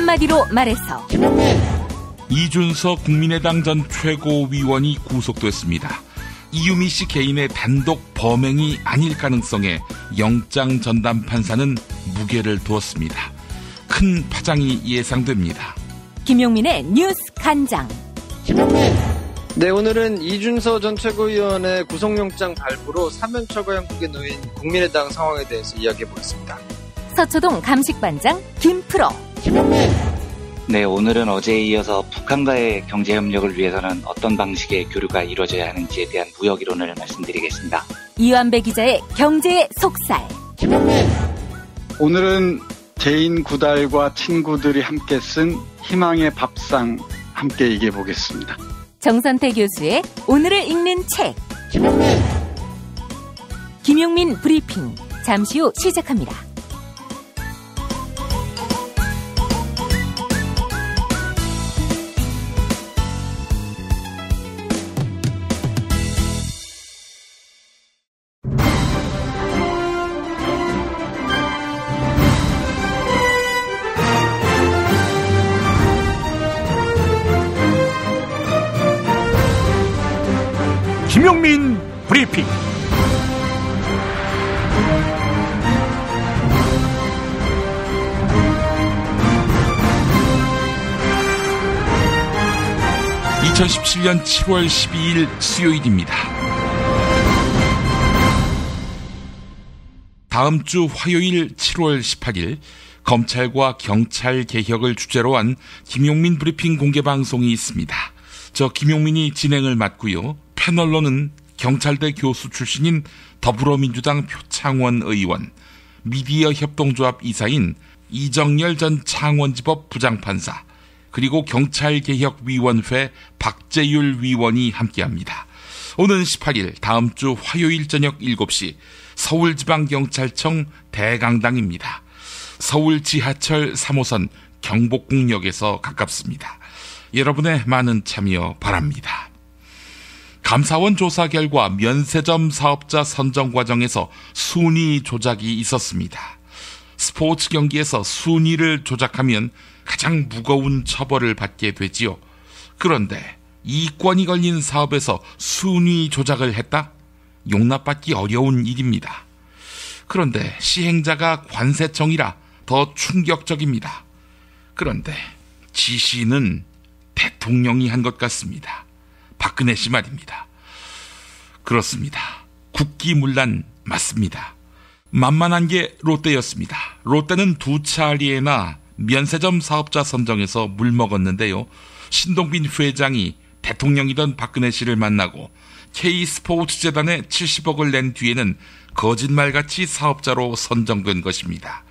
한마디로 말해서 이준석 국민의당 전 최고위원이 구속됐습니다. 이유미 씨 개인의 단독 범행이 아닐 가능성에 영장 전담 판사는 무게를 두었습니다. 큰 파장이 예상됩니다. 김용민의 뉴스 간장. 네, 오늘은 이준석 전 최고위원의 구속영장 발부로 사면 처가 형국에 놓인 국민의당 상황에 대해서 이야기해보겠습니다. 서초동 감식반장 김프로. 네, 오늘은 어제에 이어서 북한과의 경제협력을 위해서는 어떤 방식의 교류가 이루어져야 하는지에 대한 무역 이론을 말씀드리겠습니다. 이완배 기자의 경제의 속살. 오늘은 개인 구달과 친구들이 함께 쓴 희망의 밥상 함께 얘기해보겠습니다. 정선태 교수의 오늘을 읽는 책. 김용민 브리핑. 잠시 후 시작합니다. 김용민 브리핑. (2017년 7월 12일) 수요일입니다. 다음 주 화요일 7월 18일 검찰과 경찰 개혁을 주제로 한 김용민 브리핑 공개방송이 있습니다. 저 김용민이 진행을 맡고요. 패널로는 경찰대 교수 출신인 더불어민주당 표창원 의원, 미디어 협동조합 이사인 이정열 전 창원지법 부장판사, 그리고 경찰개혁위원회 박재율 위원이 함께합니다. 오는 18일 다음 주 화요일 저녁 7시 서울지방경찰청 대강당입니다. 서울 지하철 3호선 경복궁역에서 가깝습니다. 여러분의 많은 참여 바랍니다. 감사원 조사 결과 면세점 사업자 선정 과정에서 순위 조작이 있었습니다. 스포츠 경기에서 순위를 조작하면 가장 무거운 처벌을 받게 되지요. 그런데 이권이 걸린 사업에서 순위 조작을 했다? 용납받기 어려운 일입니다. 그런데 시행자가 관세청이라 더 충격적입니다. 그런데 지시는 대통령이 한 것 같습니다. 박근혜 씨 말입니다. 그렇습니다. 국기문란 맞습니다. 만만한 게 롯데였습니다. 롯데는 두 차례나 면세점 사업자 선정에서 물먹었는데요. 신동빈 회장이 대통령이던 박근혜 씨를 만나고 K스포츠재단에 70억을 낸 뒤에는 거짓말같이 사업자로 선정된 것입니다.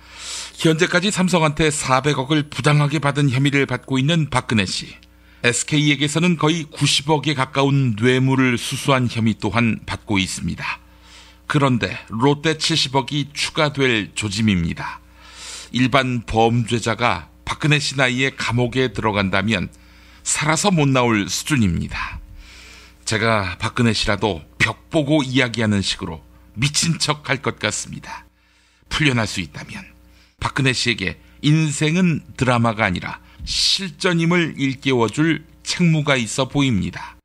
현재까지 삼성한테 400억을 부당하게 받은 혐의를 받고 있는 박근혜 씨. SK에게서는 거의 90억에 가까운 뇌물을 수수한 혐의 또한 받고 있습니다. 그런데 롯데 70억이 추가될 조짐입니다. 일반 범죄자가 박근혜 씨 나이에 감옥에 들어간다면 살아서 못 나올 수준입니다. 제가 박근혜 씨라도 벽 보고 이야기하는 식으로 미친 척 할 것 같습니다. 풀려날 수 있다면 박근혜 씨에게 인생은 드라마가 아니라 실전임을 일깨워줄 책무가 있어 보입니다.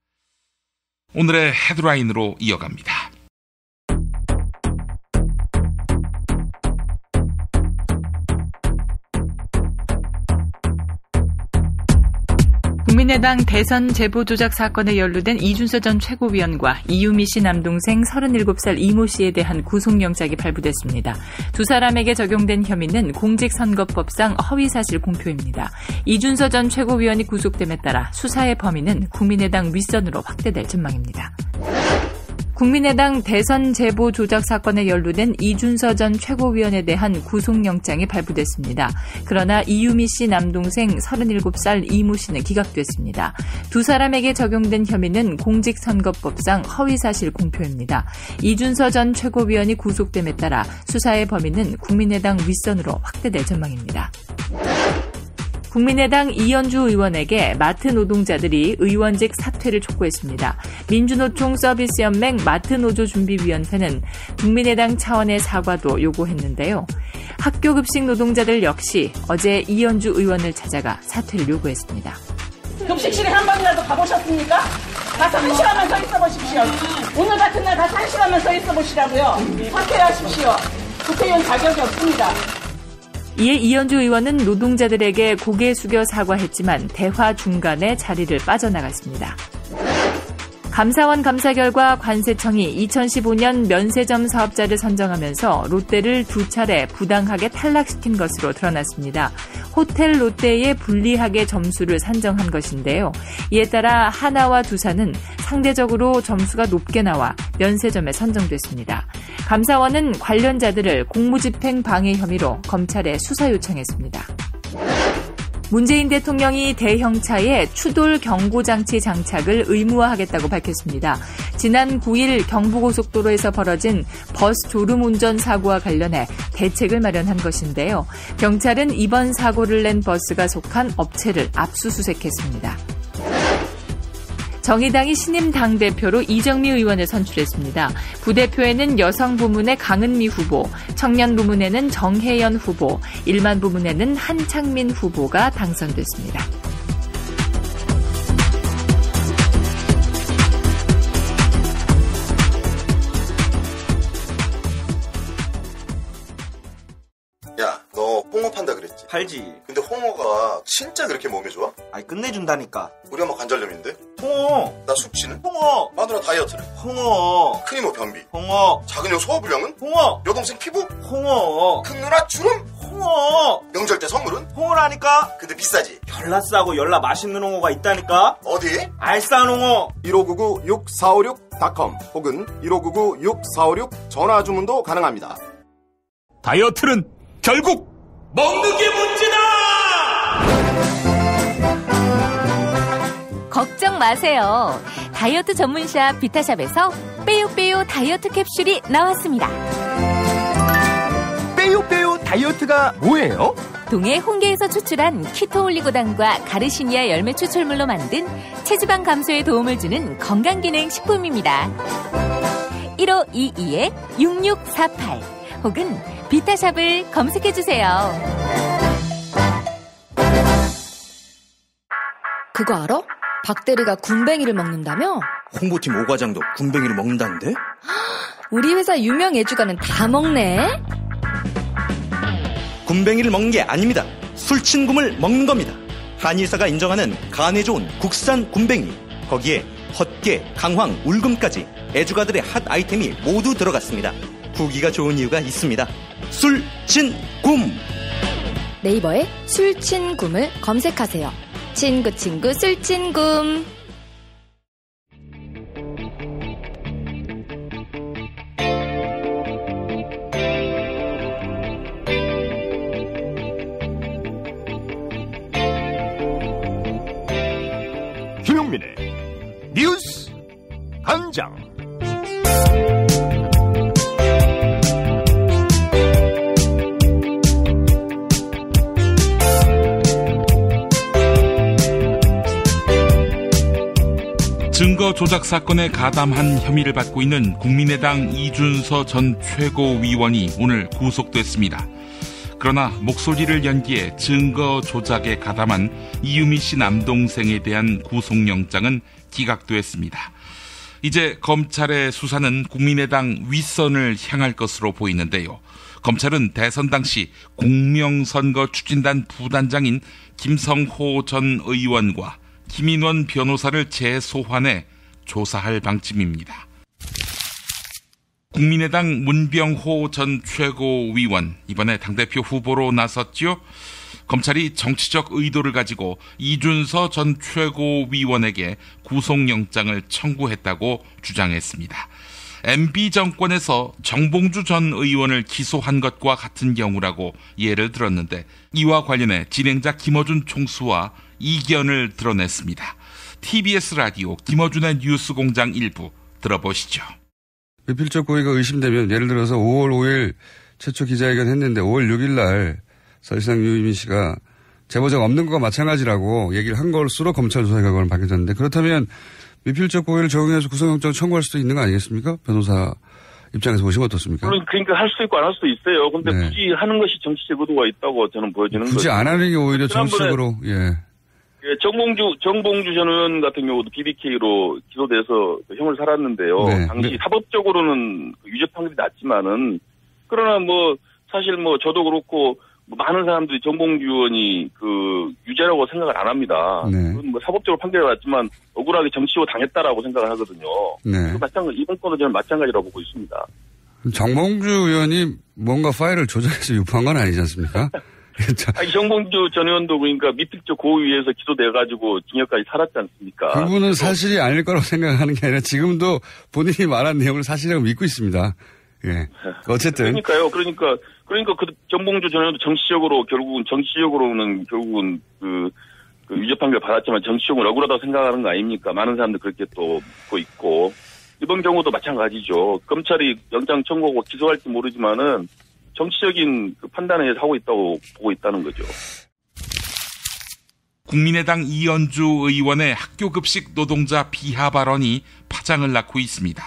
오늘의 헤드라인으로 이어갑니다. 국민의당 대선 제보 조작 사건에 연루된 이준석 전 최고위원과 이유미 씨 남동생 37살 이모 씨에 대한 구속영장이 발부됐습니다. 두 사람에게 적용된 혐의는 공직선거법상 허위사실 공표입니다. 이준석 전 최고위원이 구속됨에 따라 수사의 범위는 국민의당 윗선으로 확대될 전망입니다. 국민의당 대선 제보 조작 사건에 연루된 이준석 전 최고위원에 대한 구속영장이 발부됐습니다. 그러나 이유미 씨 남동생 37살 이모 씨는 기각됐습니다. 두 사람에게 적용된 혐의는 공직선거법상 허위사실 공표입니다. 이준석 전 최고위원이 구속됨에 따라 수사의 범위는 국민의당 윗선으로 확대될 전망입니다. 국민의당 이현주 의원에게 마트 노동자들이 의원직 사퇴를 촉구했습니다. 민주노총 서비스연맹 마트노조준비위원회는 국민의당 차원의 사과도 요구했는데요. 학교급식 노동자들 역시 어제 이현주 의원을 찾아가 사퇴를 요구했습니다. 급식실에 한 번이라도 가보셨습니까? 가서 1시간만 서 있어 보십시오. 오늘 같은 날 가서 1시간만 서 있어 보시라고요. 사퇴하십시오. 국회의원 자격이 없습니다. 이에 이현주 의원은 노동자들에게 고개 숙여 사과했지만 대화 중간에 자리를 빠져나갔습니다. 감사원 감사 결과 관세청이 2015년 면세점 사업자를 선정하면서 롯데를 2차례 부당하게 탈락시킨 것으로 드러났습니다. 호텔 롯데에 불리하게 점수를 산정한 것인데요. 이에 따라 하나와 두산은 상대적으로 점수가 높게 나와 면세점에 선정됐습니다. 감사원은 관련자들을 공무집행 방해 혐의로 검찰에 수사 요청했습니다. 문재인 대통령이 대형차에 추돌 경고장치 장착을 의무화하겠다고 밝혔습니다. 지난 9일 경부고속도로에서 벌어진 버스 졸음운전 사고와 관련해 대책을 마련한 것인데요. 경찰은 이번 사고를 낸 버스가 속한 업체를 압수수색했습니다. 정의당이 신임 당대표로 이정미 의원을 선출했습니다. 부대표에는 여성 부문의 강은미 후보, 청년 부문에는 정혜연 후보, 일반 부문에는 한창민 후보가 당선됐습니다. 야, 너 홍어 판다 그랬지? 팔지. 근데 홍어가 진짜 그렇게 몸에 좋아? 아니 끝내준다니까. 우리 엄마 관절염인데? 홍어. 나 숙취는? 홍어. 마누라 다이어트는? 홍어. 큰이모 뭐 변비? 홍어. 작은 형 소화불량은? 홍어. 여동생 피부? 홍어. 큰 누나 주름? 홍어. 명절 때 선물은? 홍어라니까. 근데 비싸지? 열라 싸고 열라 맛있는 홍어가 있다니까. 어디? 알싸한 홍어. 1599-6456.com 혹은 1599-6456 전화 주문도 가능합니다. 다이어트는 결국 먹는 게 문제다! 걱정 마세요. 다이어트 전문샵 비타샵에서 빼요빼요 다이어트 캡슐이 나왔습니다. 빼요빼요 다이어트가 뭐예요? 동해 홍게에서 추출한 키토올리고당과 가르시니아 열매 추출물로 만든 체지방 감소에 도움을 주는 건강기능 식품입니다. 1522-6648 혹은 비타샵을 검색해주세요. 그거 알아? 박대리가 군뱅이를 먹는다며? 홍보팀 오과장도 군뱅이를 먹는다는데? 우리 회사 유명 애주가는 다 먹네? 군뱅이를 먹는 게 아닙니다. 술친굼을 먹는 겁니다. 한의사가 인정하는 간에 좋은 국산 군뱅이. 거기에 헛개, 강황, 울금까지 애주가들의 핫 아이템이 모두 들어갔습니다. 후기가 좋은 이유가 있습니다. 술친굼. 네이버에 술친굼을 검색하세요. 친구 술친굼. 김용민의 뉴스 광장. 증거 조작 사건에 가담한 혐의를 받고 있는 국민의당 이준서 전 최고위원이 오늘 구속됐습니다. 그러나 목소리를 연기해 증거 조작에 가담한 이유미 씨 남동생에 대한 구속영장은 기각됐습니다. 이제 검찰의 수사는 국민의당 윗선을 향할 것으로 보이는데요. 검찰은 대선 당시 공명선거 추진단 부단장인 김성호 전 의원과 김인원 변호사를 재소환해 조사할 방침입니다. 국민의당 문병호 전 최고위원, 이번에 당대표 후보로 나섰죠. 검찰이 정치적 의도를 가지고 이준서 전 최고위원에게 구속영장을 청구했다고 주장했습니다. MB 정권에서 정봉주 전 의원을 기소한 것과 같은 경우라고 예를 들었는데, 이와 관련해 진행자 김어준 총수와 이견을 드러냈습니다. TBS 라디오 김어준의 뉴스공장 일부 들어보시죠. 필적 고의가 의심되면, 예를 들어서 5월 5일 최초 기자회견 했는데 5월 6일 날 사실상 유이민 씨가 제보자가 없는 것과 마찬가지라고 얘기를 한 것으로 검찰 조사 결과는 밝혀졌는데 그렇다면 미필적 고의를 적용해서 구속영장 청구할 수도 있는 거 아니겠습니까? 변호사 입장에서 보시면 어떻습니까? 그러니까 할 수도 있고 안 할 수도 있어요. 근데 네. 굳이 하는 것이 정치적 의도가 있다고 저는 보여지는 거죠. 굳이 안 하는 게 오히려 정치적으로, 예. 정봉주 전 의원 같은 경우도 BBK로 기소돼서 형을 살았는데요. 네. 당시 사법적으로는 유죄 판결이 났지만은, 그러나 사실 저도 그렇고, 많은 사람들이 정봉주 의원이 유죄라고 생각을 안 합니다. 네. 사법적으로 판결이 났지만 억울하게 정치로 당했다라고 생각을 하거든요. 네. 마찬가지, 이번 건도 저는 마찬가지라고 보고 있습니다. 정봉주 의원이 뭔가 파일을 조작해서 유포한 건 아니지 않습니까? 아니, 정봉주 전 의원도 그러니까 미필적 고의에서 기소돼가지고 징역까지 살았지 않습니까? 그분은 사실이 아닐 거라고 생각하는 게 아니라 지금도 본인이 말한 내용을 사실이라고 믿고 있습니다. 예. 어쨌든. 그러니까요. 그러니까 그 정봉주 전 의원도 정치적으로는 결국은 유죄 판결 받았지만 정치적으로 억울하다고 생각하는 거 아닙니까? 많은 사람들 그렇게 또 보고 있고. 이번 경우도 마찬가지죠. 검찰이 영장 청구하고 기소할지 모르지만은 정치적인 판단을 하고 있다고 보고 있다는 거죠. 국민의당 이현주 의원의 학교급식 노동자 비하 발언이 파장을 낳고 있습니다.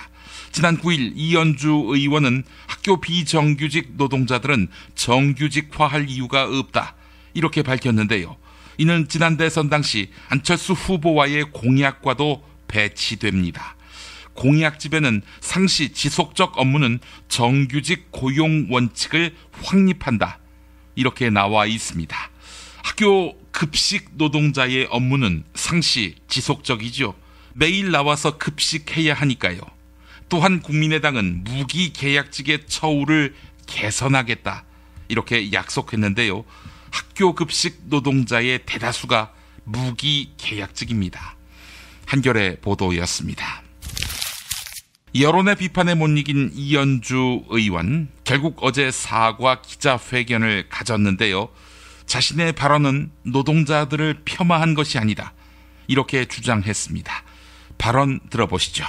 지난 9일 이현주 의원은 학교 비정규직 노동자들은 정규직화할 이유가 없다 이렇게 밝혔는데요. 이는 지난 대선 당시 안철수 후보와의 공약과도 배치됩니다. 공약집에는 상시 지속적 업무는 정규직 고용 원칙을 확립한다 이렇게 나와 있습니다. 학교 급식 노동자의 업무는 상시 지속적이죠. 매일 나와서 급식해야 하니까요. 또한 국민의당은 무기계약직의 처우를 개선하겠다 이렇게 약속했는데요. 학교 급식 노동자의 대다수가 무기계약직입니다. 한겨레 보도였습니다. 여론의 비판에 못 이긴 이현주 의원, 결국 어제 사과 기자회견을 가졌는데요. 자신의 발언은 노동자들을 폄하한 것이 아니다 이렇게 주장했습니다. 발언 들어보시죠.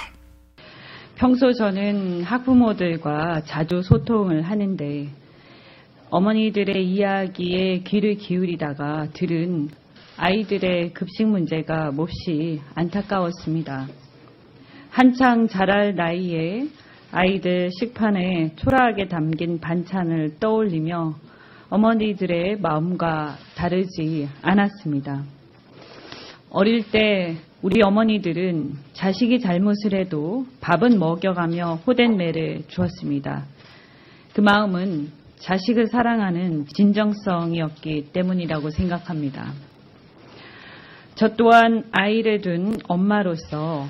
평소 저는 학부모들과 자주 소통을 하는데 어머니들의 이야기에 귀를 기울이다가 들은 아이들의 급식 문제가 몹시 안타까웠습니다. 한창 자랄 나이에 아이들 식판에 초라하게 담긴 반찬을 떠올리며 어머니들의 마음과 다르지 않았습니다. 어릴 때 우리 어머니들은 자식이 잘못을 해도 밥은 먹여가며 호된 매를 주었습니다. 그 마음은 자식을 사랑하는 진정성이었기 때문이라고 생각합니다. 저 또한 아이를 둔 엄마로서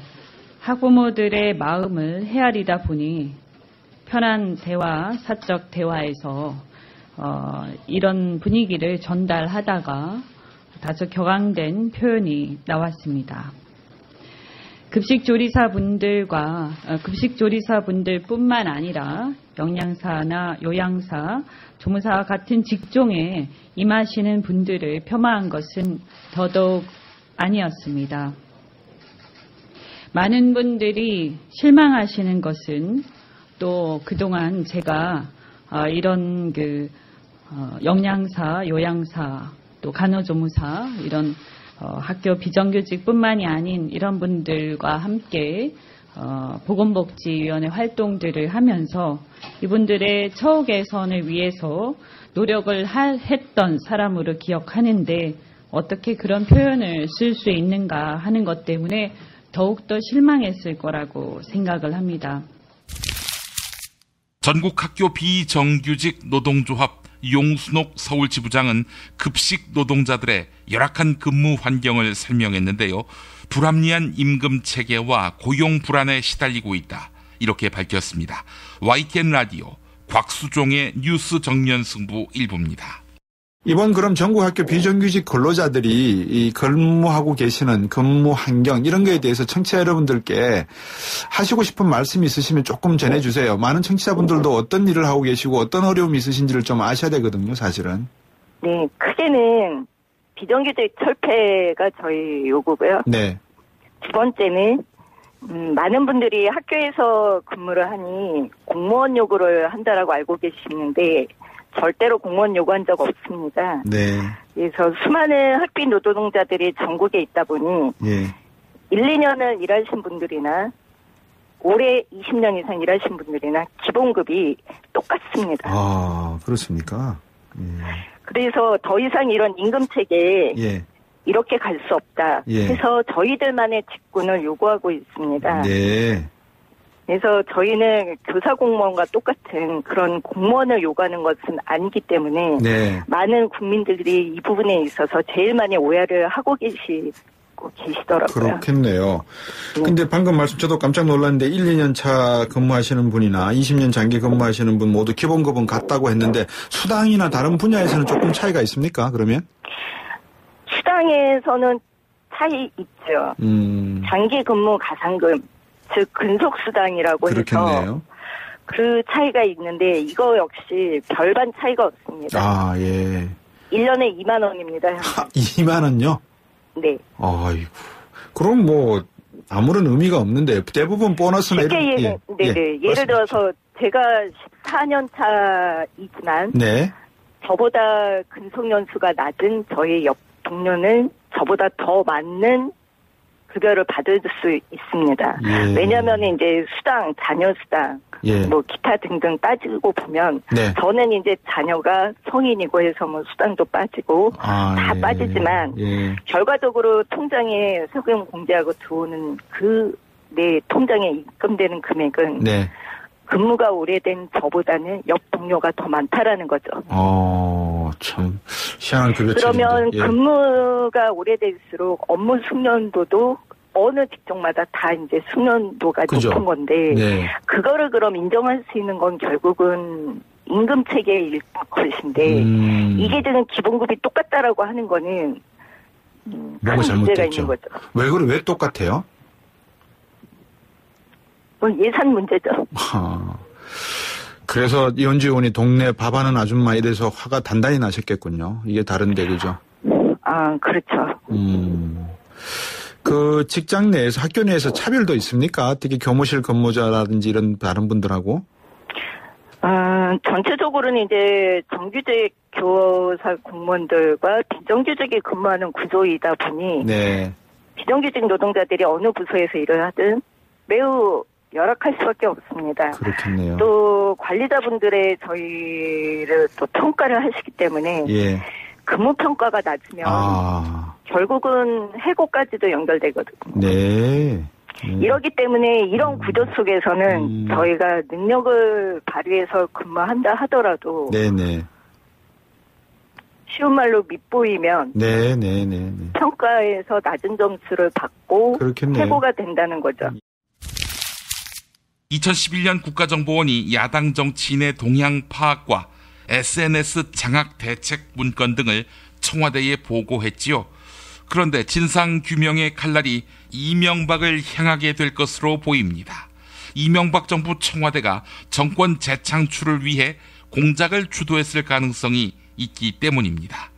학부모들의 마음을 헤아리다 보니 편한 대화, 사적 대화에서 이런 분위기를 전달하다가 다소 격앙된 표현이 나왔습니다. 급식조리사분들뿐만 아니라 영양사나 요양사, 조무사와 같은 직종에 임하시는 분들을 폄하한 것은 더더욱 아니었습니다. 많은 분들이 실망하시는 것은 또 그동안 제가 이런 영양사, 요양사, 또 간호조무사 이런 학교 비정규직뿐만이 아닌 이런 분들과 함께 보건복지위원회 활동들을 하면서 이분들의 처우 개선을 위해서 노력을 했던 사람으로 기억하는데 어떻게 그런 표현을 쓸 수 있는가 하는 것 때문에 더욱더 실망했을 거라고 생각을 합니다. 전국 학교 비정규직 노동조합 용순옥 서울지부장은 급식 노동자들의 열악한 근무 환경을 설명했는데요. 불합리한 임금 체계와 고용 불안에 시달리고 있다 이렇게 밝혔습니다. YTN 라디오 곽수종의 뉴스 정면 승부 1부입니다. 이번 그럼 전국 학교 비정규직 근로자들이 이 근무하고 계시는 근무 환경 이런 거에 대해서 청취자 여러분들께 하시고 싶은 말씀이 있으시면 조금 전해주세요. 많은 청취자분들도 어떤 일을 하고 계시고 어떤 어려움이 있으신지를 좀 아셔야 되거든요, 사실은. 네, 크게는 비정규직 철폐가 저희 요구고요. 네. 두 번째는 많은 분들이 학교에서 근무를 하니 공무원 요구를 한다라고 알고 계시는데 절대로 공무원 요구한 적 없습니다. 네. 그래서 수많은 학비 노동자들이 전국에 있다 보니 예. 1, 2년을 일하신 분들이나 올해 20년 이상 일하신 분들이나 기본급이 똑같습니다. 아, 그렇습니까? 예. 그래서 더 이상 이런 임금 체계에 예. 이렇게 갈 수 없다 예. 해서 저희들만의 직군을 요구하고 있습니다. 네. 그래서 저희는 교사 공무원과 똑같은 그런 공무원을 요구하는 것은 아니기 때문에 네. 많은 국민들이 이 부분에 있어서 제일 많이 오해를 하고 계시더라고요. 그렇겠네요. 근데 방금 말씀 저도 깜짝 놀랐는데 1, 2년 차 근무하시는 분이나 20년 장기 근무하시는 분 모두 기본급은 같다고 했는데 수당이나 다른 분야에서는 조금 차이가 있습니까? 그러면? 수당에서는 차이 있죠. 장기 근무 가상금, 즉 근속수당이라고 그렇겠네요. 해서 그 차이가 있는데 이거 역시 별반 차이가 없습니다. 아, 예. 1년에 2만 원입니다. 2만 원요? 네. 아이고. 그럼 뭐 아무런 의미가 없는데 대부분 보너스나 쉽게 예를 들어서 제가 14년 차이지만 네. 저보다 근속 연수가 낮은 저희 옆 동료는 저보다 더 많은 급여를 받을 수 있습니다. 예. 왜냐하면 이제 수당, 자녀 수당, 예. 뭐 기타 등등 빠지고 보면 네. 저는 이제 자녀가 성인이고 해서 뭐 수당도 빠지고 다 예. 빠지지만 예. 결과적으로 통장에 세금 공제하고 들어오는 그 내 통장에 입금되는 금액은 네. 근무가 오래된 저보다는 옆 동료가 더 많다라는 거죠. 참 희한한 급여 그러면 체계인데. 예. 근무가 오래될수록 업무 숙련도도 어느 직종마다 다 이제 숙련도가 그죠. 높은 건데 네. 그거를 그럼 인정할 수 있는 건 결국은 임금 체계일 것인데 이게 지금 기본급이 똑같다라고 하는 거는 뭔가 큰 문제가 잘못됐죠. 있는 거죠. 왜 똑같아요? 뭐 예산 문제죠. 그래서 이현주 의원이 동네 밥하는 아줌마 이래서 화가 단단히 나셨겠군요. 이게 다른데 그죠? 아, 그렇죠. 그 직장 내에서 학교 내에서 차별도 있습니까? 특히 교무실 근무자라든지 이런 다른 분들하고? 전체적으로는 이제 정규직 교사 공무원들과 비정규직이 근무하는 구조이다 보니 네. 비정규직 노동자들이 어느 부서에서 일을 하든 매우 열악할 수밖에 없습니다. 그렇겠네요. 또 관리자분들의 저희를 또 평가를 하시기 때문에 예. 근무 평가가 낮으면 결국은 해고까지도 연결되거든요. 네. 이러기 때문에 이런 구조 속에서는 저희가 능력을 발휘해서 근무한다 하더라도 네네. 쉬운 말로 밉보이면 네네네. 평가에서 낮은 점수를 받고 그렇겠네요. 해고가 된다는 거죠. 2011년 국가정보원이 야당 정치인의 동향 파악과 SNS 장악 대책 문건 등을 청와대에 보고했지요. 그런데 진상규명의 칼날이 이명박을 향하게 될 것으로 보입니다. 이명박 정부 청와대가 정권 재창출을 위해 공작을 주도했을 가능성이 있기 때문입니다.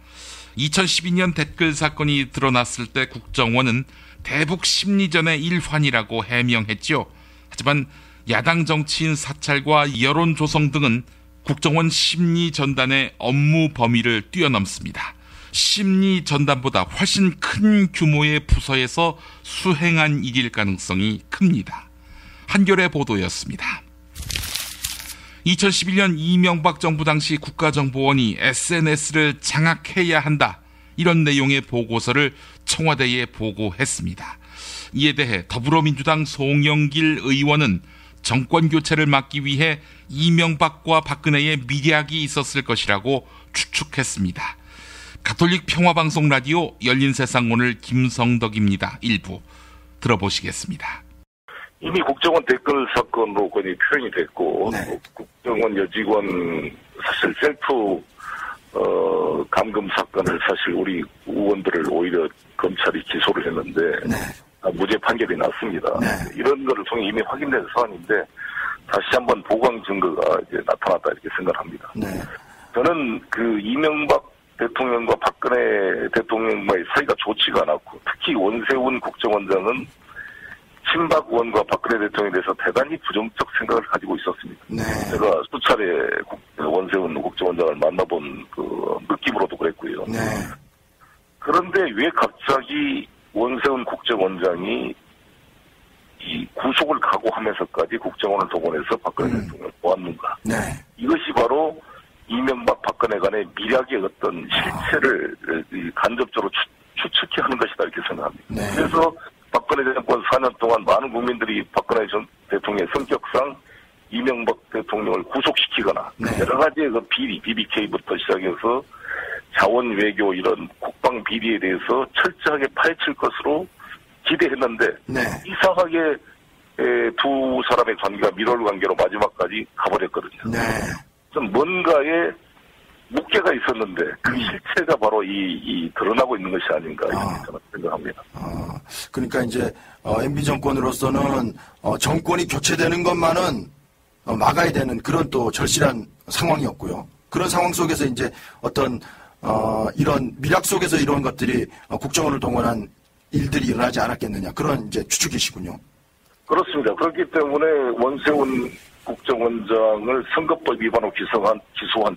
2012년 댓글 사건이 드러났을 때 국정원은 대북 심리전의 일환이라고 해명했지요. 하지만 야당 정치인 사찰과 여론 조성 등은 국정원 심리전단의 업무 범위를 뛰어넘습니다. 심리전단보다 훨씬 큰 규모의 부서에서 수행한 일일 가능성이 큽니다. 한겨레 보도였습니다. 2011년 이명박 정부 당시 국가정보원이 SNS를 장악해야 한다. 이런 내용의 보고서를 청와대에 보고했습니다. 이에 대해 더불어민주당 송영길 의원은 정권 교체를 막기 위해 이명박과 박근혜의 밀약이 있었을 것이라고 추측했습니다. 가톨릭 평화방송 라디오 열린세상 오늘 김성덕입니다. 일부 들어보시겠습니다. 이미 국정원 댓글 사건으로 거의 표현이 됐고 국정원 여직원 사실 셀프 감금 사건을 사실 우리 의원들을 오히려 검찰이 기소를 했는데 무죄 판결이 났습니다. 이런 거를 통해 이미 확인된 사안인데 다시 한번 보강 증거가 이제 나타났다 이렇게 생각합니다. 저는 그 이명박 대통령과 박근혜 대통령과의 사이가 좋지가 않았고 특히 원세훈 국정원장은 친박 의원과 박근혜 대통령에 대해서 대단히 부정적 생각을 가지고 있었습니다. 제가 수차례 원세훈 국정원장 국정원장을 만나본 그 느낌으로도 그랬고요. 네. 그런데 왜 갑자기 원세훈 국정원장이 이 구속을 각오하면서까지 국정원을 동원해서 박근혜 대통령을 보았는가? 네. 이것이 바로 이명박 박근혜 간의 미략의 어떤 실체를 간접적으로 추측해 하는 것이다 이렇게 생각합니다. 네. 그래서 박근혜 정권 4년 동안 많은 국민들이 박근혜 전 대통령의 성격상 이명박 대통령을 구속시키거나 여러 가지의 그 비리, BBK부터 시작해서 자원 외교 이런 국방 비리에 대해서 철저하게 파헤칠 것으로 기대했는데 이상하게 두 사람의 관계가 밀월 관계로 마지막까지 가버렸거든요. 좀 뭔가에 묵개가 있었는데 그 실체가 바로 이 드러나고 있는 것이 아닌가 이렇게 저는 생각합니다. 그러니까 이제 MB 정권으로서는 정권이 교체되는 것만은 막아야 되는 그런 또 절실한 상황이었고요. 그런 상황 속에서 이제 어떤 이런 미락 속에서 이런 것들이 국정원을 동원한 일들이 일어나지 않았겠느냐 그런 이제 추측이시군요. 그렇습니다. 그렇기 때문에 원세훈 국정원장을 선거법 위반으로 기소한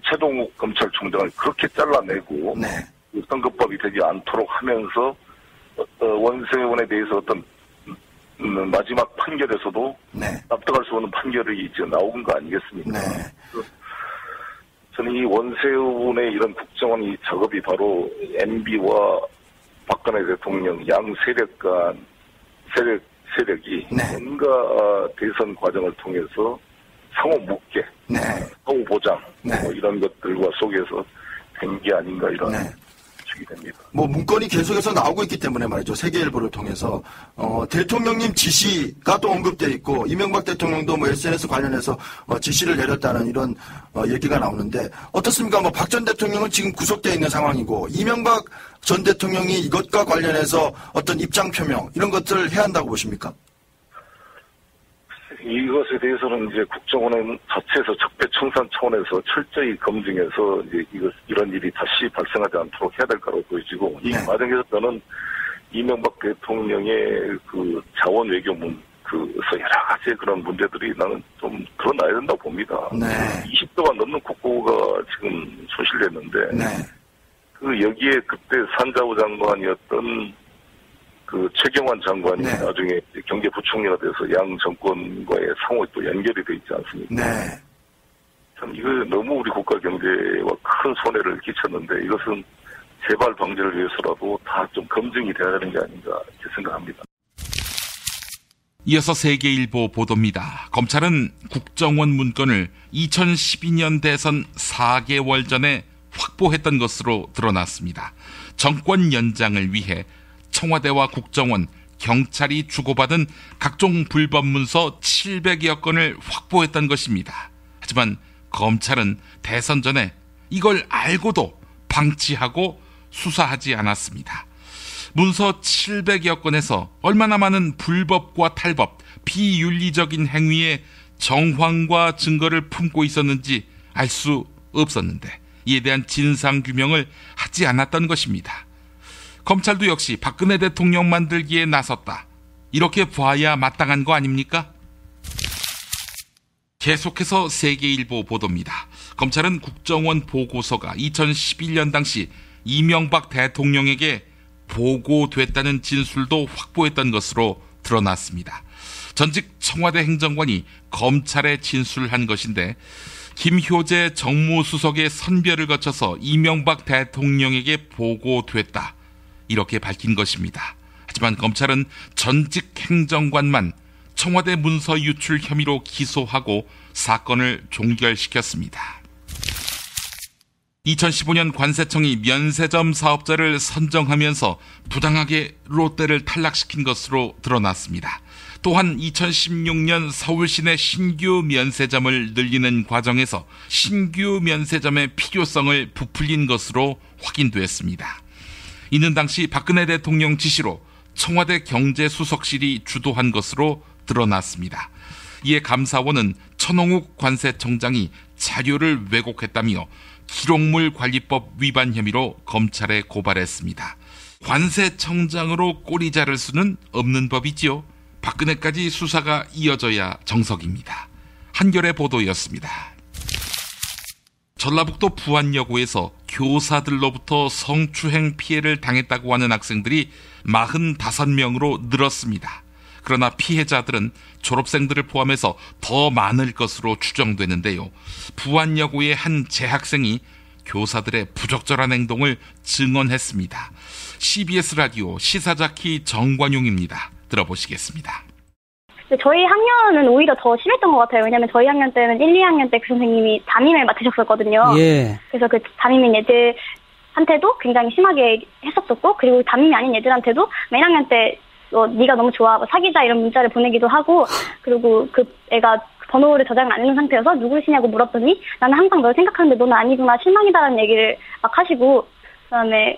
최동욱 검찰총장을 그렇게 잘라내고 그 선거법이 되지 않도록 하면서 원세훈에 대해서 어떤 마지막 판결에서도 납득할 수 없는 판결이 이제 나온 거 아니겠습니까? 저는 이 원세훈의 이런 국정원 작업이 바로 MB와 박근혜 대통령 양 세력 간 세력이 뭔가 대선 과정을 통해서 상호 묵계, 상호 보장 뭐 이런 것들과 속에서 된 게 아닌가 이런 추측이 됩니다. 뭐 문건이 계속해서 나오고 있기 때문에 말이죠. 세계일보를 통해서 대통령님 지시가 또 언급돼 있고 이명박 대통령도 뭐 SNS 관련해서 지시를 내렸다는 이런 얘기가 나오는데 어떻습니까? 뭐 박 전 대통령은 지금 구속되어 있는 상황이고 이명박 전 대통령이 이것과 관련해서 어떤 입장 표명 이런 것들을 해야 한다고 보십니까? 이것에 대해서는 이제 국정원 자체에서 적폐청산 차원에서 철저히 검증해서 이제 이런 일이 다시 발생하지 않도록 해야 될 거라고 보여지고 이 과정에서 저는 이명박 대통령의 그 자원 외교 그래서 여러 가지 그런 문제들이 나는 좀 드러나야 된다고 봅니다. 20조가 넘는 국고가 지금 소실됐는데 그 여기에 그때 산자부 장관이었던 그 최경환 장관이 나중에 경제부총리가 돼서 양 정권과의 상호 또 연결이 돼 있지 않습니까? 참 이거 너무 우리 국가 경제와 큰 손해를 끼쳤는데 이것은 재발 방지를 위해서라도 다 좀 검증이 돼야 되는 게 아닌가 이렇게 생각합니다. 이어서 세계일보 보도입니다. 검찰은 국정원 문건을 2012년 대선 4개월 전에 확보했던 것으로 드러났습니다. 정권 연장을 위해 청와대와 국정원, 경찰이 주고받은 각종 불법 문서 700여 건을 확보했던 것입니다. 하지만 검찰은 대선 전에 이걸 알고도 방치하고 수사하지 않았습니다. 문서 700여 건에서 얼마나 많은 불법과 탈법, 비윤리적인 행위에 정황과 증거를 품고 있었는지 알 수 없었는데 이에 대한 진상규명을 하지 않았던 것입니다. 검찰도 역시 박근혜 대통령 만들기에 나섰다. 이렇게 봐야 마땅한 거 아닙니까? 계속해서 세계일보 보도입니다. 검찰은 국정원 보고서가 2011년 당시 이명박 대통령에게 보고됐다는 진술도 확보했던 것으로 드러났습니다. 전직 청와대 행정관이 검찰에 진술한 것인데 김효재 정무수석의 선별을 거쳐서 이명박 대통령에게 보고됐다. 이렇게 밝힌 것입니다. 하지만 검찰은 전직 행정관만 청와대 문서 유출 혐의로 기소하고 사건을 종결시켰습니다. 2015년 관세청이 면세점 사업자를 선정하면서 부당하게 롯데를 탈락시킨 것으로 드러났습니다. 또한 2016년 서울시내 신규 면세점을 늘리는 과정에서 신규 면세점의 필요성을 부풀린 것으로 확인됐습니다. 이는 당시 박근혜 대통령 지시로 청와대 경제수석실이 주도한 것으로 드러났습니다. 이에 감사원은 천홍욱 관세청장이 자료를 왜곡했다며 기록물 관리법 위반 혐의로 검찰에 고발했습니다. 관세청장으로 꼬리 자를 수는 없는 법이지요. 박근혜까지 수사가 이어져야 정석입니다. 한겨레 보도였습니다. 전라북도 부안여고에서 교사들로부터 성추행 피해를 당했다고 하는 학생들이 45명으로 늘었습니다. 그러나 피해자들은 졸업생들을 포함해서 더 많을 것으로 추정되는데요. 부안여고의 한 재학생이 교사들의 부적절한 행동을 증언했습니다. CBS 라디오 시사자키 정관용입니다. 들어보시겠습니다. 저희 학년은 오히려 더 심했던 것 같아요. 왜냐면 저희 학년 때는 1, 2학년 때 그 선생님이 담임을 맡으셨었거든요. 예. 그래서 그 담임인 애들한테도 굉장히 심하게 했었었고, 그리고 담임이 아닌 애들한테도 맨 학년 때 네가 너무 좋아, 사귀자 이런 문자를 보내기도 하고, 그리고 그 애가 번호를 저장을 안 해놓은 상태여서 누구시냐고 물었더니 나는 항상 널 생각하는데 너는 아니구나, 실망이다라는 얘기를 막 하시고, 그다음에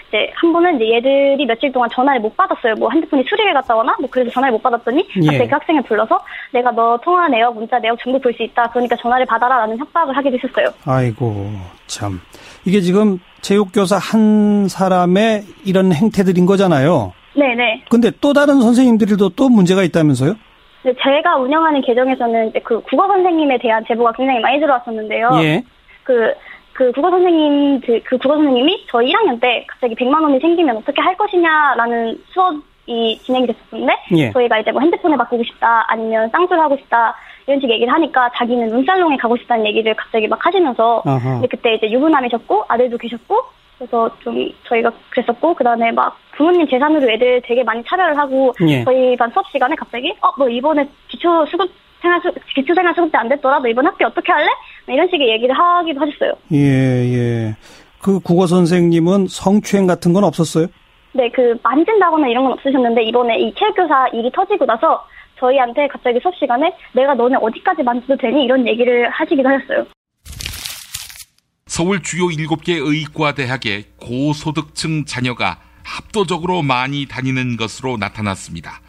이제 한 번은 이제 얘들이 며칠 동안 전화를 못 받았어요. 핸드폰이 수리를 갔다 오나? 그래서 전화를 못 받았더니 갑자기 그 학생을 불러서 내가 너 통화 내역, 문자 내역 전부 볼 수 있다. 그러니까 전화를 받아라라는 협박을 하게 되셨어요. 아이고 참. 이게 지금 체육교사 한 사람의 이런 행태들인 거잖아요. 네네. 근데 또 다른 선생님들도 또 문제가 있다면서요? 네, 제가 운영하는 계정에서는 이제 그 국어 선생님에 대한 제보가 굉장히 많이 들어왔었는데요. 예. 그 국어 선생님이 저희 1학년 때 갑자기 100만 원이 생기면 어떻게 할 것이냐라는 수업이 진행이 됐었는데, 예. 저희가 이제 핸드폰을 바꾸고 싶다, 아니면 쌍수를 하고 싶다, 이런 식의 얘기를 하니까 자기는 눈살롱에 가고 싶다는 얘기를 갑자기 막 하시면서, 근데 그때 이제 유부남이셨고, 아들도 계셨고, 그래서 좀 저희가 그랬었고, 그 다음에 막 부모님 재산으로 애들 되게 많이 차별을 하고, 예. 저희 반 수업 시간에 갑자기, 너 이번에 기초생활 수급제 안 됐더라? 너 이번 학기 어떻게 할래? 이런 식의 얘기를 하기도 하셨어요. 예. 그 국어 선생님은 성추행 같은 건 없었어요? 네, 만진다거나 이런 건 없으셨는데, 이번에 이 체육교사 일이 터지고 나서 저희한테 갑자기 수업 시간에 내가 너네 어디까지 만져도 되니? 이런 얘기를 하시기도 하셨어요. 서울 주요 7개 의과대학에 고소득층 자녀가 압도적으로 많이 다니는 것으로 나타났습니다.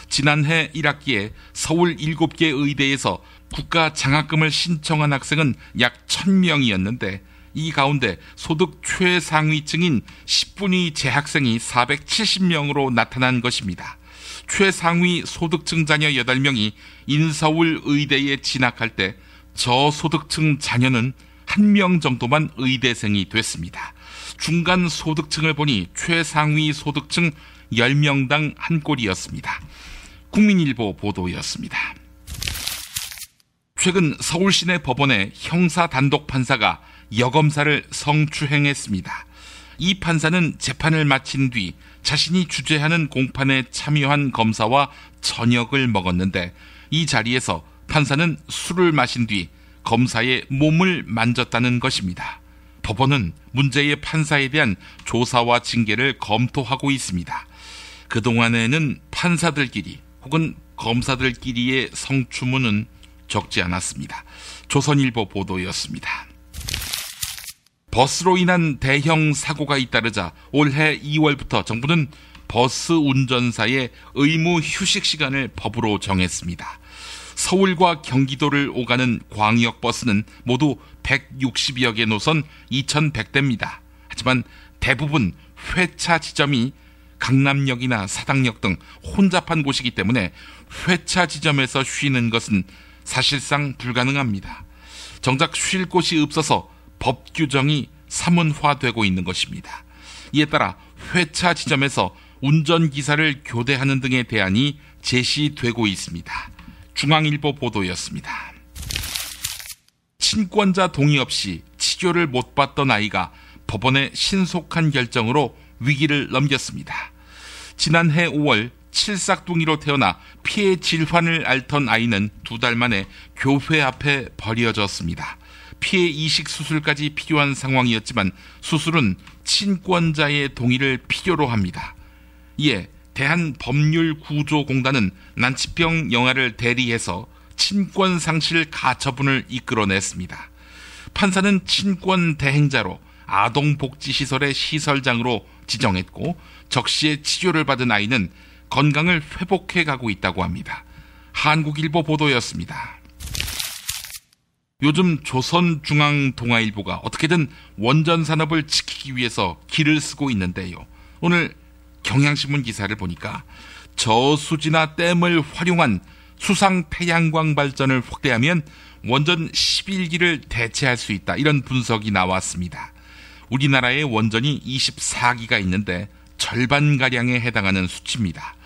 지난해 1학기에 서울 7개 의대에서 국가 장학금을 신청한 학생은 약 1000명이었는데 이 가운데 소득 최상위층인 10분위 재학생이 470명으로 나타난 것입니다. 최상위 소득층 자녀 8명이 인서울 의대에 진학할 때 저소득층 자녀는 1명 정도만 의대생이 됐습니다. 중간 소득층을 보니 최상위 소득층 10명당 한 꼴이었습니다. 국민일보 보도였습니다. 최근 서울시내 법원에 형사 단독 판사가 여검사를 성추행했습니다. 이 판사는 재판을 마친 뒤 자신이 주재하는 공판에 참여한 검사와 저녁을 먹었는데 이 자리에서 판사는 술을 마신 뒤 검사의 몸을 만졌다는 것입니다. 법원은 문제의 판사에 대한 조사와 징계를 검토하고 있습니다. 그동안에는 판사들끼리 혹은 검사들끼리의 성추문은 적지 않았습니다. 조선일보 보도였습니다. 버스로 인한 대형 사고가 잇따르자 올해 2월부터 정부는 버스 운전사의 의무 휴식 시간을 법으로 정했습니다. 서울과 경기도를 오가는 광역버스는 모두 160여 개 노선 2100대입니다. 하지만 대부분 회차 지점이 강남역이나 사당역 등 혼잡한 곳이기 때문에 회차 지점에서 쉬는 것은 사실상 불가능합니다. 정작 쉴 곳이 없어서 법 규정이 사문화되고 있는 것입니다. 이에 따라 회차 지점에서 운전기사를 교대하는 등의 대안이 제시되고 있습니다. 중앙일보 보도였습니다. 친권자 동의 없이 치료를 못 받던 아이가 법원의 신속한 결정으로 위기를 넘겼습니다. 지난해 5월 칠삭둥이로 태어나 피해 질환을 앓던 아이는 2달 만에 교회 앞에 버려졌습니다. 피해 이식 수술까지 필요한 상황이었지만 수술은 친권자의 동의를 필요로 합니다. 이에 대한법률구조공단은 난치병 영아를 대리해서 친권 상실 가처분을 이끌어냈습니다. 판사는 친권 대행자로 아동복지시설의 시설장으로 지정했고 적시에 치료를 받은 아이는 건강을 회복해 가고 있다고 합니다. 한국일보 보도였습니다. 요즘 조선중앙동아일보가 어떻게든 원전산업을 지키기 위해서 기를 쓰고 있는데요. 오늘 경향신문 기사를 보니까 저수지나 댐을 활용한 수상 태양광 발전을 확대하면 원전 11기를 대체할 수 있다. 이런 분석이 나왔습니다. 우리나라에 원전이 24기가 있는데 절반가량에 해당하는 수치입니다.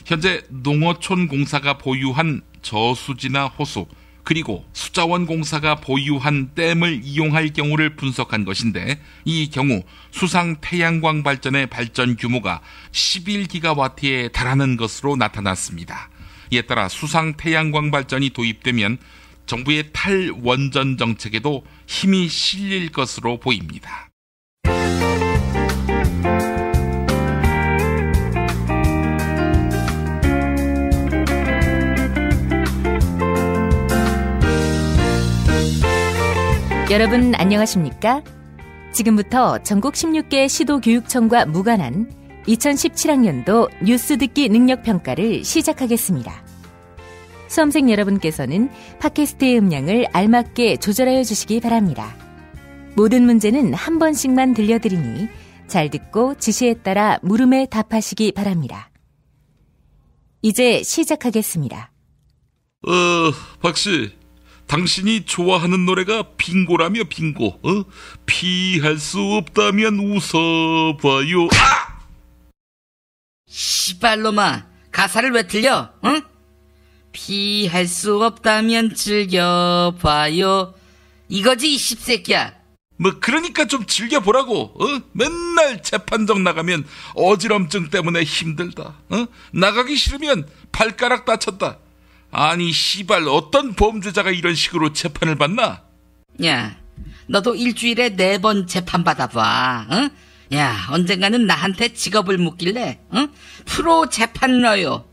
현재 농어촌 공사가 보유한 저수지나 호수, 그리고 수자원 공사가 보유한 댐을 이용할 경우를 분석한 것인데, 이 경우 수상 태양광 발전의 발전 규모가 11기가와트에 달하는 것으로 나타났습니다. 이에 따라 수상 태양광 발전이 도입되면 정부의 탈원전 정책에도 힘이 실릴 것으로 보입니다. 여러분 안녕하십니까? 지금부터 전국 16개 시도교육청과 무관한 2017학년도 뉴스 듣기 능력평가를 시작하겠습니다. 수험생 여러분께서는 팟캐스트의 음량을 알맞게 조절하여 주시기 바랍니다. 모든 문제는 한 번씩만 들려드리니 잘 듣고 지시에 따라 물음에 답하시기 바랍니다. 이제 시작하겠습니다. 박씨, 당신이 좋아하는 노래가 빙고라며 빙고. 피할 수 없다면 웃어봐요. 씨발놈아, 가사를 왜 틀려? 응? 피할 수 없다면 즐겨봐요. 이거지, 이 씹새끼야. 그러니까 좀 즐겨보라고. 맨날 재판정 나가면 어지럼증 때문에 힘들다. 나가기 싫으면 발가락 다쳤다. 아니 씨발, 어떤 범죄자가 이런 식으로 재판을 받나? 야, 너도 일주일에 4번 재판 받아봐. 응? 야, 언젠가는 나한테 직업을 묻길래 프로 재판러요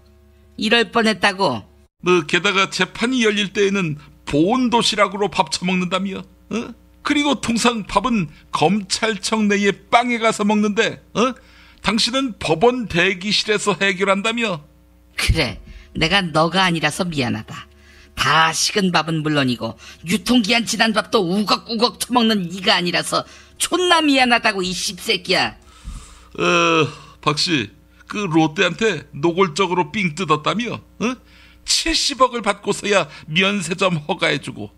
이럴 뻔했다고. 게다가 재판이 열릴 때에는 보온도시락으로 밥 처먹는다며. 그리고 통상 밥은 검찰청 내에 빵에 가서 먹는데 당신은 법원 대기실에서 해결한다며. 그래, 내가 너가 아니라서 미안하다. 다 식은 밥은 물론이고 유통기한 지난 밥도 우걱우걱 처먹는 네가 아니라서 존나 미안하다고, 이 씹새끼야. 박씨, 그 롯데한테 노골적으로 삥 뜯었다며? 70억을 받고서야 면세점 허가해주고.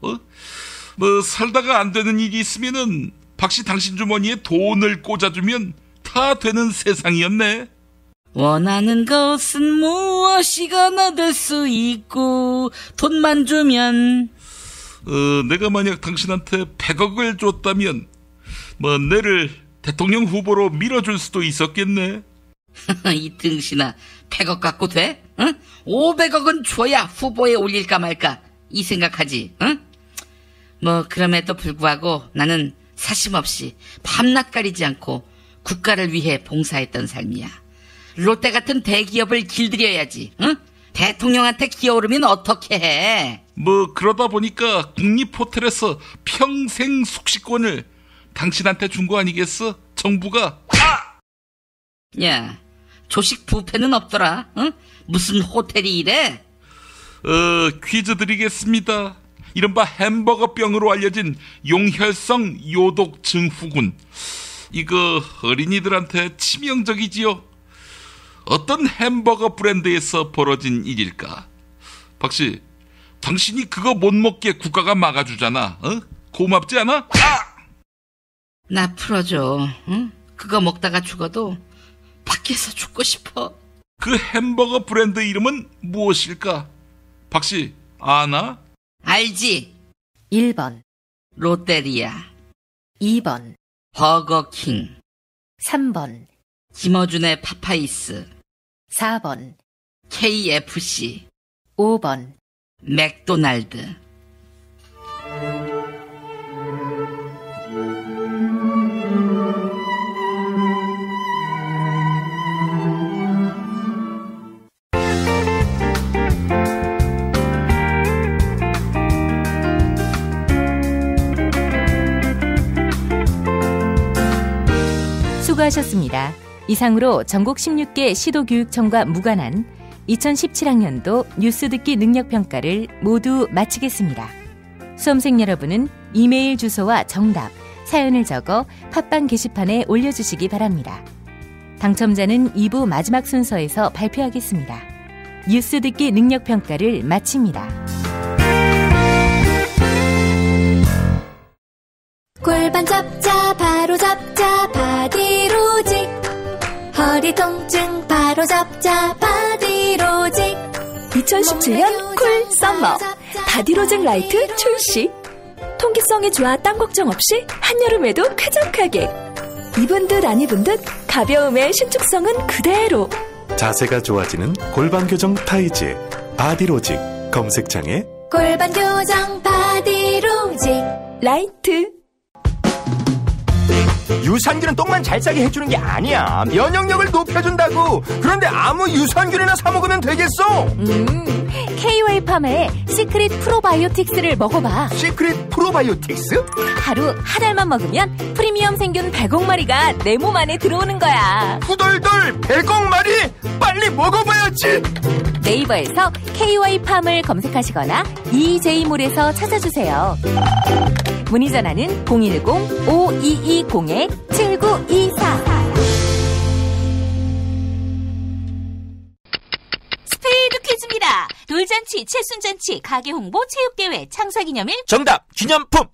살다가 안 되는 일이 있으면은 박씨 당신 주머니에 돈을 꽂아주면 다 되는 세상이었네. 원하는 것은 무엇이건 얻을 수 있고 돈만 주면. 내가 만약 당신한테 100억을 줬다면 내를 대통령 후보로 밀어줄 수도 있었겠네. 이 등신아, 100억 갖고 돼? 응? 500억은 줘야 후보에 올릴까 말까 이 생각하지. 응? 그럼에도 불구하고 나는 사심없이 밤낮 가리지 않고 국가를 위해 봉사했던 삶이야. 롯데 같은 대기업을 길들여야지. 응? 대통령한테 기어오르면 어떻게 해? 그러다 보니까 국립호텔에서 평생 숙식권을 당신한테 준 거 아니겠어? 정부가. 야, 조식 뷔페는 없더라. 응? 무슨 호텔이 이래? 퀴즈 드리겠습니다. 이른바 햄버거병으로 알려진 용혈성 요독 증후군. 이거 어린이들한테 치명적이지요. 어떤 햄버거 브랜드에서 벌어진 일일까? 박씨, 당신이 그거 못 먹게 국가가 막아주잖아. 고맙지 않아? 나 풀어줘. 응? 그거 먹다가 죽어도 밖에서 죽고 싶어. 그 햄버거 브랜드 이름은 무엇일까? 박씨, 아나? 알지. 1번 롯데리아, 2번 버거킹, 3번 김어준의 파파이스, 4번 KFC, 5번 맥도날드. 수고하셨습니다. 이상으로 전국 16개 시도교육청과 무관한 2017학년도 뉴스 듣기 능력평가를 모두 마치겠습니다. 수험생 여러분은 이메일 주소와 정답, 사연을 적어 팟빵 게시판에 올려주시기 바랍니다. 당첨자는 2부 마지막 순서에서 발표하겠습니다. 뉴스 듣기 능력 평가를 마칩니다. 골반 잡자 바로 잡자 바디로직, 허리 통증 바로 잡자 바디로직. 2017년 쿨 썸머 바디로직 라이트 출시. 통기성이 좋아 땀 걱정 없이 한여름에도 쾌적하게. 입은 듯 안 입은 듯 가벼움의 신축성은 그대로. 자세가 좋아지는 골반 교정 타이즈 바디로직. 검색창에 골반 교정 바디로직 라이트. 유산균은 똥만 잘 싸게 해주는 게 아니야. 면역력을 높여준다고. 그런데 아무 유산균이나 사 먹으면 되겠어? KOA팜의 시크릿 프로바이오틱스를 먹어봐. 시크릿 프로바이오틱스? 하루 한 알만 먹으면 프리미엄 생균 100억 마리가 내 몸 안에 들어오는 거야. 후덜덜 100억 마리? 빨리 먹어봐야지. 네이버에서 KOA팜을 검색하시거나 EJ몰에서 찾아주세요. 문의 전화는 010-5220-7924. 스피드 퀴즈입니다. 돌잔치, 칠순잔치, 가게 홍보, 체육대회, 창사기념일. 정답! 기념품!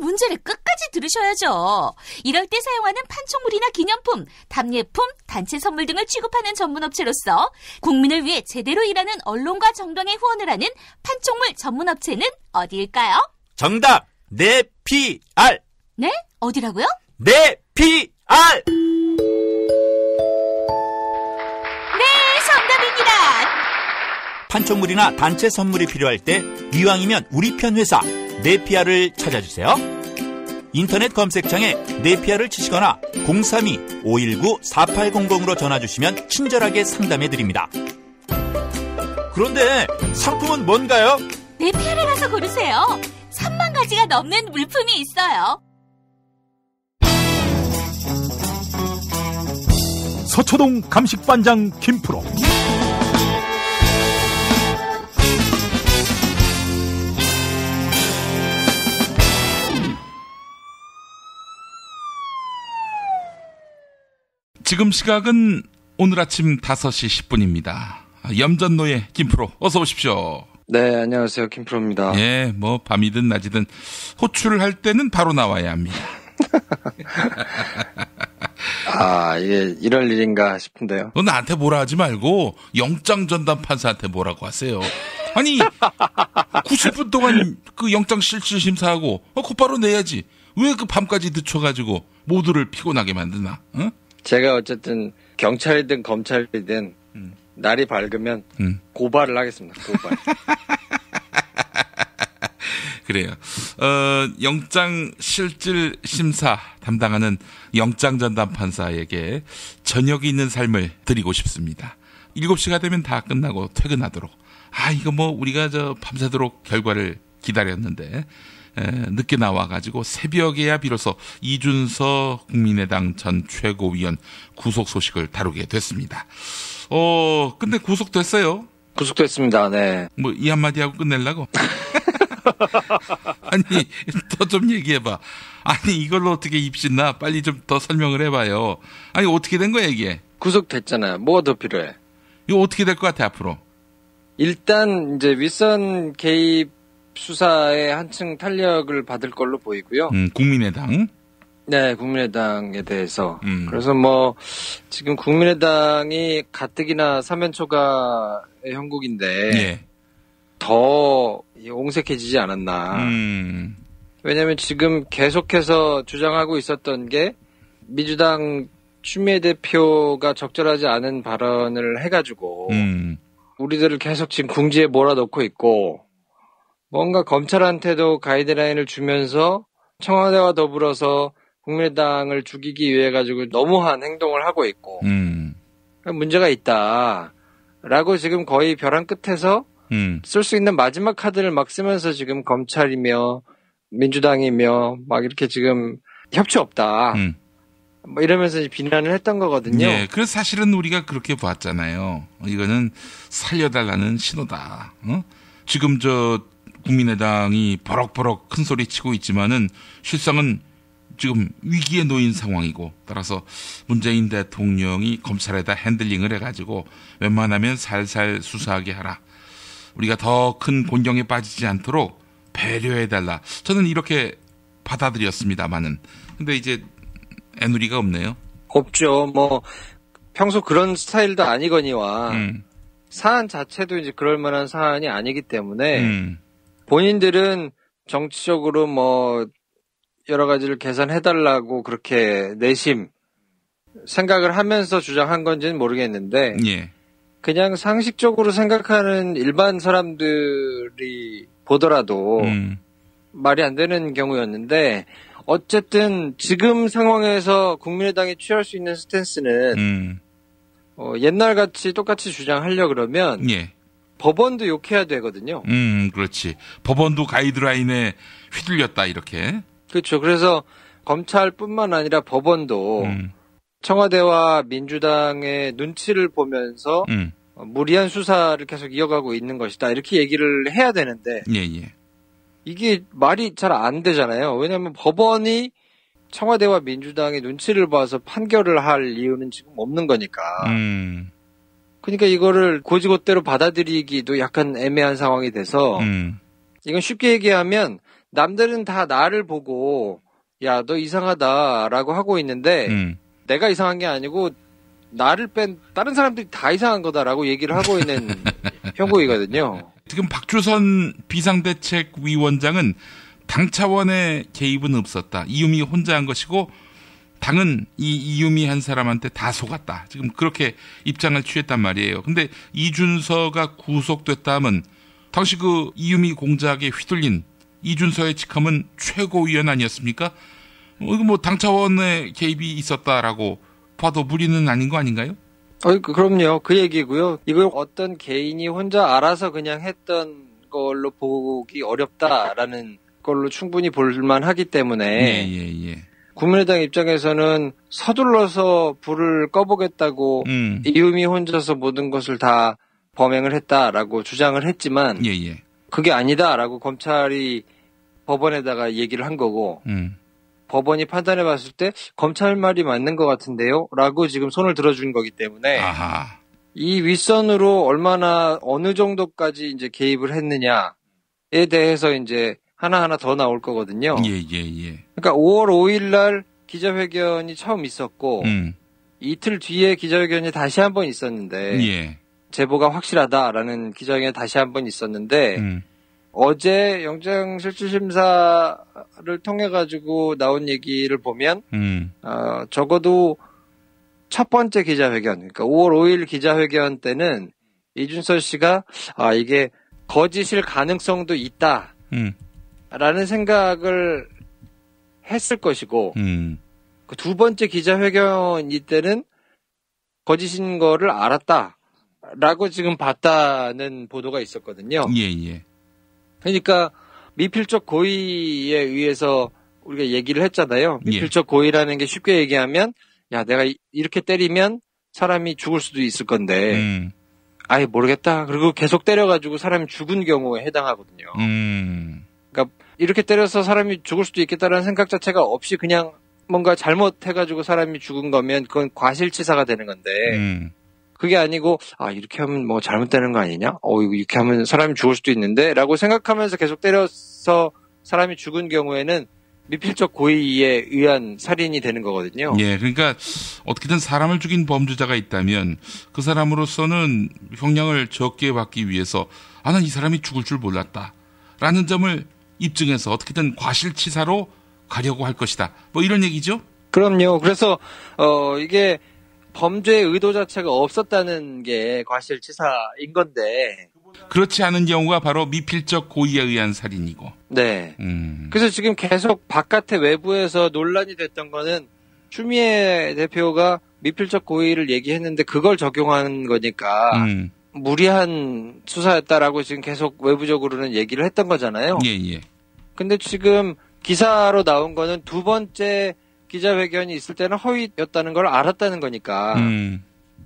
문제를 끝까지 들으셔야죠. 이럴 때 사용하는 판촉물이나 기념품, 답례품, 단체 선물 등을 취급하는 전문업체로서 국민을 위해 제대로 일하는 언론과 정당의 후원을 하는 판촉물 전문업체는 어디일까요? 정답! 네피알! 네? 어디라고요? 네피알! 네, 정답입니다. 판촉물이나 단체 선물이 필요할 때 이왕이면 우리 편 회사 네피알을 찾아주세요. 인터넷 검색창에 네피알을 치시거나 032-519-4800으로 전화주시면 친절하게 상담해드립니다. 그런데 상품은 뭔가요? 네피알에 가서 고르세요. 3만 가지가 넘는 물품이 있어요. 서초동 감식반장 김프로. 지금 시각은 오늘 아침 5시 10분입니다. 염전노예 김프로 어서 오십시오. 네, 안녕하세요. 김프로입니다. 예, 뭐 밤이든 낮이든 호출을 할 때는 바로 나와야 합니다. 이게 이럴 일인가 싶은데요. 너 나한테 뭐라 하지 말고 영장 전담 판사한테 뭐라고 하세요. 아니 90분 동안 그 영장 실질 심사하고 곧바로 내야지. 왜 그 밤까지 늦춰가지고 모두를 피곤하게 만드나? 응? 제가 어쨌든 경찰이든 검찰이든 날이 밝으면 고발을 하겠습니다. 고발. 그래요. 영장 실질 심사 담당하는 영장 전담 판사에게 저녁이 있는 삶을 드리고 싶습니다. 7시가 되면 다 끝나고 퇴근하도록. 이거 뭐 우리가 밤새도록 결과를 기다렸는데 늦게 나와가지고 새벽에야 비로소 이준서 국민의당 전 최고위원 구속 소식을 다루게 됐습니다. 근데 구속됐어요? 구속됐습니다. 네. 뭐 이 한마디 하고 끝내려고? 아니 더 좀 얘기해봐. 아니 이걸로 어떻게 입신나? 빨리 좀 더 설명을 해봐요. 아니 어떻게 된 거야 이게? 구속됐잖아요. 뭐가 더 필요해? 이거 어떻게 될 것 같아 앞으로? 일단 이제 윗선 개입 수사에 한층 탄력을 받을 걸로 보이고요. 국민의당? 네, 국민의당에 대해서. 그래서 뭐 지금 국민의당이 가뜩이나 사면초가의 형국인데 예. 더 옹색해지지 않았나. 왜냐하면 지금 계속해서 주장하고 있었던 게 민주당 추미애 대표가 적절하지 않은 발언을 해가지고 우리들을 계속 지금 궁지에 몰아넣고 있고 뭔가 검찰한테도 가이드라인을 주면서 청와대와 더불어서 국민의당을 죽이기 위해 가지고 너무한 행동을 하고 있고 문제가 있다라고 지금 거의 벼랑 끝에서 쓸 수 있는 마지막 카드를 막 쓰면서 지금 검찰이며 민주당이며 막 이렇게 지금 협치 없다 뭐 이러면서 비난을 했던 거거든요. 예, 그래서 사실은 우리가 그렇게 봤잖아요. 이거는 살려달라는 신호다. 지금 국민의당이 버럭버럭 큰 소리 치고 있지만은 실상은 지금 위기에 놓인 상황이고, 따라서 문재인 대통령이 검찰에다 핸들링을 해가지고 웬만하면 살살 수사하게 하라. 우리가 더 큰 곤경에 빠지지 않도록 배려해달라. 저는 이렇게 받아들였습니다만은. 근데 이제 애누리가 없네요. 없죠. 뭐 평소 그런 스타일도 아니거니와 사안 자체도 이제 그럴 만한 사안이 아니기 때문에 본인들은 정치적으로 뭐 여러 가지를 개선해달라고 그렇게 내심 생각을 하면서 주장한 건지는 모르겠는데 예. 그냥 상식적으로 생각하는 일반 사람들이 보더라도 말이 안 되는 경우였는데 어쨌든 지금 상황에서 국민의당이 취할 수 있는 스탠스는 옛날같이 똑같이 주장하려 그러면 예. 법원도 욕해야 되거든요. 그렇지. 법원도 가이드라인에 휘둘렸다 이렇게. 그렇죠. 그래서 검찰뿐만 아니라 법원도 청와대와 민주당의 눈치를 보면서 무리한 수사를 계속 이어가고 있는 것이다. 이렇게 얘기를 해야 되는데 예. 이게 말이 잘 안 되잖아요. 왜냐하면 법원이 청와대와 민주당의 눈치를 봐서 판결을 할 이유는 지금 없는 거니까. 그러니까 이거를 고지고대로 받아들이기도 약간 애매한 상황이 돼서 이건 쉽게 얘기하면 남들은 다 나를 보고 야, 너 이상하다라고 하고 있는데 내가 이상한 게 아니고 나를 뺀 다른 사람들이 다 이상한 거다라고 얘기를 하고 있는 형국이거든요. 지금 박주선 비상대책위원장은 당 차원의 개입은 없었다. 이유미 혼자 한 것이고 당은 이유미 한 사람한테 다 속았다. 지금 그렇게 입장을 취했단 말이에요. 근데 이준서가 구속됐다 하면 당시 그 이유미 공작에 휘둘린 이준서의 직함은 최고위원 아니었습니까? 이거 뭐 당 차원의 개입이 있었다라고 봐도 무리는 아닌 거 아닌가요? 그럼요. 그 얘기고요. 이걸 어떤 개인이 혼자 알아서 그냥 했던 걸로 보기 어렵다라는 걸로 충분히 볼만하기 때문에 예. 국민의당 입장에서는 서둘러서 불을 꺼보겠다고 이유미 혼자서 모든 것을 다 범행을 했다라고 주장을 했지만 예. 그게 아니다라고 검찰이 법원에다가 얘기를 한 거고 법원이 판단해 봤을 때 검찰 말이 맞는 것 같은데요? 라고 지금 손을 들어준 거기 때문에 아하. 이 윗선으로 얼마나 어느 정도까지 이제 개입을 했느냐에 대해서 이제 하나하나 더 나올 거거든요. 예. 그러니까 5월 5일 날 기자회견이 처음 있었고 이틀 뒤에 기자회견이 다시 한 번 있었는데 예. 제보가 확실하다라는 기자회견이 다시 한 번 있었는데 어제 영장실질심사를 통해 가지고 나온 얘기를 보면 적어도 첫 번째 기자회견, 그러니까 5월 5일 기자회견 때는 이준서 씨가 이게 거짓일 가능성도 있다 라는 생각을 했을 것이고 그 두 번째 기자회견 이때는 거짓인 거를 알았다라고 지금 봤다는 보도가 있었거든요. 예. 그러니까 미필적 고의에 의해서 우리가 얘기를 했잖아요. 미필적 고의라는 게 쉽게 얘기하면 야, 내가 이렇게 때리면 사람이 죽을 수도 있을 건데 아예 모르겠다. 그리고 계속 때려가지고 사람이 죽은 경우에 해당하거든요. 그러니까 이렇게 때려서 사람이 죽을 수도 있겠다라는 생각 자체가 없이 그냥 뭔가 잘못해가지고 사람이 죽은 거면 그건 과실치사가 되는 건데 그게 아니고 이렇게 하면 뭐 잘못되는 거 아니냐? 이렇게 하면 사람이 죽을 수도 있는데 라고 생각하면서 계속 때려서 사람이 죽은 경우에는 미필적 고의에 의한 살인이 되는 거거든요. 예, 그러니까 어떻게든 사람을 죽인 범죄자가 있다면 그 사람으로서는 형량을 적게 받기 위해서 난 이 사람이 죽을 줄 몰랐다 라는 점을 입증해서 어떻게든 과실치사로 가려고 할 것이다. 뭐 이런 얘기죠? 그럼요. 그래서 이게 범죄의 의도 자체가 없었다는 게 과실치사인 건데 그렇지 않은 경우가 바로 미필적 고의에 의한 살인이고. 네. 그래서 지금 계속 바깥에 외부에서 논란이 됐던 거는 추미애 대표가 미필적 고의를 얘기했는데 그걸 적용한 거니까 무리한 수사였다라고 지금 계속 외부적으로는 얘기를 했던 거잖아요. 예. 근데 지금 기사로 나온 거는 두 번째 기자회견이 있을 때는 허위였다는 걸 알았다는 거니까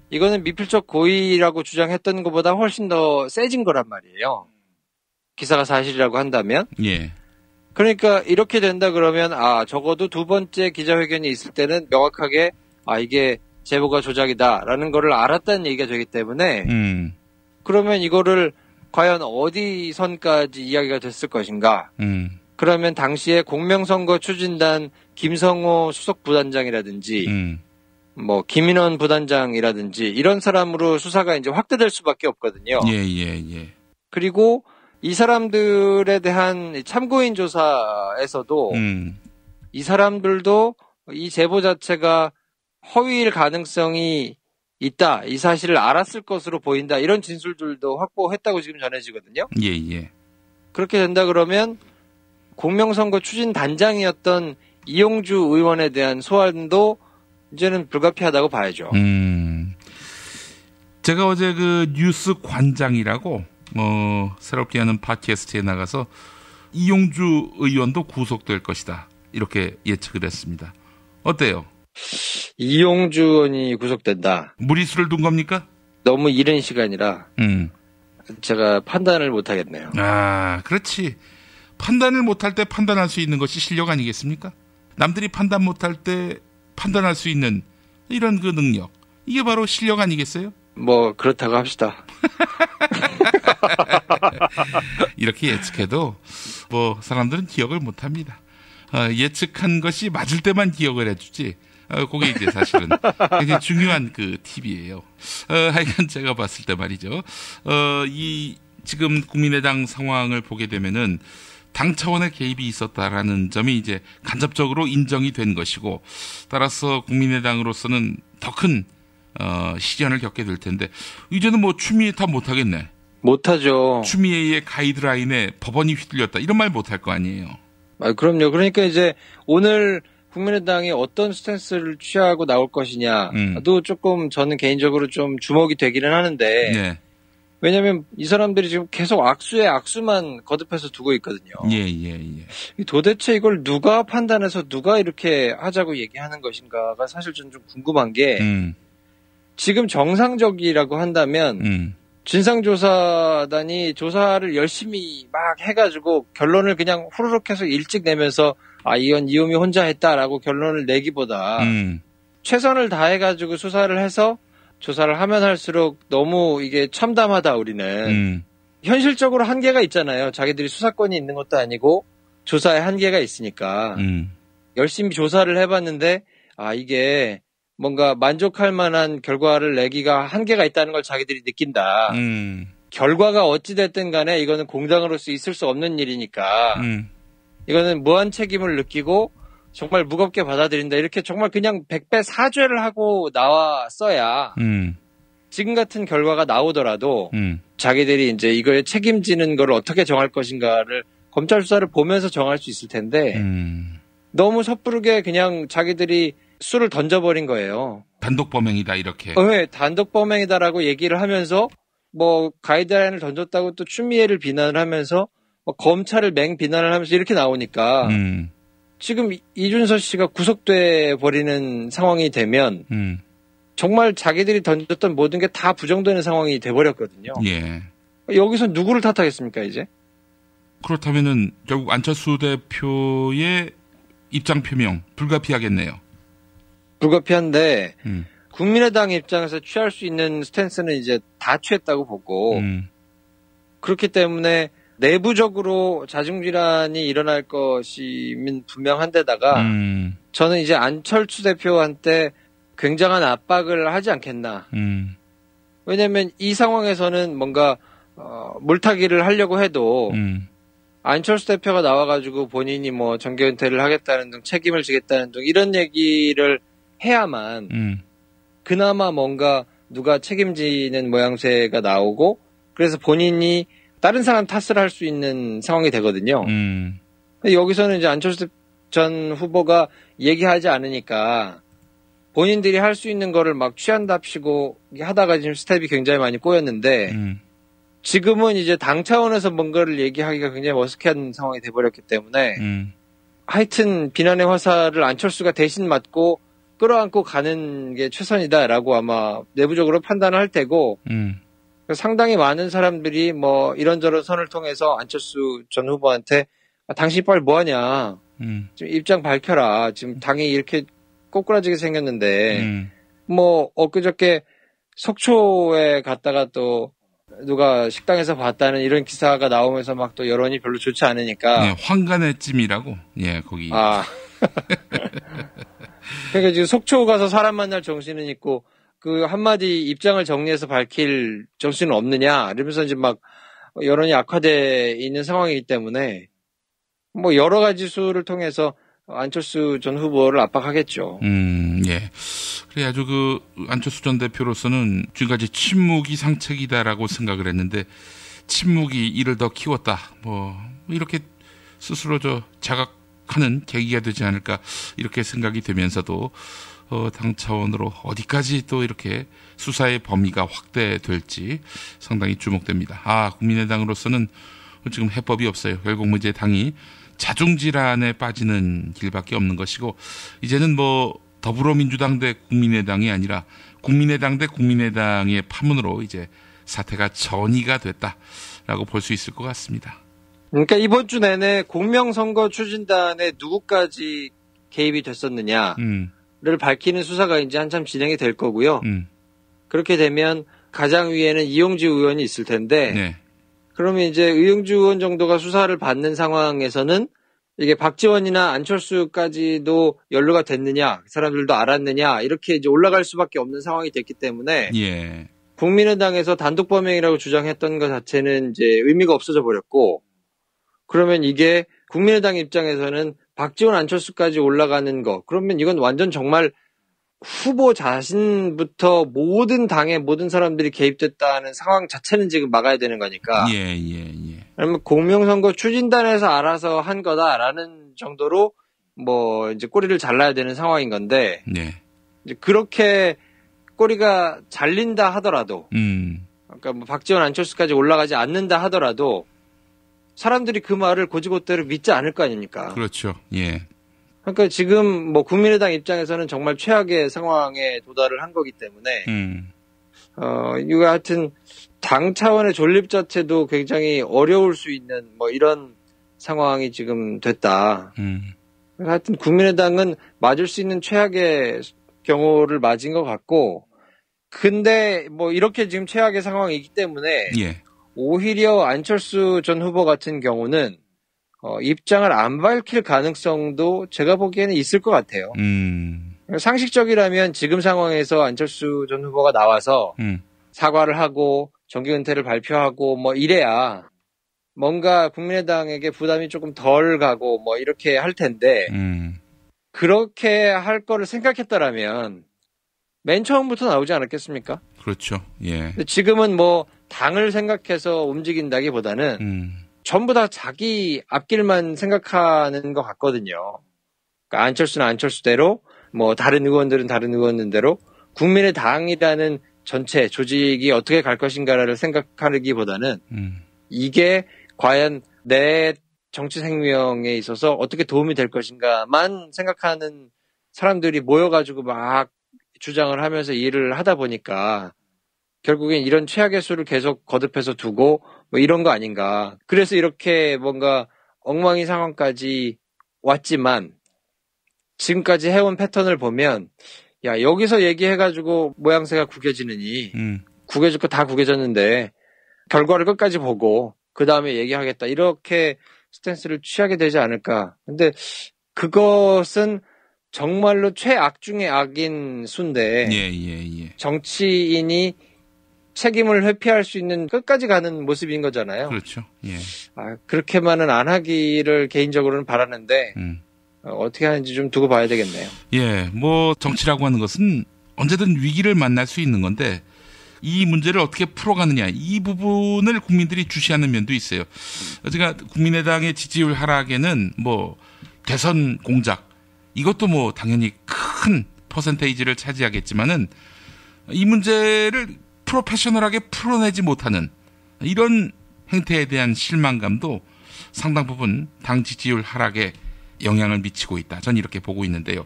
이거는 미필적 고의라고 주장했던 것보다 훨씬 더 세진 거란 말이에요. 기사가 사실이라고 한다면. 예. 그러니까 이렇게 된다 그러면 적어도 두 번째 기자회견이 있을 때는 명확하게 이게 제보가 조작이다라는 거를 알았다는 얘기가 되기 때문에 그러면 이거를 과연 어디 선까지 이야기가 됐을 것인가? 그러면 당시에 공명선거 추진단 김성호 수석 부단장이라든지 뭐 김인원 부단장이라든지 이런 사람으로 수사가 이제 확대될 수밖에 없거든요. 예. 그리고 이 사람들에 대한 참고인 조사에서도 이 사람들도 이 제보 자체가 허위일 가능성이 있다. 이 사실을 알았을 것으로 보인다. 이런 진술들도 확보했다고 지금 전해지거든요. 예. 그렇게 된다 그러면 공명선거 추진단장이었던 이용주 의원에 대한 소환도 이제는 불가피하다고 봐야죠. 제가 어제 그 뉴스 관장이라고 새롭게 하는 팟캐스트에 나가서 이용주 의원도 구속될 것이다. 이렇게 예측을 했습니다. 어때요? 이용주 의원이 구속된다. 무리수를 둔 겁니까? 너무 이른 시간이라 제가 판단을 못하겠네요. 그렇지. 판단을 못할 때 판단할 수 있는 것이 실력 아니겠습니까? 남들이 판단 못할 때 판단할 수 있는 이런 그 능력. 이게 바로 실력 아니겠어요? 뭐 그렇다고 합시다. 이렇게 예측해도 뭐 사람들은 기억을 못합니다. 예측한 것이 맞을 때만 기억을 해주지. 그게 이제 사실은 굉장히 중요한 그 팁이에요. 하여간 제가 봤을 때 말이죠. 이 지금 국민의당 상황을 보게 되면은 당 차원의 개입이 있었다라는 점이 이제 간접적으로 인정이 된 것이고, 따라서 국민의당으로서는 더 큰 시련을 겪게 될 텐데, 이제는 뭐 추미애 탓 못하겠네. 못하죠. 추미애의 가이드라인에 법원이 휘둘렸다 이런 말 못할 거 아니에요. 그럼요. 그러니까 이제 오늘 국민의당이 어떤 스탠스를 취하고 나올 것이냐도 조금 저는 개인적으로 좀 주목이 되기는 하는데, 네. 왜냐하면 이 사람들이 지금 계속 악수에 악수만 거듭해서 두고 있거든요. 예. 도대체 이걸 누가 판단해서 누가 이렇게 하자고 얘기하는 것인가가 사실 좀 궁금한 게, 지금 정상적이라고 한다면 진상조사단이 조사를 열심히 막 해가지고 결론을 그냥 후루룩 해서 일찍 내면서 이건 이음이 혼자 했다라고 결론을 내기보다 최선을 다해가지고 수사를 해서 조사를 하면 할수록 너무 이게 참담하다. 우리는 현실적으로 한계가 있잖아요. 자기들이 수사권이 있는 것도 아니고 조사에 한계가 있으니까 열심히 조사를 해봤는데 이게 뭔가 만족할 만한 결과를 내기가 한계가 있다는 걸 자기들이 느낀다. 결과가 어찌됐든 간에 이거는 공당으로서 있을 수 없는 일이니까 이거는 무한 책임을 느끼고 정말 무겁게 받아들인다. 이렇게 정말 그냥 백배사죄를 하고 나왔어야 지금 같은 결과가 나오더라도 자기들이 이제 이거에 책임지는 걸 어떻게 정할 것인가를 검찰 수사를 보면서 정할 수 있을 텐데 너무 섣부르게 그냥 자기들이 수를 던져버린 거예요. 단독 범행이다 이렇게. 네, 단독 범행이다라고 얘기를 하면서 뭐 가이드라인을 던졌다고 또 추미애를 비난을 하면서 뭐 검찰을 맹 비난을 하면서 이렇게 나오니까 지금 이준서 씨가 구속돼 버리는 상황이 되면 정말 자기들이 던졌던 모든 게 다 부정되는 상황이 돼버렸거든요. 예. 여기서 누구를 탓하겠습니까 이제? 그렇다면은 결국 안철수 대표의 입장 표명 불가피하겠네요. 불가피한데 국민의당 입장에서 취할 수 있는 스탠스는 이제 다 취했다고 보고 그렇기 때문에 내부적으로 자중질환이 일어날 것이면 분명한 데다가 저는 이제 안철수 대표한테 굉장한 압박을 하지 않겠나. 왜냐면 이 상황에서는 뭔가 물타기를 하려고 해도 안철수 대표가 나와가지고 본인이 뭐 정계 은퇴를 하겠다는 등 책임을 지겠다는 등 이런 얘기를 해야만 그나마 뭔가 누가 책임지는 모양새가 나오고 그래서 본인이 다른 사람 탓을 할 수 있는 상황이 되거든요. 여기서는 이제 안철수 전 후보가 얘기하지 않으니까 본인들이 할 수 있는 거를 막 취한답시고 하다가 지금 스텝이 굉장히 많이 꼬였는데 지금은 이제 당 차원에서 뭔가를 얘기하기가 굉장히 머쓱한 상황이 돼버렸기 때문에 하여튼 비난의 화살을 안철수가 대신 맞고 끌어안고 가는 게 최선이다라고 아마 내부적으로 판단을 할 테고 상당히 많은 사람들이 뭐 이런저런 선을 통해서 안철수 전 후보한테 당신 빨리 뭐하냐. 지금 입장 밝혀라. 지금 당이 이렇게 꼬꾸라지게 생겼는데 뭐 엊그저께 속초에 갔다가 또 누가 식당에서 봤다는 이런 기사가 나오면서 막 또 여론이 별로 좋지 않으니까. 네, 황간의 찜이라고. 예, 거기. 그러니까 지금 속초 가서 사람 만날 정신은 있고 그 한마디 입장을 정리해서 밝힐 정신은 없느냐 이러면서 이제 막 여론이 악화돼 있는 상황이기 때문에 뭐 여러 가지 수를 통해서 안철수 전 후보를 압박하겠죠. 예. 그래 아주 그 안철수 전 대표로서는 지금까지 침묵이 상책이다라고 생각을 했는데 침묵이 이를 더 키웠다. 뭐 이렇게 스스로 자각하는 계기가 되지 않을까 이렇게 생각이 되면서도 당 차원으로 어디까지 또 이렇게 수사의 범위가 확대될지 상당히 주목됩니다. 국민의당으로서는 지금 해법이 없어요. 결국 이제 당이 자중질환에 빠지는 길밖에 없는 것이고 이제는 뭐 더불어민주당 대 국민의당이 아니라 국민의당 대 국민의당의 파문으로 이제 사태가 전이가 됐다라고 볼 수 있을 것 같습니다. 그러니까 이번 주 내내 공명선거 추진단에 누구까지 개입이 됐었느냐를 밝히는 수사가 이제 한참 진행이 될 거고요. 그렇게 되면 가장 위에는 이용주 의원이 있을 텐데 네. 그러면 이제 이용주 의원 정도가 수사를 받는 상황에서는 이게 박지원이나 안철수까지도 연루가 됐느냐, 그 사람들도 알았느냐 이렇게 이제 올라갈 수밖에 없는 상황이 됐기 때문에 예. 국민의당에서 단독 범행이라고 주장했던 것 자체는 이제 의미가 없어져 버렸고 그러면 이게 국민의당 입장에서는 박지원, 안철수까지 올라가는 거 그러면 이건 완전 정말 후보 자신부터 모든 당의 모든 사람들이 개입됐다는 상황 자체는 지금 막아야 되는 거니까. 예. 그러면 공명선거 추진단에서 알아서 한 거다라는 정도로 뭐 이제 꼬리를 잘라야 되는 상황인 건데. 네. 이제 그렇게 꼬리가 잘린다 하더라도. 그러니까 뭐 박지원, 안철수까지 올라가지 않는다 하더라도 사람들이 그 말을 고지고대로 믿지 않을 거 아닙니까? 그렇죠. 예. 그러니까 지금 뭐 국민의당 입장에서는 정말 최악의 상황에 도달을 한 거기 때문에 이거 하여튼 당 차원의 존립 자체도 굉장히 어려울 수 있는 뭐 이런 상황이 지금 됐다. 하여튼 국민의당은 맞을 수 있는 최악의 경우를 맞은 것 같고 근데 뭐 이렇게 지금 최악의 상황이기 때문에 예. 오히려 안철수 전 후보 같은 경우는 입장을 안 밝힐 가능성도 제가 보기에는 있을 것 같아요. 상식적이라면 지금 상황에서 안철수 전 후보가 나와서 사과를 하고 정기 은퇴를 발표하고 뭐 이래야 뭔가 국민의당에게 부담이 조금 덜 가고 뭐 이렇게 할 텐데 그렇게 할 거를 생각했다라면 맨 처음부터 나오지 않았겠습니까? 그렇죠. 예. 근데 지금은 뭐 당을 생각해서 움직인다기보다는 전부 다 자기 앞길만 생각하는 것 같거든요. 그러니까 안철수는 안철수대로, 뭐 다른 의원들은 다른 의원들대로 국민의당이라는 전체 조직이 어떻게 갈 것인가를 생각하기보다는 이게 과연 내 정치 생명에 있어서 어떻게 도움이 될 것인가만 생각하는 사람들이 모여가지고 막 주장을 하면서 일을 하다 보니까 결국엔 이런 최악의 수를 계속 거듭해서 두고 뭐 이런 거 아닌가. 그래서 이렇게 뭔가 엉망인 상황까지 왔지만 지금까지 해온 패턴을 보면 야 여기서 얘기해가지고 모양새가 구겨지느니 구겨질 거 다 구겨졌는데 결과를 끝까지 보고 그 다음에 얘기하겠다 이렇게 스탠스를 취하게 되지 않을까. 근데 그것은 정말로 최악 중의 악인 수인데 정치인이 책임을 회피할 수 있는 끝까지 가는 모습인 거잖아요. 그렇죠. 예. 그렇게만은 안 하기를 개인적으로는 바라는데 어떻게 하는지 좀 두고 봐야 되겠네요. 예, 뭐 정치라고 하는 것은 언제든 위기를 만날 수 있는 건데 이 문제를 어떻게 풀어가느냐 이 부분을 국민들이 주시하는 면도 있어요. 제가 국민의당의 지지율 하락에는 뭐 대선 공작 이것도 뭐 당연히 큰 퍼센테이지를 차지하겠지만은 이 문제를 프로페셔널하게 풀어내지 못하는 이런 행태에 대한 실망감도 상당 부분 당 지지율 하락에 영향을 미치고 있다. 전 이렇게 보고 있는데요.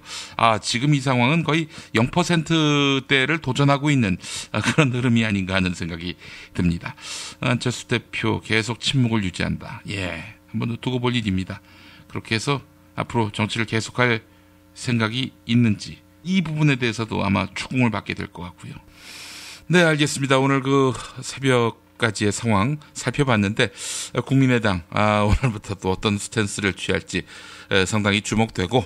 지금 이 상황은 거의 0%대를 도전하고 있는 그런 흐름이 아닌가 하는 생각이 듭니다. 안철수 대표 계속 침묵을 유지한다. 예. 한번 두고 볼 일입니다. 그렇게 해서 앞으로 정치를 계속할 생각이 있는지 이 부분에 대해서도 아마 추궁을 받게 될 것 같고요. 네, 알겠습니다. 오늘 그 새벽까지의 상황 살펴봤는데 국민의당 오늘부터 또 어떤 스탠스를 취할지 상당히 주목되고,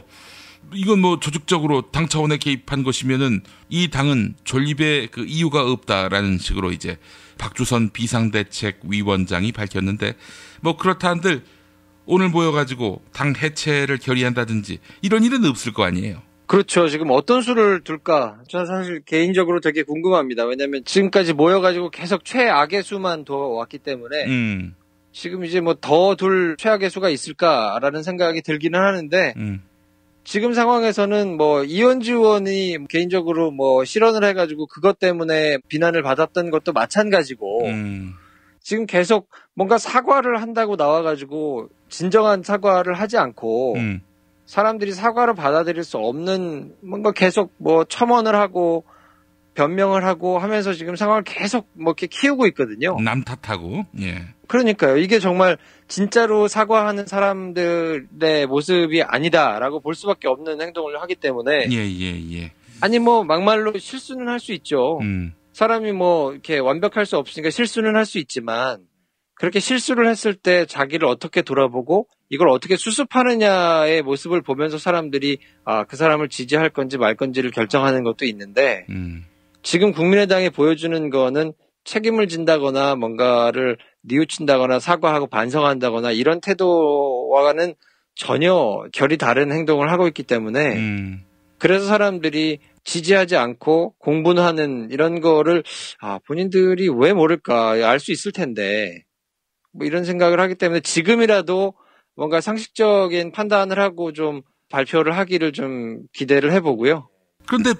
이건 뭐 조직적으로 당 차원에 개입한 것이면은 이 당은 존립의 그 이유가 없다라는 식으로 이제 박주선 비상대책위원장이 밝혔는데, 뭐 그렇다 한들 오늘 모여가지고 당 해체를 결의한다든지 이런 일은 없을 거 아니에요. 그렇죠. 지금 어떤 수를 둘까? 저는 사실 개인적으로 되게 궁금합니다. 왜냐하면 지금까지 모여가지고 계속 최악의 수만 둬왔기 때문에 지금 이제 뭐 더 둘 최악의 수가 있을까라는 생각이 들기는 하는데 지금 상황에서는 뭐 이현주 의원이 개인적으로 뭐 실언을 해가지고 그것 때문에 비난을 받았던 것도 마찬가지고 지금 계속 뭔가 사과를 한다고 나와가지고 진정한 사과를 하지 않고 사람들이 사과를 받아들일 수 없는 뭔가 계속 뭐 첨언을 하고 변명을 하고 하면서 지금 상황을 계속 뭐 이렇게 키우고 있거든요. 남 탓하고. 예. 그러니까요. 이게 정말 진짜로 사과하는 사람들의 모습이 아니다라고 볼 수밖에 없는 행동을 하기 때문에. 예. 아니 뭐 막말로 실수는 할 수 있죠. 사람이 뭐 이렇게 완벽할 수 없으니까 실수는 할 수 있지만 그렇게 실수를 했을 때 자기를 어떻게 돌아보고 이걸 어떻게 수습하느냐의 모습을 보면서 사람들이 그 사람을 지지할 건지 말 건지를 결정하는 것도 있는데 지금 국민의당이 보여주는 거는 책임을 진다거나 뭔가를 뉘우친다거나 사과하고 반성한다거나 이런 태도와는 전혀 결이 다른 행동을 하고 있기 때문에 그래서 사람들이 지지하지 않고 공분하는 이런 거를 본인들이 왜 모를까 알 수 있을 텐데 뭐 이런 생각을 하기 때문에 지금이라도 뭔가 상식적인 판단을 하고 좀 발표를 하기를 좀 기대를 해보고요. 그런데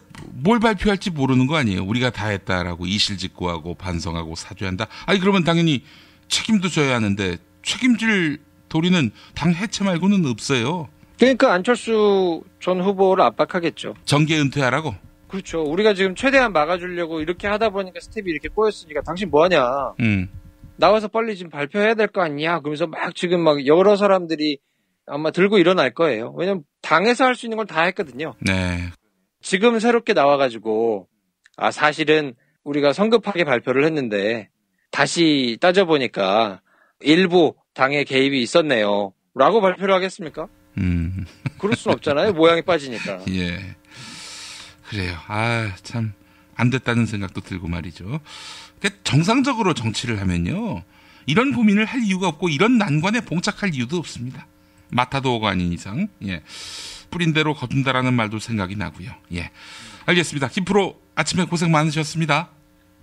뭘 발표할지 모르는 거 아니에요? 우리가 다 했다라고 이실직고하고 반성하고 사죄한다? 아니 그러면 당연히 책임도 져야 하는데 책임질 도리는 당 해체 말고는 없어요. 그러니까 안철수 전 후보를 압박하겠죠. 정계 은퇴하라고? 그렇죠. 우리가 지금 최대한 막아주려고 이렇게 하다 보니까 스텝이 이렇게 꼬였으니까 당신 뭐하냐. 나와서 빨리 지금 발표해야 될 거 아니냐. 그러면서 막 지금 막 여러 사람들이 아마 들고 일어날 거예요. 왜냐면 당에서 할 수 있는 걸 다 했거든요. 네. 지금 새롭게 나와가지고 사실은 우리가 성급하게 발표를 했는데 다시 따져보니까 일부 당의 개입이 있었네요. 라고 발표를 하겠습니까? 그럴 순 없잖아요. 모양이 빠지니까. 예. 그래요. 참 안 됐다는 생각도 들고 말이죠. 정상적으로 정치를 하면요. 이런 고민을 할 이유가 없고 이런 난관에 봉착할 이유도 없습니다. 마타도어가 아닌 이상. 예. 뿌린 대로 거둔다라는 말도 생각이 나고요. 예. 알겠습니다. 김프로 아침에 고생 많으셨습니다.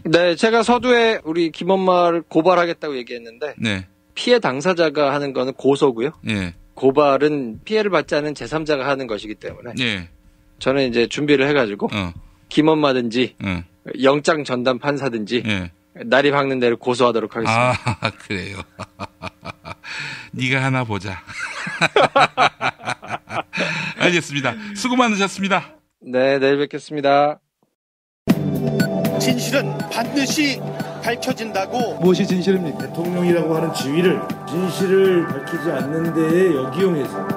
네, 제가 서두에 우리 김엄마를 고발하겠다고 얘기했는데 네. 피해 당사자가 하는 거는 고소고요. 예. 고발은 피해를 받지 않은 제3자가 하는 것이기 때문에 예. 저는 이제 준비를 해가지고 김엄마든지 영장 전담 판사든지 날이 박는 대로 고소하도록 하겠습니다. 그래요. 네가 하나 보자. 알겠습니다. 수고 많으셨습니다. 네, 내일 뵙겠습니다. 진실은 반드시 밝혀진다고. 무엇이 진실입니까? 대통령이라고 하는 지위를 진실을 밝히지 않는 데에 역이용해서.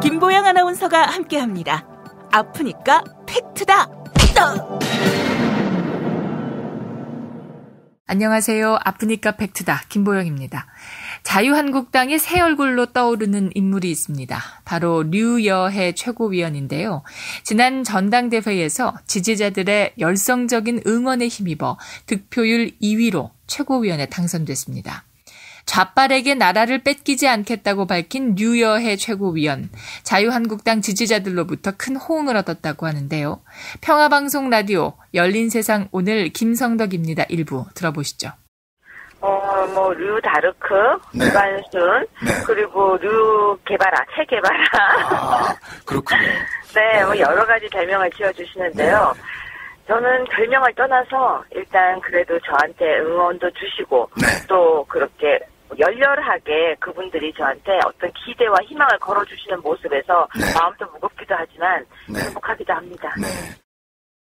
김보영 아나운서가 함께합니다. 아프니까 팩트다. 안녕하세요. 아프니까 팩트다. 김보영입니다. 자유한국당의 새 얼굴로 떠오르는 인물이 있습니다. 바로 류여해 최고위원인데요. 지난 전당대회에서 지지자들의 열성적인 응원에 힘입어 득표율 2위로 최고위원에 당선됐습니다. 좌빨에게 나라를 뺏기지 않겠다고 밝힌 류여해 최고위원, 자유한국당 지지자들로부터 큰 호응을 얻었다고 하는데요. 평화방송 라디오 열린세상 오늘 김성덕입니다. 일부 들어보시죠. 류 다르크, 유관순, 그리고 류 개발아, 체 개발아. 그렇군요. 네, 여러 가지 별명을 지어주시는데요. 저는 별명을 떠나서 일단 그래도 저한테 응원도 주시고 또 그렇게 열렬하게 그분들이 저한테 어떤 기대와 희망을 걸어주시는 모습에서 마음도 무겁기도 하지만 행복하기도 합니다.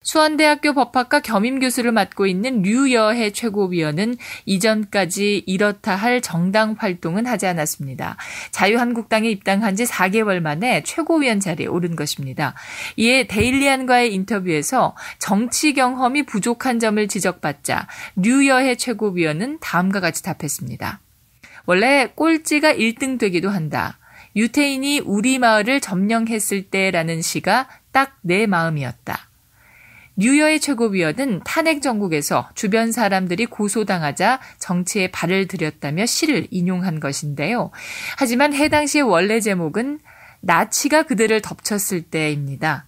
수원대학교 법학과 겸임교수를 맡고 있는 류여해 최고위원은 이전까지 이렇다 할 정당 활동은 하지 않았습니다. 자유한국당에 입당한 지 4개월 만에 최고위원 자리에 오른 것입니다. 이에 데일리안과의 인터뷰에서 정치 경험이 부족한 점을 지적받자 류여해 최고위원은 다음과 같이 답했습니다. 원래 꼴찌가 1등 되기도 한다. 유태인이 우리 마을을 점령했을 때라는 시가 딱 내 마음이었다. 류여해 최고위원은 탄핵 정국에서 주변 사람들이 고소당하자 정치에 발을 들였다며 시를 인용한 것인데요. 하지만 해당 시의 원래 제목은 나치가 그들을 덮쳤을 때입니다.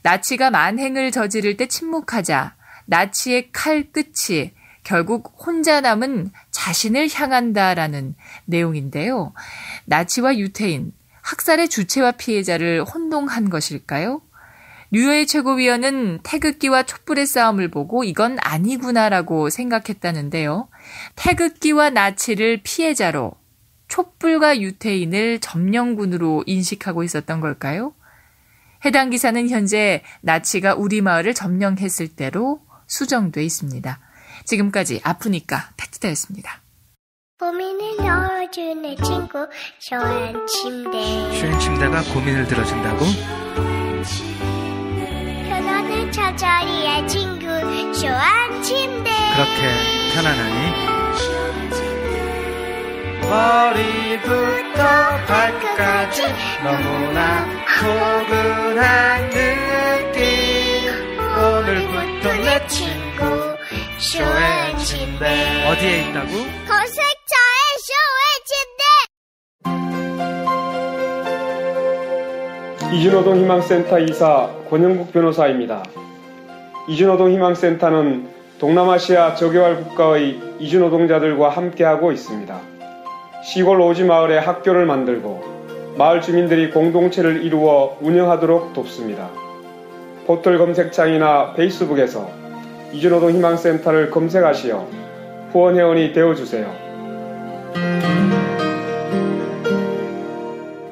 나치가 만행을 저지를 때 침묵하자 나치의 칼 끝이 결국 혼자 남은 자신을 향한다라는 내용인데요. 나치와 유태인, 학살의 주체와 피해자를 혼동한 것일까요? 류여해 최고위원은 태극기와 촛불의 싸움을 보고 이건 아니구나라고 생각했다는데요. 태극기와 나치를 피해자로, 촛불과 유태인을 점령군으로 인식하고 있었던 걸까요? 해당 기사는 현재 나치가 우리 마을을 점령했을 때로 수정돼 있습니다. 지금까지 아프니까 팩트다였습니다. 고민을 넣어준 내 친구 쇼한 침대. 쇼한 침대가 고민을 들어준다고? 편안한 저자리의 친구 쇼한 침대. 그렇게 편안하니? 머리부터 발끝까지 너무나 포근한 느낌. 오늘부터 내 친구 쇼한 침대. 어디에 있다고? 검색창에 쇼한 침대. 이주노동 희망센터 이사 권영국 변호사입니다. 이주노동 희망센터는 동남아시아 저개발 국가의 이주노동자들과 함께하고 있습니다. 시골 오지 마을에 학교를 만들고 마을 주민들이 공동체를 이루어 운영하도록 돕습니다. 포털 검색창이나 페이스북에서 이주노동 희망센터를 검색하시어 후원회원이 되어주세요.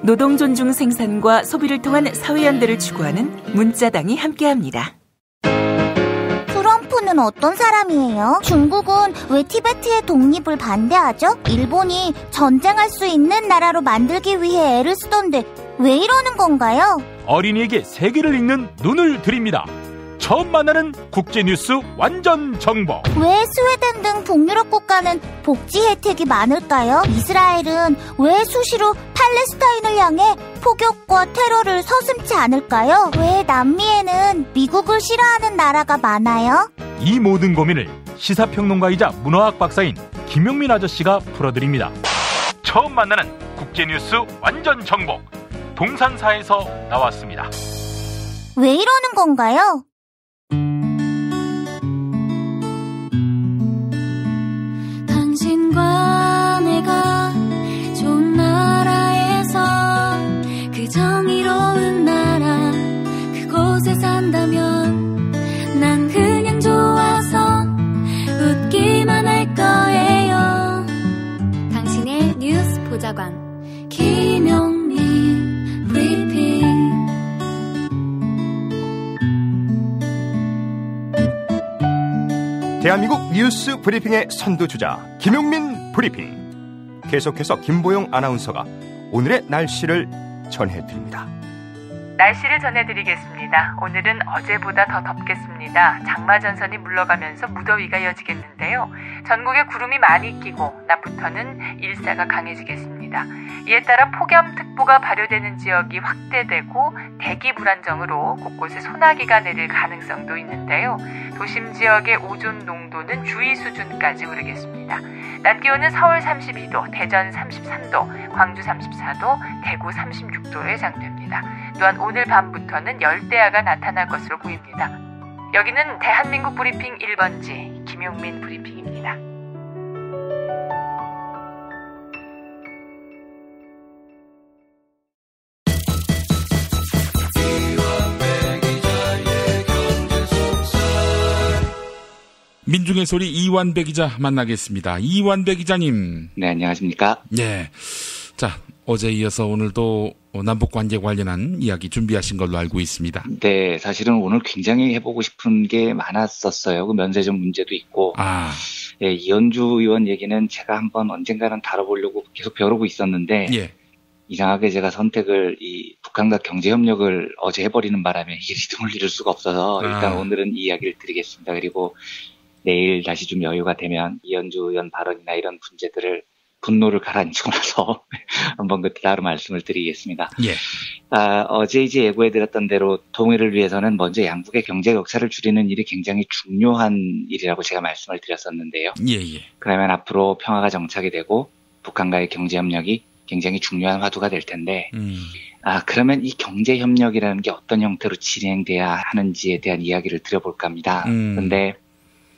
노동 존중 생산과 소비를 통한 사회연대를 추구하는 문자당이 함께합니다. 트럼프는 어떤 사람이에요? 중국은 왜 티베트의 독립을 반대하죠? 일본이 전쟁할 수 있는 나라로 만들기 위해 애를 쓰던데 왜 이러는 건가요? 어린이에게 세계를 읽는 눈을 드립니다. 처음 만나는 국제뉴스 완전 정보. 왜 스웨덴 등 북유럽 국가는 복지 혜택이 많을까요? 이스라엘은 왜 수시로 팔레스타인을 향해 폭격과 테러를 서슴지 않을까요? 왜 남미에는 미국을 싫어하는 나라가 많아요? 이 모든 고민을 시사평론가이자 문화학 박사인 김용민 아저씨가 풀어드립니다. 처음 만나는 국제뉴스 완전 정보. 동산사에서 나왔습니다. 왜 이러는 건가요? 당신과 내가 좋은 나라에서 그 정의로운 나라 그곳에 산다면 난 그냥 좋아서 웃기만 할 거예요. 당신의 뉴스 보좌관 김용민 브리핑. 대한민국 뉴스 브리핑의 선두주자 김용민 브리핑. 계속해서 김보영 아나운서가 오늘의 날씨를 전해드립니다. 날씨를 전해드리겠습니다. 오늘은 어제보다 더 덥겠습니다. 장마전선이 물러가면서 무더위가 이어지겠는데요. 전국에 구름이 많이 끼고 낮부터는 일사가 강해지겠습니다. 이에 따라 폭염특보가 발효되는 지역이 확대되고 대기 불안정으로 곳곳에 소나기가 내릴 가능성도 있는데요. 도심 지역의 오존 농도는 주의 수준까지 오르겠습니다. 낮 기온은 서울 32도, 대전 33도, 광주 34도, 대구 36도로 예상됩니다. 또한 오늘 밤부터는 열대야가 나타날 것으로 보입니다. 여기는 대한민국 브리핑 1번지 김용민 브리핑입니다. 민중의 소리 이완배 기자 만나겠습니다. 이완배 기자님. 네, 안녕하십니까? 네. 자, 어제 이어서 오늘도 남북관계 관련한 이야기 준비하신 걸로 알고 있습니다. 네, 사실은 오늘 굉장히 해보고 싶은 게 많았었어요. 그 면세점 문제도 있고. 예, 이현주 의원 얘기는 제가 한번 언젠가는 다뤄보려고 계속 벼르고 있었는데. 예. 이상하게 제가 선택을 이 북한과 경제협력을 어제 해버리는 바람에 이게 리듬을 잃을 수가 없어서 일단 오늘은 이 이야기를 드리겠습니다. 그리고 내일 다시 좀 여유가 되면 이현주 의원 발언이나 이런 문제들을 분노를 가라앉히고 나서 한번 그때 따로 말씀을 드리겠습니다. 예. 어제 이제 예고해드렸던 대로 통일을 위해서는 먼저 양국의 경제 격차를 줄이는 일이 굉장히 중요한 일이라고 제가 말씀을 드렸었는데요. 예. 그러면 앞으로 평화가 정착이 되고 북한과의 경제협력이 굉장히 중요한 화두가 될 텐데, 그러면 이 경제협력이라는 게 어떤 형태로 진행돼야 하는지에 대한 이야기를 드려볼까 합니다. 그런데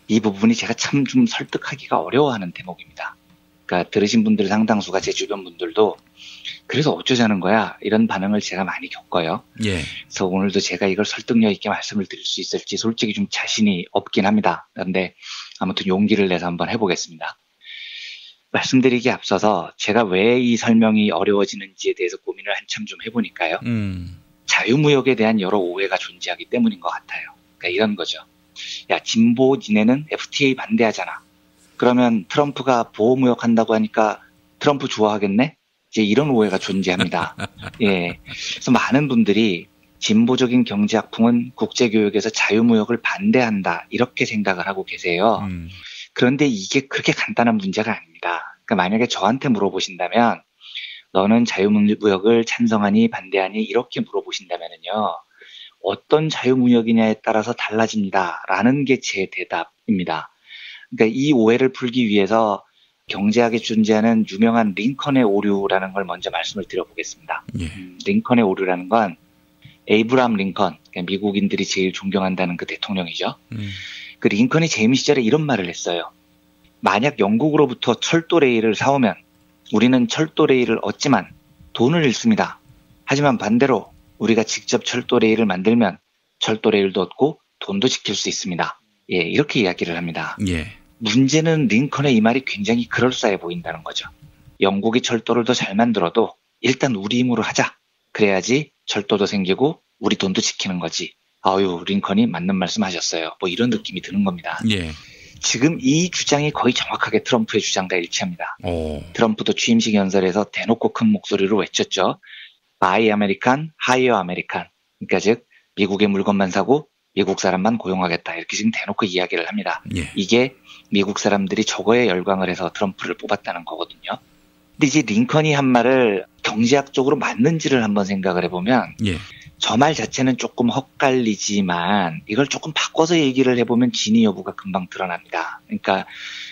이 부분이 제가 참 좀 설득하기가 어려워하는 대목입니다. 그러니까 들으신 분들 상당수가 제 주변 분들도 그래서 어쩌자는 거야 이런 반응을 제가 많이 겪어요. 예. 그래서 오늘도 제가 이걸 설득력 있게 말씀을 드릴 수 있을지 솔직히 좀 자신이 없긴 합니다. 그런데 아무튼 용기를 내서 한번 해보겠습니다. 말씀드리기에 앞서서 제가 왜 이 설명이 어려워지는지에 대해서 고민을 한참 좀 해보니까요. 자유무역에 대한 여러 오해가 존재하기 때문인 것 같아요. 그러니까 이런 거죠. 야, 진보 니네는 FTA 반대하잖아. 그러면 트럼프가 보호무역 한다고 하니까 트럼프 좋아하겠네? 이제 이런 오해가 존재합니다. 예. 그래서 많은 분들이 진보적인 경제학풍은 국제교역에서 자유무역을 반대한다. 이렇게 생각을 하고 계세요. 그런데 이게 그렇게 간단한 문제가 아닙니다. 그러니까 만약에 저한테 물어보신다면 너는 자유무역을 찬성하니 반대하니 이렇게 물어보신다면요. 어떤 자유무역이냐에 따라서 달라집니다. 라는 게 제 대답입니다. 그러니까 이 오해를 풀기 위해서 경제학에 존재하는 유명한 링컨의 오류라는 걸 먼저 말씀을 드려보겠습니다. 예. 링컨의 오류라는 건 에이브람 링컨, 그러니까 미국인들이 제일 존경한다는 그 대통령이죠. 그 링컨이 재임 시절에 이런 말을 했어요. 만약 영국으로부터 철도 레일을 사오면 우리는 철도 레일을 얻지만 돈을 잃습니다. 하지만 반대로 우리가 직접 철도 레일을 만들면 철도 레일도 얻고 돈도 지킬 수 있습니다. 예, 이렇게 이야기를 합니다. 예. 문제는 링컨의 이 말이 굉장히 그럴싸해 보인다는 거죠. 영국이 철도를 더 잘 만들어도 일단 우리 힘으로 하자. 그래야지 철도도 생기고 우리 돈도 지키는 거지. 아유, 링컨이 맞는 말씀 하셨어요. 뭐 이런 느낌이 드는 겁니다. 예. 지금 이 주장이 거의 정확하게 트럼프의 주장과 일치합니다. 트럼프도 취임식 연설에서 대놓고 큰 목소리로 외쳤죠. Buy American, Hire American. 그러니까 즉 미국의 물건만 사고 미국 사람만 고용하겠다. 이렇게 지금 대놓고 이야기를 합니다. 예. 이게 미국 사람들이 저거에 열광을 해서 트럼프를 뽑았다는 거거든요. 근데 이제 링컨이 한 말을 경제학적으로 맞는지를 한번 생각을 해보면 예. 저 말 자체는 조금 헛갈리지만 이걸 조금 바꿔서 얘기를 해보면 진위 여부가 금방 드러납니다. 그러니까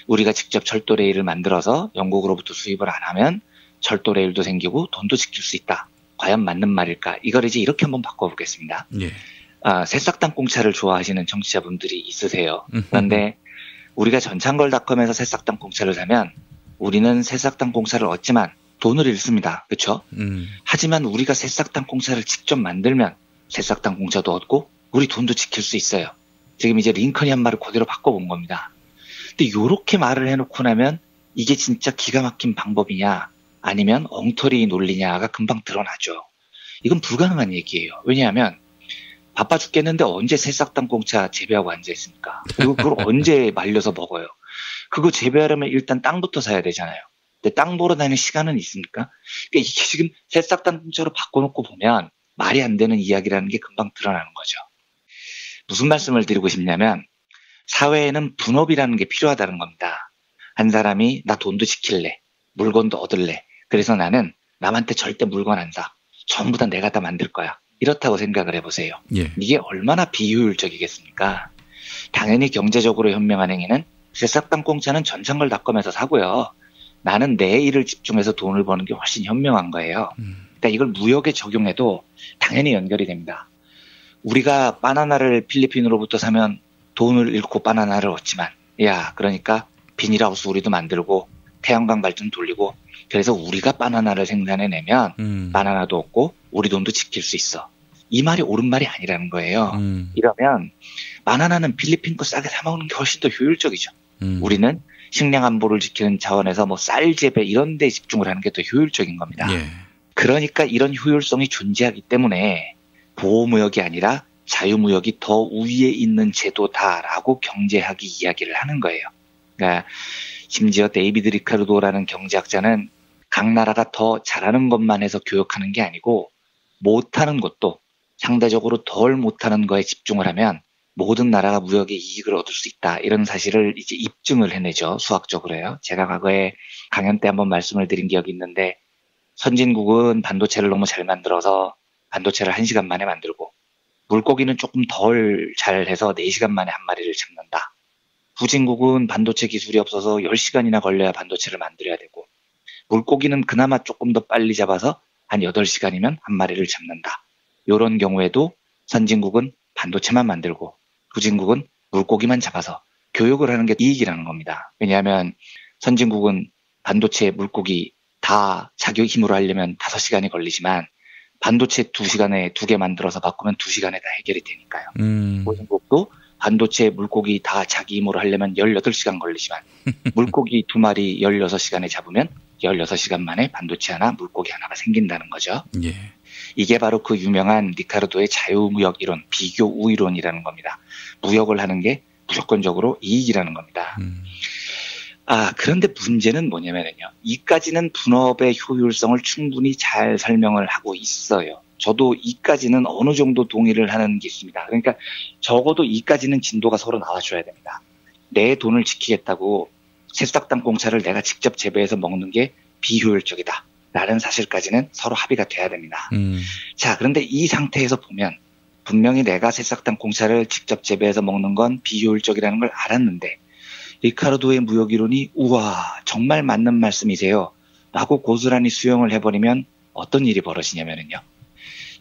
우리가 직접 철도 레일을 만들어서 영국으로부터 수입을 안 하면 철도 레일도 생기고 돈도 지킬 수 있다. 과연 맞는 말일까? 이걸 이제 이렇게 한번 바꿔보겠습니다. 예. 새싹당 공차를 좋아하시는 청취자분들이 있으세요. 그런데 우리가 전창걸닷컴에서 새싹당 공차를 사면 우리는 새싹당 공차를 얻지만 돈을 잃습니다. 그렇죠? 하지만 우리가 새싹당 공차를 직접 만들면 새싹당 공차도 얻고 우리 돈도 지킬 수 있어요. 지금 이제 링컨이 한 말을 그대로 바꿔본 겁니다. 근데 이렇게 말을 해놓고 나면 이게 진짜 기가 막힌 방법이냐 아니면 엉터리 논리냐가 금방 드러나죠. 이건 불가능한 얘기예요. 왜냐하면 바빠 죽겠는데 언제 새싹당 공차 재배하고 앉아있습니까? 그리고 그걸 언제 말려서 먹어요? 그거 재배하려면 일단 땅부터 사야 되잖아요. 근데 땅 보러 다니는 시간은 있습니까? 그러니까 이게 지금 새싹당 공차로 바꿔놓고 보면 말이 안 되는 이야기라는 게 금방 드러나는 거죠. 무슨 말씀을 드리고 싶냐면 사회에는 분업이라는 게 필요하다는 겁니다. 한 사람이 나 돈도 지킬래, 물건도 얻을래. 그래서 나는 남한테 절대 물건 안 사. 전부 다 내가 다 만들 거야. 이렇다고 생각을 해보세요. 예. 이게 얼마나 비효율적이겠습니까? 당연히 경제적으로 현명한 행위는 새싹당 공차는 전창걸닷컴에서 사고요. 나는 내 일을 집중해서 돈을 버는 게 훨씬 현명한 거예요. 그러니까 이걸 무역에 적용해도 당연히 연결이 됩니다. 우리가 바나나를 필리핀으로부터 사면 돈을 잃고 바나나를 얻지만 그러니까 비닐하우스 우리도 만들고 태양광 발전 돌리고 그래서 우리가 바나나를 생산해내면 바나나도 얻고 우리 돈도 지킬 수 있어. 이 말이 옳은 말이 아니라는 거예요. 이러면 바나나는 필리핀 거 싸게 사 먹는 게 훨씬 더 효율적이죠. 우리는 식량 안보를 지키는 차원에서 뭐 쌀 재배 이런 데 집중을 하는 게 더 효율적인 겁니다. 예. 그러니까 이런 효율성이 존재하기 때문에 보호무역이 아니라 자유무역이 더 우위에 있는 제도다라고 경제학이 이야기를 하는 거예요. 그러니까 심지어 데이비드 리카르도라는 경제학자는 각 나라가 더 잘하는 것만 해서 교역하는 게 아니고 못하는 것도 상대적으로 덜 못하는 거에 집중을 하면 모든 나라가 무역의 이익을 얻을 수 있다. 이런 사실을 이제 입증을 해내죠. 수학적으로요. 제가 과거에 강연 때 한번 말씀을 드린 기억이 있는데 선진국은 반도체를 너무 잘 만들어서 반도체를 1시간 만에 만들고 물고기는 조금 덜 잘해서 4시간 만에 한 마리를 잡는다. 후진국은 반도체 기술이 없어서 10시간이나 걸려야 반도체를 만들어야 되고 물고기는 그나마 조금 더 빨리 잡아서 한 8시간이면 한 마리를 잡는다. 이런 경우에도 선진국은 반도체만 만들고 후진국은 물고기만 잡아서 교육을 하는 게 이익이라는 겁니다. 왜냐하면 선진국은 반도체, 물고기 다 자기 힘으로 하려면 5시간이 걸리지만 반도체 2시간에 2개 만들어서 바꾸면 2시간에 다 해결이 되니까요. 후진국도 반도체, 물고기 다 자기 힘으로 하려면 18시간 걸리지만 물고기 2마리 16시간에 잡으면 16시간 만에 반도체 하나, 물고기 하나가 생긴다는 거죠. 예. 이게 바로 그 유명한 리카르도의 자유무역 이론, 비교 우이론이라는 겁니다. 무역을 하는 게 무조건적으로 이익이라는 겁니다. 그런데 문제는 뭐냐면요. 이까지는 분업의 효율성을 충분히 잘 설명을 하고 있어요. 저도 이까지는 어느 정도 동의를 하는 게 있습니다. 그러니까 적어도 이까지는 진도가 서로 나와줘야 됩니다. 내 돈을 지키겠다고 새싹당 공차를 내가 직접 재배해서 먹는 게 비효율적이다. 라는 사실까지는 서로 합의가 돼야 됩니다. 자, 그런데 이 상태에서 보면 분명히 내가 새싹당 공차를 직접 재배해서 먹는 건 비효율적이라는 걸 알았는데 리카르도의 무역이론이 우와 정말 맞는 말씀이세요 라고 고스란히 수용을 해버리면 어떤 일이 벌어지냐면요.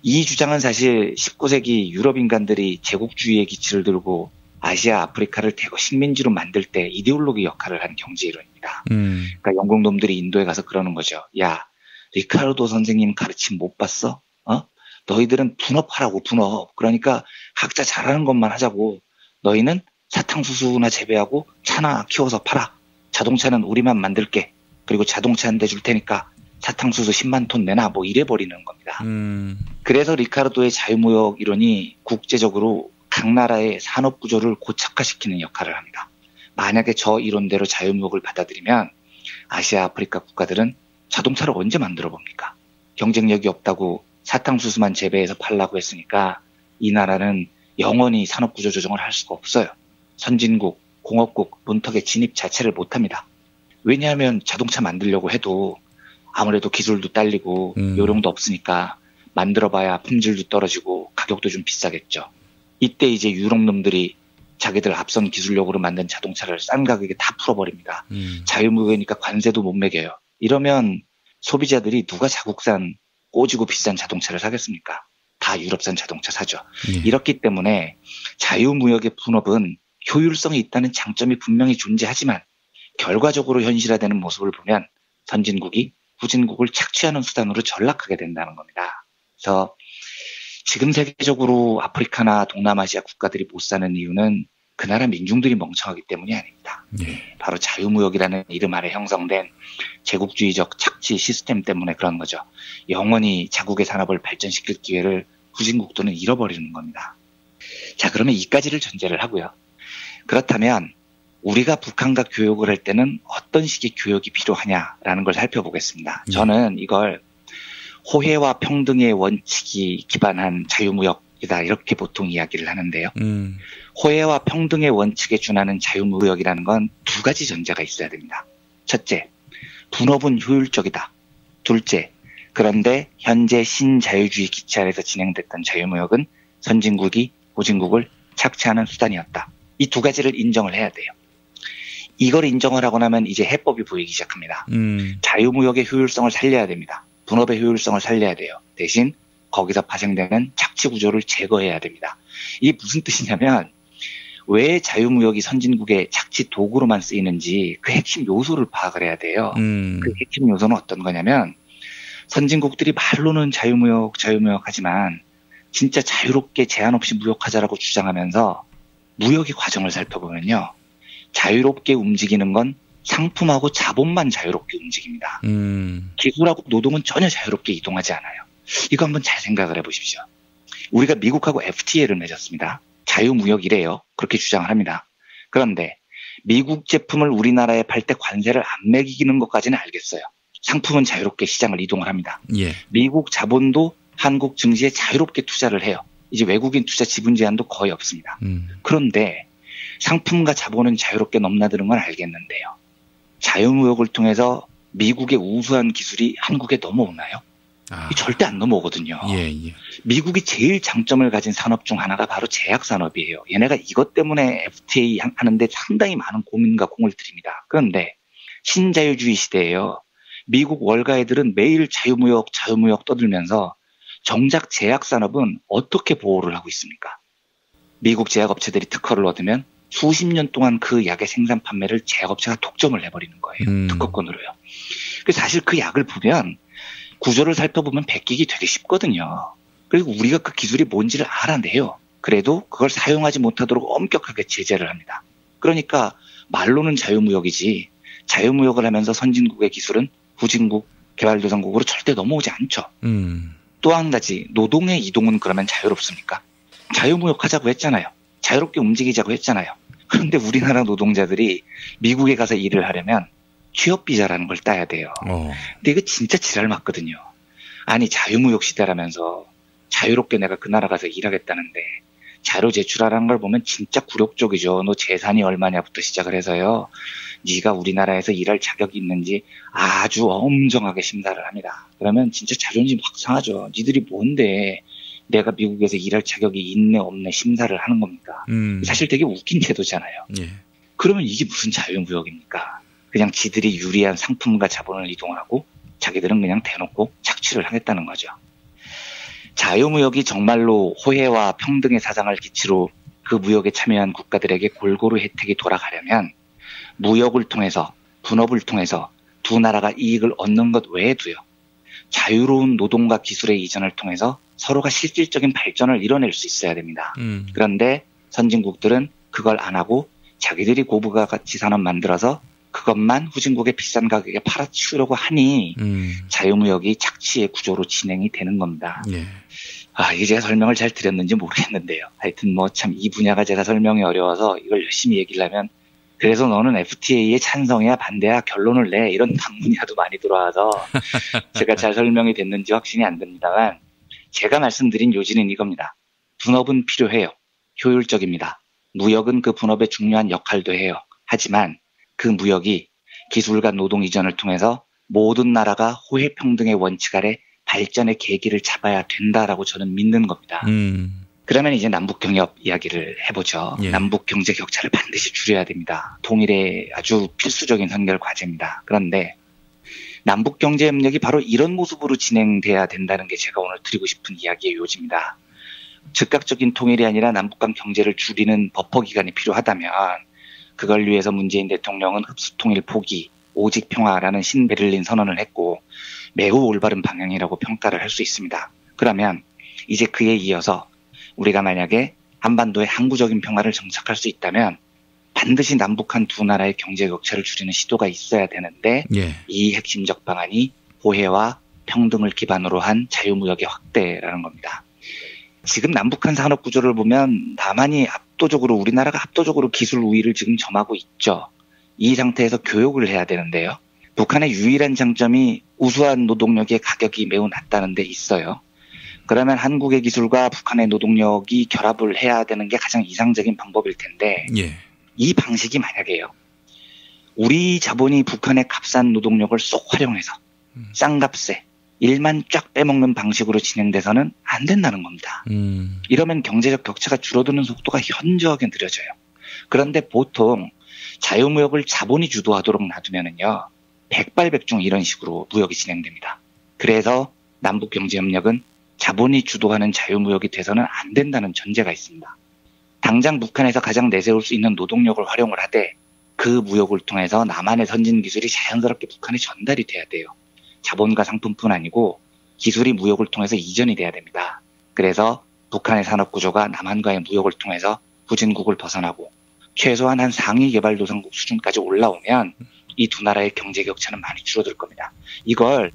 이 주장은 사실 19세기 유럽 인간들이 제국주의의 기치를 들고 아시아, 아프리카를 대거 식민지로 만들 때 이데올로기 역할을 한 경제이론입니다. 그러니까 영국 놈들이 인도에 가서 그러는 거죠. 야, 리카르도 선생님 가르침 못 봤어? 너희들은 분업하라고, 분업. 그러니까 각자 잘하는 것만 하자고. 너희는 사탕수수나 재배하고 차나 키워서 팔아. 자동차는 우리만 만들게. 그리고 자동차 한 대 줄 테니까 사탕수수 10만 톤 내놔. 뭐 이래버리는 겁니다. 그래서 리카르도의 자유무역 이론이 국제적으로 각 나라의 산업 구조를 고착화시키는 역할을 합니다. 만약에 저 이론대로 자유무역을 받아들이면 아시아, 아프리카 국가들은 자동차를 언제 만들어 봅니까? 경쟁력이 없다고 사탕수수만 재배해서 팔라고 했으니까 이 나라는 영원히 산업구조 조정을 할 수가 없어요. 선진국, 공업국, 문턱에 진입 자체를 못합니다. 왜냐하면 자동차 만들려고 해도 아무래도 기술도 딸리고 요령도 없으니까 만들어봐야 품질도 떨어지고 가격도 좀 비싸겠죠. 이때 이제 유럽 놈들이 자기들 앞선 기술력으로 만든 자동차를 싼 가격에 다 풀어버립니다. 자유무역이니까 관세도 못 매겨요. 이러면 소비자들이 누가 자국산 꼬지고 비싼 자동차를 사겠습니까? 다 유럽산 자동차 사죠. 이렇기 때문에 자유무역의 분업은 효율성이 있다는 장점이 분명히 존재하지만 결과적으로 현실화되는 모습을 보면 선진국이 후진국을 착취하는 수단으로 전락하게 된다는 겁니다. 그래서 지금 세계적으로 아프리카나 동남아시아 국가들이 못 사는 이유는 그 나라 민중들이 멍청하기 때문이 아닙니다. 바로 자유무역이라는 이름 아래 형성된 제국주의적 착취 시스템 때문에 그런 거죠. 영원히 자국의 산업을 발전시킬 기회를 후진국들은 잃어버리는 겁니다. 자, 그러면 이까지를 전제를 하고요. 그렇다면 우리가 북한과 교역을 할 때는 어떤 식의 교역이 필요하냐라는 걸 살펴보겠습니다. 저는 이걸 호혜와 평등의 원칙이 기반한 자유무역이다 이렇게 보통 이야기를 하는데요. 호혜와 평등의 원칙에 준하는 자유무역이라는 건 두 가지 전제가 있어야 됩니다. 첫째, 분업은 효율적이다. 둘째, 그런데 현재 신자유주의 기치 아래서 진행됐던 자유무역은 선진국이 후진국을 착취하는 수단이었다. 이 두 가지를 인정을 해야 돼요. 이걸 인정을 하고 나면 이제 해법이 보이기 시작합니다. 자유무역의 효율성을 살려야 됩니다. 분업의 효율성을 살려야 돼요. 대신 거기서 파생되는 착취 구조를 제거해야 됩니다. 이게 무슨 뜻이냐면 왜 자유무역이 선진국의 착취 도구로만 쓰이는지 그 핵심 요소를 파악을 해야 돼요. 그 핵심 요소는 어떤 거냐면 선진국들이 말로는 자유무역 하지만 진짜 자유롭게 제한 없이 무역하자라고 주장하면서 무역의 과정을 살펴보면요. 자유롭게 움직이는 건 상품하고 자본만 자유롭게 움직입니다. 기술하고 노동은 전혀 자유롭게 이동하지 않아요. 이거 한번 잘 생각을 해보십시오. 우리가 미국하고 FTA를 맺었습니다. 자유무역이래요. 그렇게 주장을 합니다. 그런데 미국 제품을 우리나라에 팔 때 관세를 안 매기는 것까지는 알겠어요. 상품은 자유롭게 시장을 이동을 합니다. 예. 미국 자본도 한국 증시에 자유롭게 투자를 해요. 이제 외국인 투자 지분 제한도 거의 없습니다. 그런데 상품과 자본은 자유롭게 넘나드는 건 알겠는데요. 자유무역을 통해서 미국의 우수한 기술이 한국에 넘어오나요? 절대 안 넘어오거든요. 미국이 제일 장점을 가진 산업 중 하나가 바로 제약산업이에요. 얘네가 이것 때문에 FTA 하는데 상당히 많은 고민과 공을 들입니다. 그런데 신자유주의 시대에요. 미국 월가애들은 매일 자유무역 떠들면서 정작 제약산업은 어떻게 보호를 하고 있습니까? 미국 제약업체들이 특허를 얻으면 수십 년 동안 그 약의 생산 판매를 제약업체가 독점을 해버리는 거예요. 특허권으로요. 사실 그 약을 보면 구조를 살펴보면 베끼기 되게 쉽거든요. 그리고 우리가 그 기술이 뭔지를 알아내요. 그래도 그걸 사용하지 못하도록 엄격하게 제재를 합니다. 그러니까 말로는 자유무역이지 자유무역을 하면서 선진국의 기술은 후진국, 개발도상국으로 절대 넘어오지 않죠. 또 한 가지, 노동의 이동은 그러면 자유롭습니까? 자유무역하자고 했잖아요. 자유롭게 움직이자고 했잖아요. 그런데 우리나라 노동자들이 미국에 가서 일을 하려면 취업비자라는 걸 따야 돼요. 근데 이거 진짜 지랄 맞거든요. 아니 자유무역 시대라면서 자유롭게 내가 그 나라 가서 일하겠다는데 자료 제출하라는 걸 보면 진짜 굴욕적이죠. 너 재산이 얼마냐부터 시작을 해서요. 네가 우리나라에서 일할 자격이 있는지 아주 엄정하게 심사를 합니다. 그러면 진짜 자존심 확 상하죠. 니들이 뭔데 내가 미국에서 일할 자격이 있네 없네 심사를 하는 겁니까? 사실 되게 웃긴 제도잖아요. 그러면 이게 무슨 자유무역입니까? 그냥 지들이 유리한 상품과 자본을 이동하고 자기들은 그냥 대놓고 착취를 하겠다는 거죠. 자유무역이 정말로 호혜와 평등의 사상을 기치로 그 무역에 참여한 국가들에게 골고루 혜택이 돌아가려면 무역을 통해서 분업을 통해서 두 나라가 이익을 얻는 것 외에도요. 자유로운 노동과 기술의 이전을 통해서 서로가 실질적인 발전을 이뤄낼 수 있어야 됩니다. 그런데 선진국들은 그걸 안 하고 자기들이 고부가가치 산업 만들어서 그것만 후진국의 비싼 가격에 팔아치우려고 하니 자유무역이 착취의 구조로 진행이 되는 겁니다. 이게 제가 설명을 잘 드렸는지 모르겠는데요. 하여튼 참 이 분야가 제가 설명이 어려워서 이걸 열심히 얘기를 하면 그래서 너는 FTA에 찬성이야 반대야 결론을 내 이런 방문이 하도 많이 들어와서 제가 잘 설명이 됐는지 확신이 안 듭니다만 제가 말씀드린 요지는 이겁니다. 분업은 필요해요. 효율적입니다. 무역은 그 분업에 중요한 역할도 해요. 하지만 그 무역이 기술과 노동 이전을 통해서 모든 나라가 호혜평등의 원칙 아래 발전의 계기를 잡아야 된다라고 저는 믿는 겁니다. 그러면 이제 남북경협 이야기를 해보죠. 남북 경제 격차를 반드시 줄여야 됩니다. 통일의 아주 필수적인 선결 과제입니다. 그런데 남북 경제 협력이 바로 이런 모습으로 진행돼야 된다는 게 제가 오늘 드리고 싶은 이야기의 요지입니다. 즉각적인 통일이 아니라 남북 간 경제를 줄이는 버퍼 기간이 필요하다면 그걸 위해서 문재인 대통령은 흡수통일 포기, 오직 평화라는 신베를린 선언을 했고 매우 올바른 방향이라고 평가를 할 수 있습니다. 그러면 이제 그에 이어서 우리가 만약에 한반도의 항구적인 평화를 정착할 수 있다면 반드시 남북한 두 나라의 경제 격차를 줄이는 시도가 있어야 되는데 이 핵심적 방안이 호혜와 평등을 기반으로 한 자유무역의 확대라는 겁니다. 지금 남북한 산업 구조를 보면 우리나라가 압도적으로 기술 우위를 지금 점하고 있죠. 이 상태에서 교육을 해야 되는데요. 북한의 유일한 장점이 우수한 노동력의 가격이 매우 낮다는 데 있어요. 그러면 한국의 기술과 북한의 노동력이 결합을 해야 되는 게 가장 이상적인 방법일 텐데 이 방식이 만약에요. 우리 자본이 북한의 값싼 노동력을 쏙 활용해서 싼 값에 일만 쫙 빼먹는 방식으로 진행돼서는 안 된다는 겁니다. 이러면 경제적 격차가 줄어드는 속도가 현저하게 느려져요. 그런데 보통 자유무역을 자본이 주도하도록 놔두면은요. 백발백중 이런 식으로 무역이 진행됩니다. 그래서 남북경제협력은 자본이 주도하는 자유무역이 돼서는 안 된다는 전제가 있습니다. 당장 북한에서 가장 내세울 수 있는 노동력을 활용을 하되 그 무역을 통해서 남한의 선진 기술이 자연스럽게 북한에 전달이 돼야 돼요. 자본과 상품뿐 아니고 기술이 무역을 통해서 이전이 돼야 됩니다. 그래서 북한의 산업구조가 남한과의 무역을 통해서 후진국을 벗어나고 최소한 한 상위 개발도상국 수준까지 올라오면 이 두 나라의 경제 격차는 많이 줄어들 겁니다. 이걸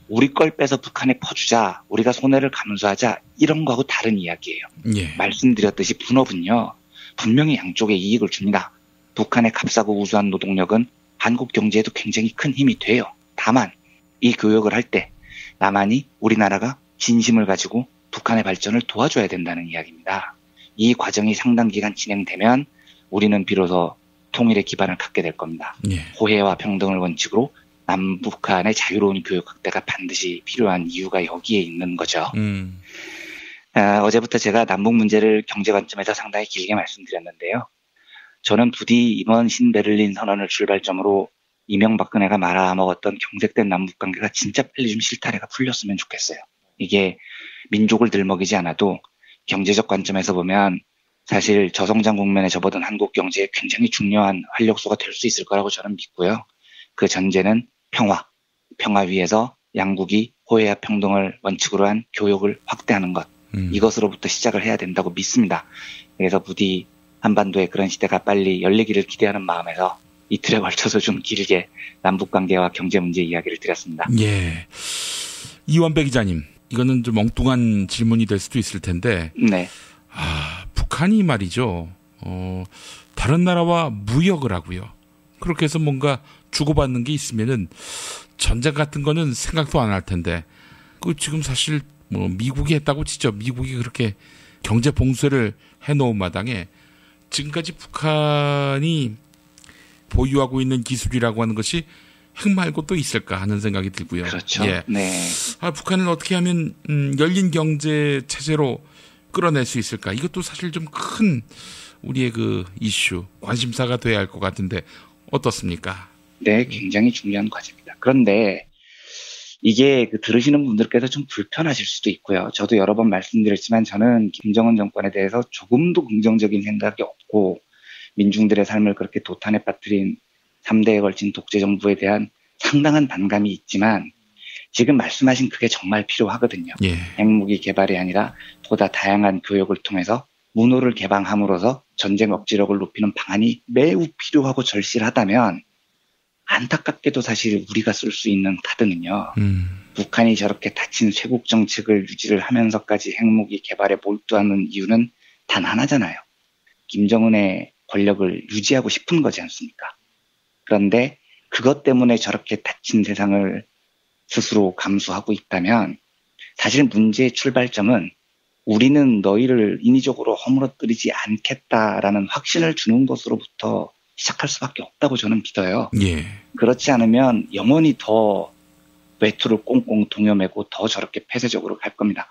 우리 걸 빼서 북한에 퍼주자, 우리가 손해를 감수하자, 이런 거하고 다른 이야기예요. 예. 말씀드렸듯이 분업은요, 분명히 양쪽에 이익을 줍니다. 북한의 값싸고 우수한 노동력은 한국 경제에도 굉장히 큰 힘이 돼요. 다만 이 교역을 할 때 남한이 우리나라가 진심을 가지고 북한의 발전을 도와줘야 된다는 이야기입니다. 이 과정이 상당 기간 진행되면 우리는 비로소 통일의 기반을 갖게 될 겁니다. 예. 호혜와 평등을 원칙으로 남북한의 자유로운 교역 확대가 반드시 필요한 이유가 여기에 있는 거죠. 어제부터 제가 남북 문제를 경제 관점에서 상당히 길게 말씀드렸는데요. 저는 부디 이번 신베를린 선언을 출발점으로 이명박근혜가 말아먹었던 경색된 남북관계가 진짜 빨리 좀 실타래가 풀렸으면 좋겠어요. 이게 민족을 들먹이지 않아도 경제적 관점에서 보면 사실 저성장 국면에 접어든 한국 경제에 굉장히 중요한 활력소가 될 수 있을 거라고 저는 믿고요. 그 전제는 평화 위에서 양국이 호혜와 평등을 원칙으로 한 교역을 확대하는 것, 이것으로부터 시작을 해야 된다고 믿습니다. 그래서 부디 한반도에 그런 시대가 빨리 열리기를 기대하는 마음에서 이틀에 걸쳐서 좀 길게 남북관계와 경제 문제 이야기를 드렸습니다. 예. 이완배 기자님, 이거는 좀 엉뚱한 질문이 될 수도 있을 텐데, 네. 북한이 말이죠, 다른 나라와 무역을 하고요. 그렇게 해서 뭔가 주고받는 게 있으면은 전쟁 같은 거는 생각도 안 할 텐데, 그 지금 사실 뭐 미국이 했다고 치죠. 미국이 그렇게 경제 봉쇄를 해놓은 마당에 지금까지 북한이 보유하고 있는 기술이라고 하는 것이 핵 말고 또 있을까 하는 생각이 들고요. 그렇죠. 예. 네. 북한을 어떻게 하면 열린 경제 체제로 끌어낼 수 있을까? 이것도 사실 좀 큰 우리의 그 이슈, 관심사가 돼야 할 것 같은데 어떻습니까? 네, 굉장히 중요한 과제입니다. 그런데 이게 들으시는 분들께서 좀 불편하실 수도 있고요. 저도 여러 번 말씀드렸지만 저는 김정은 정권에 대해서 조금도 긍정적인 생각이 없고 민중들의 삶을 그렇게 도탄에 빠뜨린 3대에 걸친 독재 정부에 대한 상당한 반감이 있지만 지금 말씀하신 그게 정말 필요하거든요. 예. 핵무기 개발이 아니라 보다 다양한 교역을 통해서 문호를 개방함으로써 전쟁 억지력을 높이는 방안이 매우 필요하고 절실하다면 안타깝게도 사실 우리가 쓸 수 있는 카드는요. 북한이 저렇게 닫힌 쇄국 정책을 유지를 하면서까지 핵무기 개발에 몰두하는 이유는 단 하나잖아요. 김정은의 권력을 유지하고 싶은 거지 않습니까? 그런데 그것 때문에 저렇게 닫힌 세상을 스스로 감수하고 있다면 사실 문제의 출발점은 우리는 너희를 인위적으로 허물어뜨리지 않겠다라는 확신을 주는 것으로부터 시작할 수밖에 없다고 저는 믿어요. 예. 그렇지 않으면 영원히 더 외투를 꽁꽁 동여매고 더 저렇게 폐쇄적으로 갈 겁니다.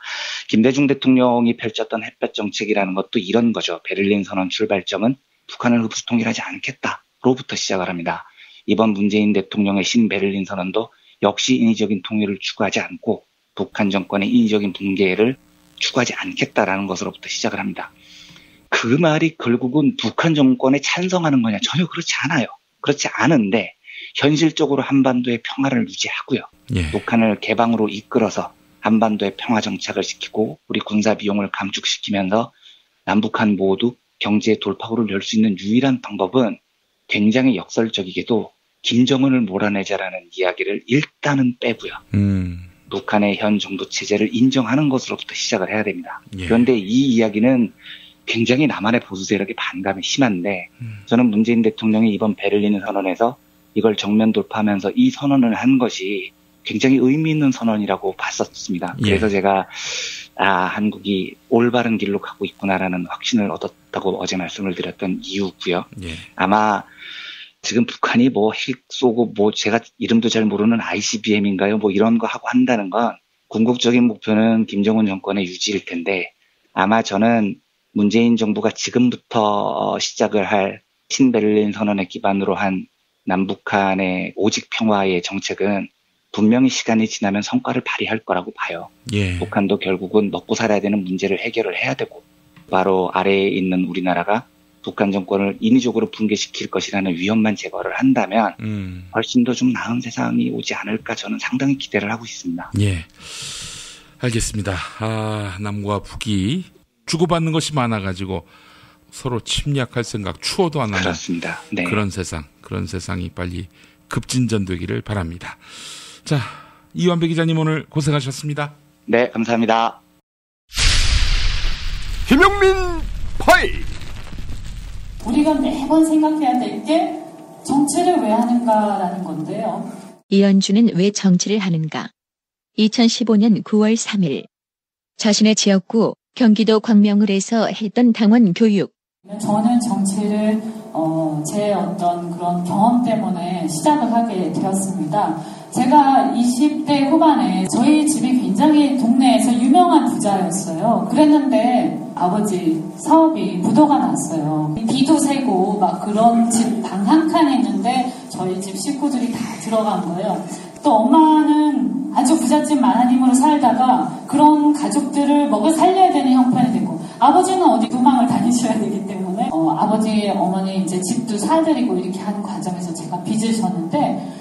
김대중 대통령이 펼쳤던 햇볕 정책이라는 것도 이런 거죠. 베를린 선언 출발점은 북한을 흡수 통일하지 않겠다로부터 시작을 합니다. 이번 문재인 대통령의 신베를린 선언도 역시 인위적인 통일을 추구하지 않고 북한 정권의 인위적인 붕괴를 추구하지 않겠다라는 것으로부터 시작을 합니다. 그 말이 결국은 북한 정권에 찬성하는 거냐? 전혀 그렇지 않아요. 그렇지 않은데 현실적으로 한반도의 평화를 유지하고요. 예. 북한을 개방으로 이끌어서 한반도의 평화 정착을 시키고 우리 군사 비용을 감축시키면서 남북한 모두 경제 돌파구를 열 수 있는 유일한 방법은 굉장히 역설적이게도 김정은을 몰아내자라는 이야기를 일단은 빼고요. 북한의 현 정부 체제를 인정하는 것으로부터 시작을 해야 됩니다. 예. 그런데 이 이야기는 굉장히 남한의 보수 세력의 반감이 심한데 저는 문재인 대통령이 이번 베를린 선언에서 이걸 정면 돌파하면서 이 선언을 한 것이 굉장히 의미 있는 선언이라고 봤었습니다. 예. 그래서 제가 한국이 올바른 길로 가고 있구나라는 확신을 얻었다고 어제 말씀을 드렸던 이유고요. 예. 아마 지금 북한이 뭐 핵 쏘고 뭐 제가 이름도 잘 모르는 ICBM인가요? 뭐 이런 거 하고 한다는 건 궁극적인 목표는 김정은 정권의 유지일 텐데 아마 저는 문재인 정부가 지금부터 시작을 할 신베를린 선언에 기반으로 한 남북한의 오직 평화의 정책은 분명히 시간이 지나면 성과를 발휘할 거라고 봐요. 예. 북한도 결국은 먹고 살아야 되는 문제를 해결을 해야 되고 바로 아래에 있는 우리나라가 북한 정권을 인위적으로 붕괴시킬 것이라는 위험만 제거를 한다면 훨씬 더 좀 나은 세상이 오지 않을까 저는 상당히 기대를 하고 있습니다. 예, 알겠습니다. 남과 북이 주고받는 것이 많아가지고 서로 침략할 생각 추워도 안 하는 그렇습니다. 네. 그런 세상이 빨리 급진전되기를 바랍니다. 자, 이완배 기자님 오늘 고생하셨습니다. 네, 감사합니다. 김용민 파일. 우리가 매번 생각해야 될 게 정치를 왜 하는가라는 건데요. 이현주는 왜 정치를 하는가? 2015년 9월 3일 자신의 지역구 경기도 광명을에서 했던 당원 교육. 저는 정치를 제 어떤 그런 경험 때문에 시작을 하게 되었습니다. 제가 20대 후반에 저희 집이 굉장히 동네에서 유명한 부자였어요. 그랬는데 아버지 사업이 부도가 났어요. 비도 새고 막 그런 집 방 한 칸에 있는데 저희 집 식구들이 다 들어간 거예요. 또 엄마는 아주 부잣집 마나님으로 살다가 그런 가족들을 먹여 살려야 되는 형편이 되고 아버지는 어디 도망을 다니셔야 되기 때문에 아버지 어머니 이제 집도 사드리고 이렇게 하는 과정에서 제가 빚을 졌는데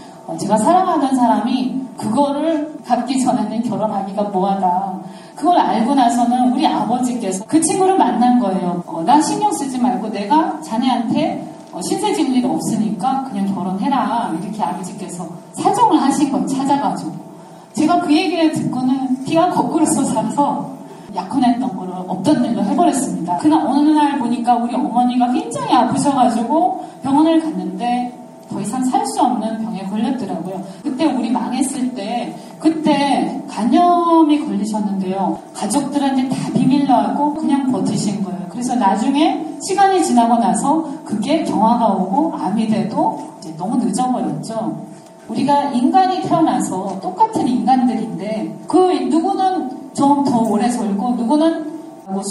제가 사랑하던 사람이 그거를 갚기 전에는 결혼하기가 뭐하다. 그걸 알고 나서는 우리 아버지께서 그 친구를 만난 거예요. 나 신경 쓰지 말고 내가 자네한테 신세 질 일 없으니까 그냥 결혼해라. 이렇게 아버지께서 사정을 하신 걸 찾아가지고 제가 그 얘기를 듣고는 피가 거꾸로 솟아서 약혼했던 거를 없던 일로 해버렸습니다. 그날 어느 날 보니까 우리 어머니가 굉장히 아프셔가지고 병원을 갔는데 더 이상 살 수 없는 병에 걸렸더라고요. 그때 우리 망했을 때 그때 간염이 걸리셨는데요. 가족들한테 다 비밀로 하고 그냥 버티신 거예요. 그래서 나중에 시간이 지나고 나서 그게 경화가 오고 암이 돼도 이제 너무 늦어버렸죠. 우리가 인간이 태어나서 똑같은 인간들인데 그 누구는 좀 더 오래 살고 누구는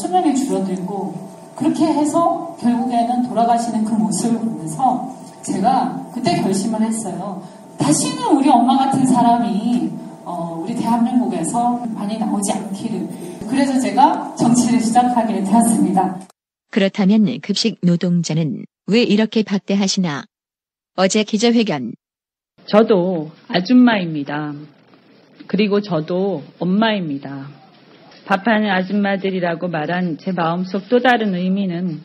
수명이 줄어들고 그렇게 해서 결국에는 돌아가시는 그 모습을 보면서 제가 그때 결심을 했어요. 다시는 우리 엄마 같은 사람이 우리 대한민국에서 많이 나오지 않기를. 그래서 제가 정치를 시작하게 되었습니다. 그렇다면 급식 노동자는 왜 이렇게 박대하시나? 어제 기자회견. 저도 아줌마입니다. 그리고 저도 엄마입니다. 밥하는 아줌마들이라고 말한 제 마음속 또 다른 의미는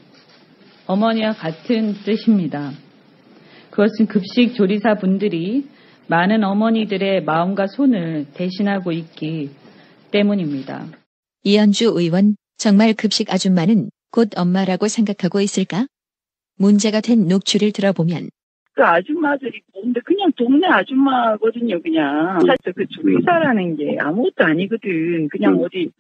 어머니와 같은 뜻입니다. 그것은 급식 조리사 분들이 많은 어머니들의 마음과 손을 대신하고 있기 때문입니다. 이현주 의원, 정말 급식 아줌마는 곧 엄마라고 생각하고 있을까? 문제가 된 녹취를 들어보면 그 아줌마들이 근데 그냥 동네 아줌마거든요. 그냥 사실 그 조리사라는 게 아무것도 아니거든. 그냥 어디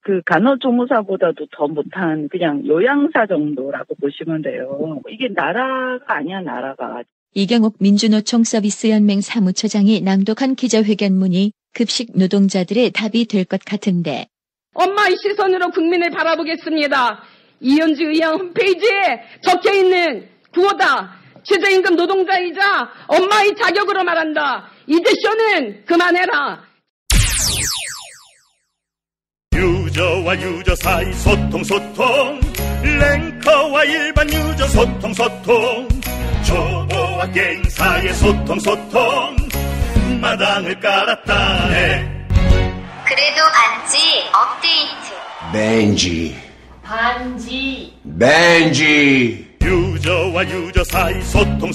그 간호조무사보다도 더 못한 그냥 요양사 정도라고 보시면 돼요. 이게 나라가 아니야, 나라가. 이경욱 민주노총 서비스연맹 사무처장이 낭독한 기자회견문이 급식 노동자들의 답이 될 것 같은데. 엄마의 시선으로 국민을 바라보겠습니다. 이현주 의원 홈페이지에 적혀있는 구호다. 최저임금 노동자이자 엄마의 자격으로 말한다. 이제 쇼는 그만해라. 유저와 유저 사이 소통 랭커와 일반 유저 소통 초보와 게임 사이의 소통 마당을 깔았다네. 그래도 반지 업데이트 반지 유저와 유저 사이 소통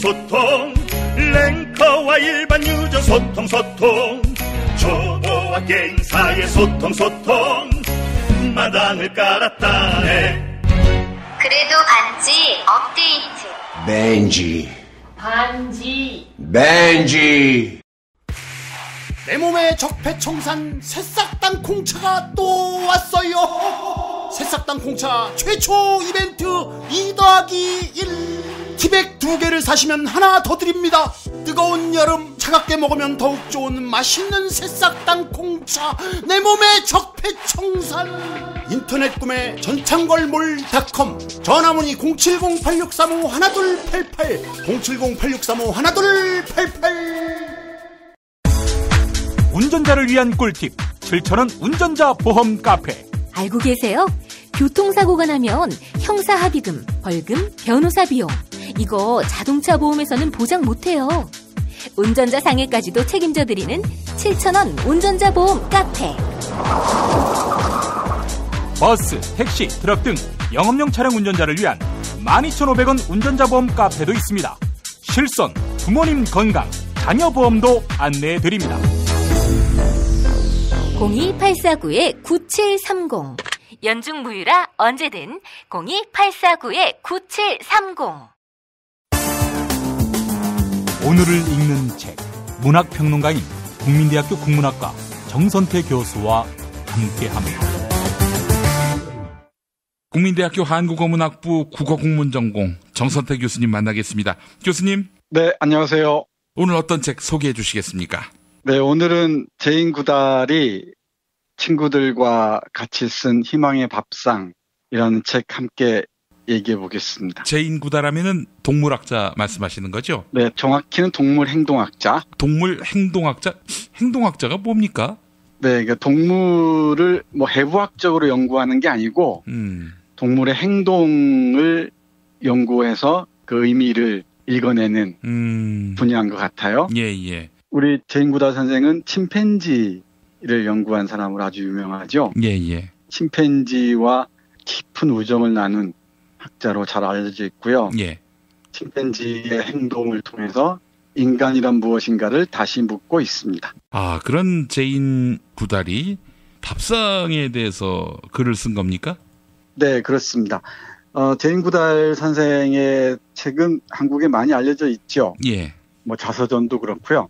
랭커와 일반 유저 소통 초보와 게임 사이의 소통 마당을 깔았다네. 그래도 반지 업데이트 반지 내 몸의 적폐청산 새싹당 콩차가 또 왔어요. 새싹당 콩차 최초 이벤트 2+1 티백 2개를 사시면 하나 더 드립니다. 뜨거운 여름 차갑게 먹으면 더욱 좋은 맛있는 새싹당 콩차 내 몸의 적폐청산. 인터넷 구매 전창걸몰닷컴 전화문의 070-8635-1288 070-8635-1288. 운전자를 위한 꿀팁 7,000원 운전자 보험 카페. 알고 계세요? 교통사고가 나면 형사합의금, 벌금, 변호사 비용 이거 자동차 보험에서는 보장 못해요. 운전자 상해까지도 책임져드리는 7,000원 운전자 보험 카페. 버스, 택시, 트럭 등 영업용 차량 운전자를 위한 12,500원 운전자 보험 카페도 있습니다. 실손, 부모님 건강, 자녀보험도 안내해드립니다. 02849-9730 연중무휴라 언제든 02849-9730 오늘을 읽는 책 문학평론가인 국민대학교 국문학과 정선태 교수와 함께합니다. 국민대학교 한국어문학부 국어국문전공 정선태 교수님 만나겠습니다. 교수님. 네, 안녕하세요. 오늘 어떤 책 소개해 주시겠습니까? 네, 오늘은 제인 구달이 친구들과 같이 쓴 희망의 밥상이라는 책 함께 얘기해 보겠습니다. 제인 구달하면은 동물학자 말씀하시는 거죠? 네, 정확히는 동물행동학자. 동물행동학자? 행동학자가 뭡니까? 네, 그러니까 동물을 뭐 해부학적으로 연구하는 게 아니고 동물의 행동을 연구해서 그 의미를 읽어내는 분야인 것 같아요. 예. 우리 제인 구달 선생은 침팬지를 연구한 사람으로 아주 유명하죠. 예. 침팬지와 깊은 우정을 나눈 학자로 잘 알려져 있고요. 예. 침팬지의 행동을 통해서 인간이란 무엇인가를 다시 묻고 있습니다. 아, 그런 제인 구달이 밥상에 대해서 글을 쓴 겁니까? 네, 그렇습니다. 제인 구달 선생의 책은 한국에 많이 알려져 있죠. 예. 뭐 자서전도 그렇고요.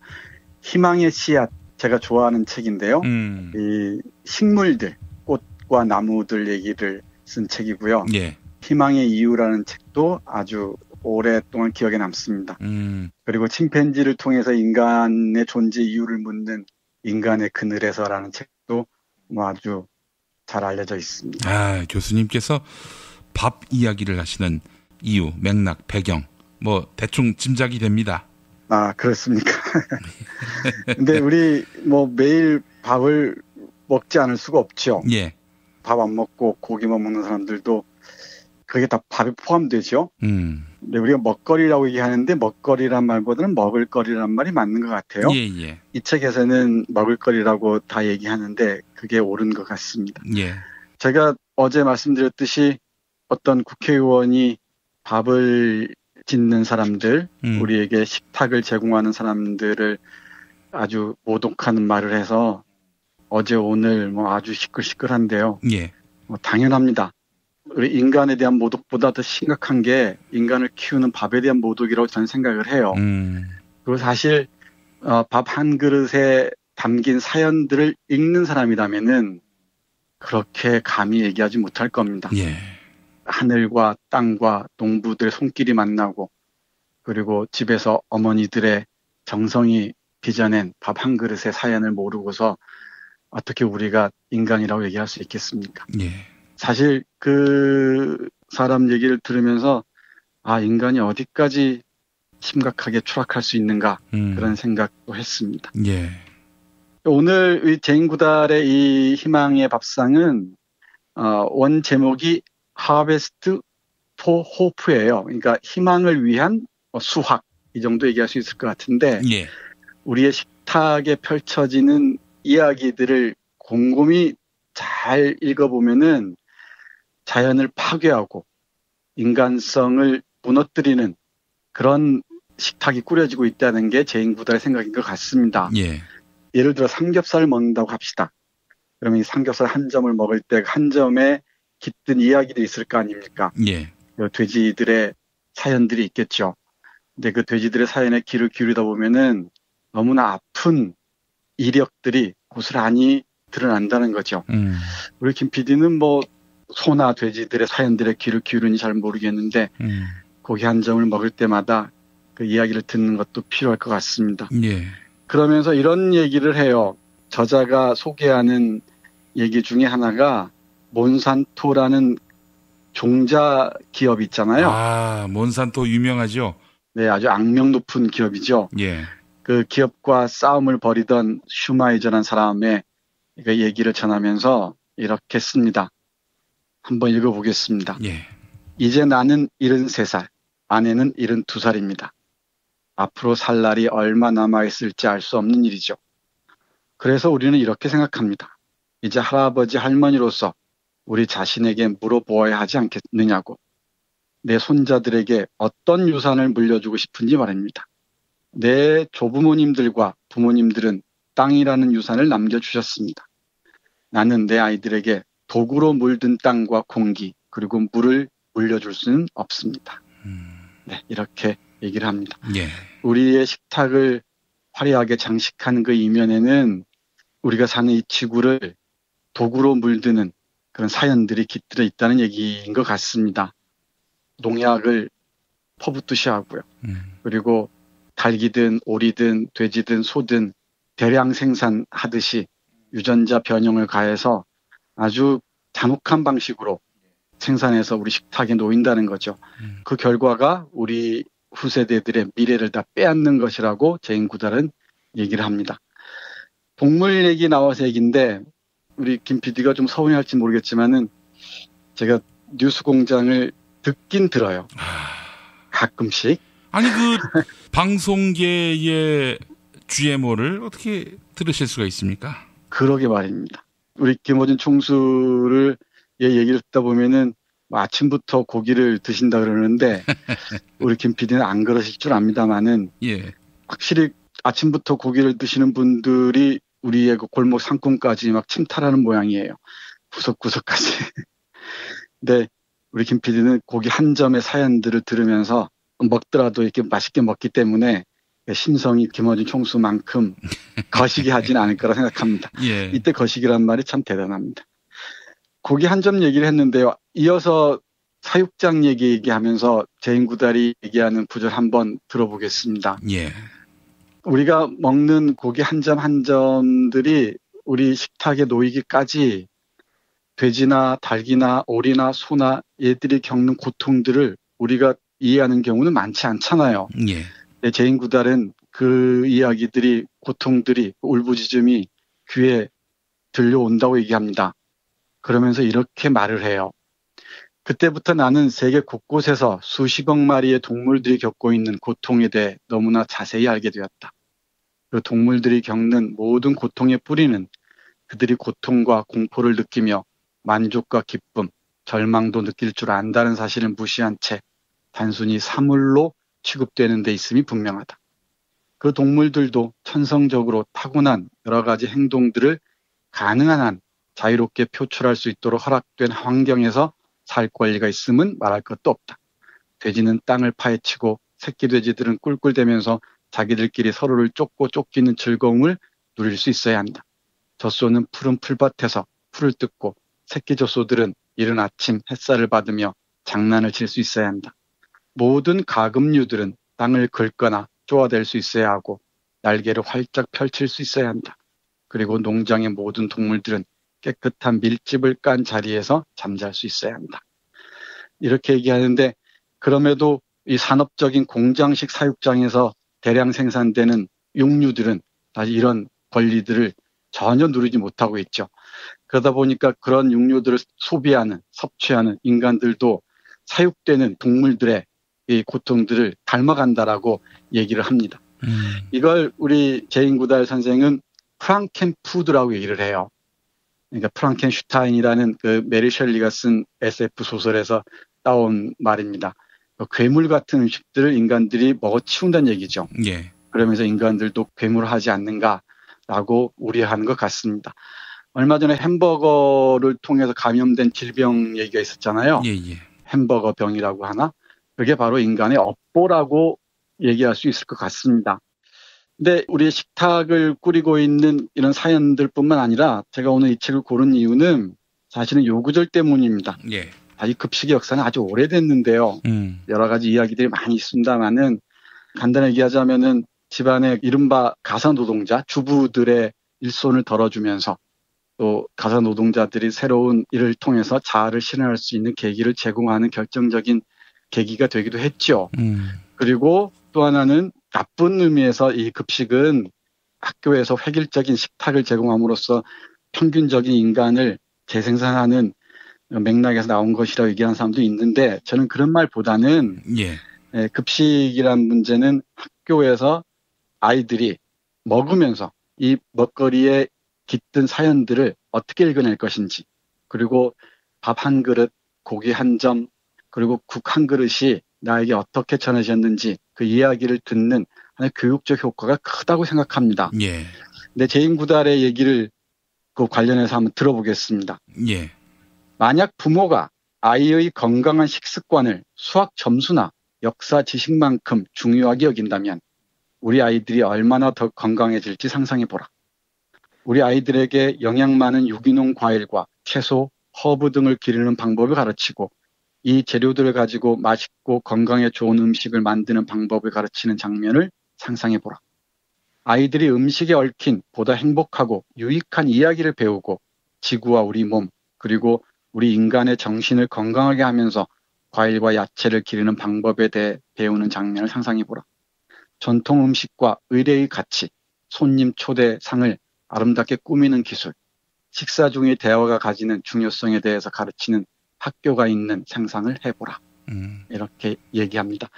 희망의 씨앗, 제가 좋아하는 책인데요. 이 식물들, 꽃과 나무들 얘기를 쓴 책이고요. 예. 희망의 이유라는 책도 아주 오랫동안 기억에 남습니다. 그리고 침팬지를 통해서 인간의 존재 이유를 묻는 인간의 그늘에서라는 책도 뭐 아주 잘 알려져 있습니다. 아, 교수님께서 밥 이야기를 하시는 이유, 맥락, 배경 뭐 대충 짐작이 됩니다. 아, 그렇습니까? 근데 우리 뭐 매일 밥을 먹지 않을 수가 없죠. 예. 밥 안 먹고 고기만 먹는 사람들도 그게 다 밥에 포함되죠. 근데 우리가 먹거리라고 얘기하는데 먹거리란 말보다는 먹을거리란 말이 맞는 것 같아요. 예. 이 책에서는 먹을거리라고 다 얘기하는데 그게 옳은 것 같습니다. 예. 제가 어제 말씀드렸듯이 어떤 국회의원이 밥을 짓는 사람들, 우리에게 식탁을 제공하는 사람들을 아주 모독하는 말을 해서 어제 오늘 뭐 아주 시끌시끌한데요. 예. 당연합니다. 우리 인간에 대한 모독보다 더 심각한 게 인간을 키우는 밥에 대한 모독이라고 저는 생각을 해요. 그리고 사실 밥 한 그릇에 담긴 사연들을 읽는 사람이라면은 그렇게 감히 얘기하지 못할 겁니다. 예. 하늘과 땅과 농부들의 손길이 만나고 그리고 집에서 어머니들의 정성이 빚어낸 밥 한 그릇의 사연을 모르고서 어떻게 우리가 인간이라고 얘기할 수 있겠습니까? 예. 사실 그 사람 얘기를 들으면서 아, 인간이 어디까지 심각하게 추락할 수 있는가 그런 생각도 했습니다. 예. 오늘 이 제인 구달의 이 희망의 밥상은 원 제목이 Harvest for Hope예요. 그러니까 희망을 위한 수확 이 정도 얘기할 수 있을 것 같은데 예. 우리의 식탁에 펼쳐지는 이야기들을 곰곰이 잘 읽어보면은 자연을 파괴하고 인간성을 무너뜨리는 그런 식탁이 꾸려지고 있다는 게 제인 구달의 생각인 것 같습니다. 예. 예를 들어 삼겹살을 먹는다고 합시다. 그러면 이 삼겹살 한 점을 먹을 때 한 점에 깃든 이야기도 있을 거 아닙니까? 예. 돼지들의 사연들이 있겠죠. 근데 그 돼지들의 사연에 귀를 기울이다 보면은 너무나 아픈 이력들이 고스란히 드러난다는 거죠. 우리 김 PD는 뭐 소나 돼지들의 사연들의 귀를 기울이니 잘 모르겠는데 고기 한 점을 먹을 때마다 그 이야기를 듣는 것도 필요할 것 같습니다. 예. 그러면서 이런 얘기를 해요. 저자가 소개하는 얘기 중에 하나가 몬산토라는 종자 기업 있잖아요. 아, 몬산토 유명하죠. 네, 아주 악명 높은 기업이죠. 예. 그 기업과 싸움을 벌이던 슈마이저라는 사람의 그 얘기를 전하면서 이렇게 씁니다. 한번 읽어보겠습니다. 예. 이제 나는 73살, 아내는 72살입니다. 앞으로 살 날이 얼마 남아있을지 알 수 없는 일이죠. 그래서 우리는 이렇게 생각합니다. 이제 할아버지 할머니로서 우리 자신에게 물어보아야 하지 않겠느냐고. 내 손자들에게 어떤 유산을 물려주고 싶은지 말입니다. 내 조부모님들과 부모님들은 땅이라는 유산을 남겨주셨습니다. 나는 내 아이들에게 도구로 물든 땅과 공기 그리고 물을 물려줄 수는 없습니다. 네, 이렇게 얘기를 합니다. 예. 우리의 식탁을 화려하게 장식한 그 이면에는 우리가 사는 이 지구를 도구로 물드는 그런 사연들이 깃들어 있다는 얘기인 것 같습니다. 농약을 퍼붓듯이 하고요. 그리고 닭이든 오리든 돼지든 소든 대량 생산하듯이 유전자 변형을 가해서 아주 잔혹한 방식으로 생산해서 우리 식탁에 놓인다는 거죠. 그 결과가 우리 후세대들의 미래를 다 빼앗는 것이라고 제인구달은 얘기를 합니다. 동물 얘기 나와서 얘기인데 우리 김 PD가 좀 서운해할지 모르겠지만은 제가 뉴스공장을 듣긴 들어요. 가끔씩. 아니 그 방송계의 GMO를 어떻게 들으실 수가 있습니까? 그러게 말입니다. 우리 김어준 총수를 얘기를 듣다 보면은 아침부터 고기를 드신다 그러는데 우리 김 PD는 안 그러실 줄 압니다만은 예. 확실히 아침부터 고기를 드시는 분들이 우리의 그 골목 상권까지 막 침탈하는 모양이에요. 구석구석까지. 근데 우리 김 PD는 고기 한 점의 사연들을 들으면서 먹더라도 이렇게 맛있게 먹기 때문에 심성이 김어준 총수만큼 거시기 하지는 않을 거라 생각합니다. 예. 이때 거시기란 말이 참 대단합니다. 고기 한 점 얘기를 했는데요. 이어서 사육장 얘기하면서 제인구달이 얘기하는 구절 한번 들어보겠습니다. 예. 우리가 먹는 고기 한 점 한 점들이 우리 식탁에 놓이기까지 돼지나 닭이나 오리나 소나 얘들이 겪는 고통들을 우리가 이해하는 경우는 많지 않잖아요. 예. 제인구달은 그 이야기들이 고통들이 울부짖음이 귀에 들려온다고 얘기합니다. 그러면서 이렇게 말을 해요. 그때부터 나는 세계 곳곳에서 수십억 마리의 동물들이 겪고 있는 고통에 대해 너무나 자세히 알게 되었다. 그 동물들이 겪는 모든 고통의 뿌리는 그들이 고통과 공포를 느끼며 만족과 기쁨, 절망도 느낄 줄 안다는 사실을 무시한 채 단순히 사물로 취급되는 데 있음이 분명하다. 그 동물들도 천성적으로 타고난 여러 가지 행동들을 가능한 한 자유롭게 표출할 수 있도록 허락된 환경에서 살 권리가 있음은 말할 것도 없다. 돼지는 땅을 파헤치고 새끼 돼지들은 꿀꿀대면서 자기들끼리 서로를 쫓고 쫓기는 즐거움을 누릴 수 있어야 한다. 젖소는 푸른 풀밭에서 풀을 뜯고 새끼 젖소들은 이른 아침 햇살을 받으며 장난을 칠 수 있어야 한다. 모든 가금류들은 땅을 긁거나 쪼아댈 수 있어야 하고 날개를 활짝 펼칠 수 있어야 한다. 그리고 농장의 모든 동물들은 깨끗한 밀집을 깐 자리에서 잠잘 수 있어야 한다. 이렇게 얘기하는데 그럼에도 이 산업적인 공장식 사육장에서 대량 생산되는 육류들은 다시 이런 권리들을 전혀 누리지 못하고 있죠. 그러다 보니까 그런 육류들을 소비하는, 섭취하는 인간들도 사육되는 동물들의 이 고통들을 닮아간다라고 얘기를 합니다. 이걸 우리 제인구달 선생은 프랑켄푸드라고 얘기를 해요. 그러니까 프랑켄슈타인이라는 그 메리 셸리가 쓴 SF 소설에서 따온 말입니다. 괴물 같은 음식들을 인간들이 먹어치운다는 얘기죠. 예. 그러면서 인간들도 괴물하지 않는가라고 우려하는 것 같습니다. 얼마 전에 햄버거를 통해서 감염된 질병 얘기가 있었잖아요. 예. 햄버거 병이라고 하나? 그게 바로 인간의 업보라고 얘기할 수 있을 것 같습니다. 근데 우리의 식탁을 꾸리고 있는 이런 사연들뿐만 아니라 제가 오늘 이 책을 고른 이유는 사실은 요 구절 때문입니다. 예. 이 급식의 역사는 아주 오래됐는데요. 여러 가지 이야기들이 많이 있습니다만은 간단하게 얘기하자면은 집안의 이른바 가사노동자, 주부들의 일손을 덜어주면서 또 가사노동자들이 새로운 일을 통해서 자아를 실현할 수 있는 계기를 제공하는 결정적인 계기가 되기도 했죠. 그리고 또 하나는 나쁜 의미에서 이 급식은 학교에서 획일적인 식탁을 제공함으로써 평균적인 인간을 재생산하는 맥락에서 나온 것이라고 얘기하는 사람도 있는데 저는 그런 말보다는 급식이란 문제는 학교에서 아이들이 먹으면서 이 먹거리에 깃든 사연들을 어떻게 읽어낼 것인지 그리고 밥 한 그릇, 고기 한 점, 그리고 국 한 그릇이 나에게 어떻게 전해졌는지 그 이야기를 듣는 하나의 교육적 효과가 크다고 생각합니다. 예. 근데 제2구달의 얘기를 그 관련해서 한번 들어보겠습니다. 예. 만약 부모가 아이의 건강한 식습관을 수학 점수나 역사 지식만큼 중요하게 여긴다면 우리 아이들이 얼마나 더 건강해질지 상상해보라. 우리 아이들에게 영양 많은 유기농 과일과 채소, 허브 등을 기르는 방법을 가르치고 이 재료들을 가지고 맛있고 건강에 좋은 음식을 만드는 방법을 가르치는 장면을 상상해보라. 아이들이 음식에 얽힌 보다 행복하고 유익한 이야기를 배우고 지구와 우리 몸 그리고 우리 인간의 정신을 건강하게 하면서 과일과 야채를 기르는 방법에 대해 배우는 장면을 상상해보라. 전통 음식과 의례의 가치, 손님 초대상을 아름답게 꾸미는 기술, 식사 중의 대화가 가지는 중요성에 대해서 가르치는 학교가 있는 상상을 해보라. 이렇게 얘기합니다.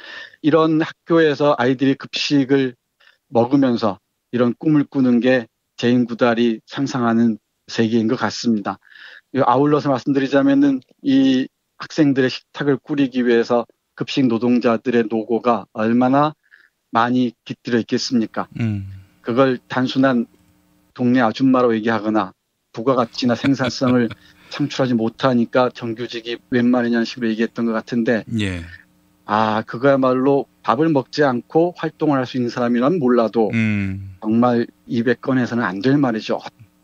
이런 학교에서 아이들이 급식을 먹으면서 이런 꿈을 꾸는 게 제2구달이 상상하는 세계인 것 같습니다. 아울러서 말씀드리자면은 이 학생들의 식탁을 꾸리기 위해서 급식 노동자들의 노고가 얼마나 많이 깃들어 있겠습니까? 그걸 단순한 동네 아줌마로 얘기하거나 부가가치나 생산성을 창출하지 못하니까 정규직이 웬 말이냐는 식으로 얘기했던 것 같은데, 예. 그거야말로 밥을 먹지 않고 활동을 할 수 있는 사람이라면 몰라도 정말 입에 꺼내서는 안 될 말이죠.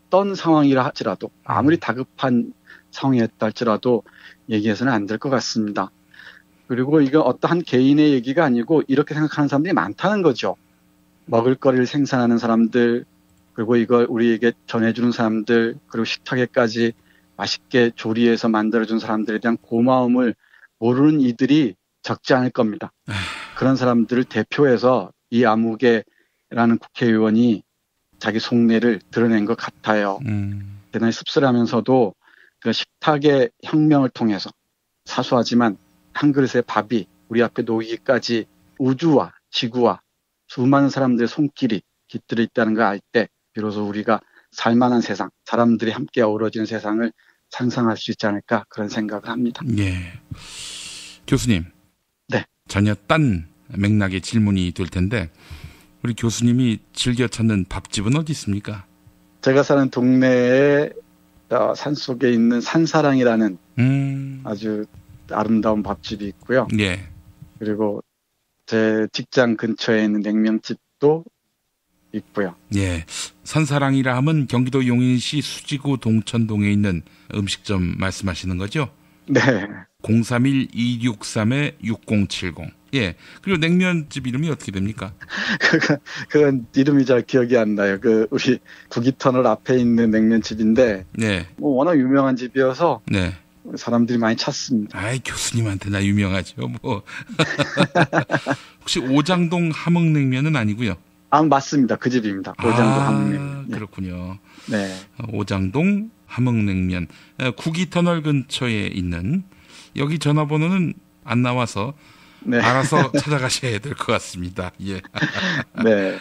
어떤 상황이라 할지라도 아무리 다급한 상황이었다 할지라도 얘기해서는 안 될 것 같습니다. 그리고 이건 어떠한 개인의 얘기가 아니고 이렇게 생각하는 사람들이 많다는 거죠. 먹을거리를 생산하는 사람들, 그리고 이걸 우리에게 전해주는 사람들, 그리고 식탁에까지 맛있게 조리해서 만들어준 사람들에 대한 고마움을 모르는 이들이 적지 않을 겁니다. 그런 사람들을 대표해서 이 아무개라는 국회의원이 자기 속내를 드러낸 것 같아요. 대단히 씁쓸하면서도 그 식탁의 혁명을 통해서 사소하지만 한 그릇의 밥이 우리 앞에 놓이기까지 우주와 지구와 수많은 사람들의 손길이 깃들어 있다는 걸 알 때 비로소 우리가 살만한 세상, 사람들이 함께 어우러지는 세상을 상상할 수 있지 않을까 그런 생각을 합니다. 예. 교수님. 네. 전혀 딴 맥락의 질문이 될 텐데 우리 교수님이 즐겨 찾는 밥집은 어디 있습니까? 제가 사는 동네에 산속에 있는 산사랑이라는 아주 아름다운 밥집이 있고요. 예. 그리고 제 직장 근처에 있는 냉면집도 있고요. 예. 산사랑이라 하면 경기도 용인시 수지구 동천동에 있는 음식점 말씀하시는 거죠? 네. 031-263-6070. 예. 그리고 냉면집 이름이 어떻게 됩니까? 그건 이름이 잘 기억이 안 나요. 우리 구기터널 앞에 있는 냉면집인데. 네. 워낙 유명한 집이어서. 네. 사람들이 많이 찾습니다. 아이, 교수님한테나 유명하죠, 뭐. 혹시 오장동 함흥냉면은 아니고요? 맞습니다. 그 집입니다. 오장동 함흥냉면. 그렇군요. 네. 오장동 함흥냉면. 구기터널 근처에 있는, 여기 전화번호는 안 나와서 네. 알아서 찾아가셔야 될 것 같습니다. 예. 네.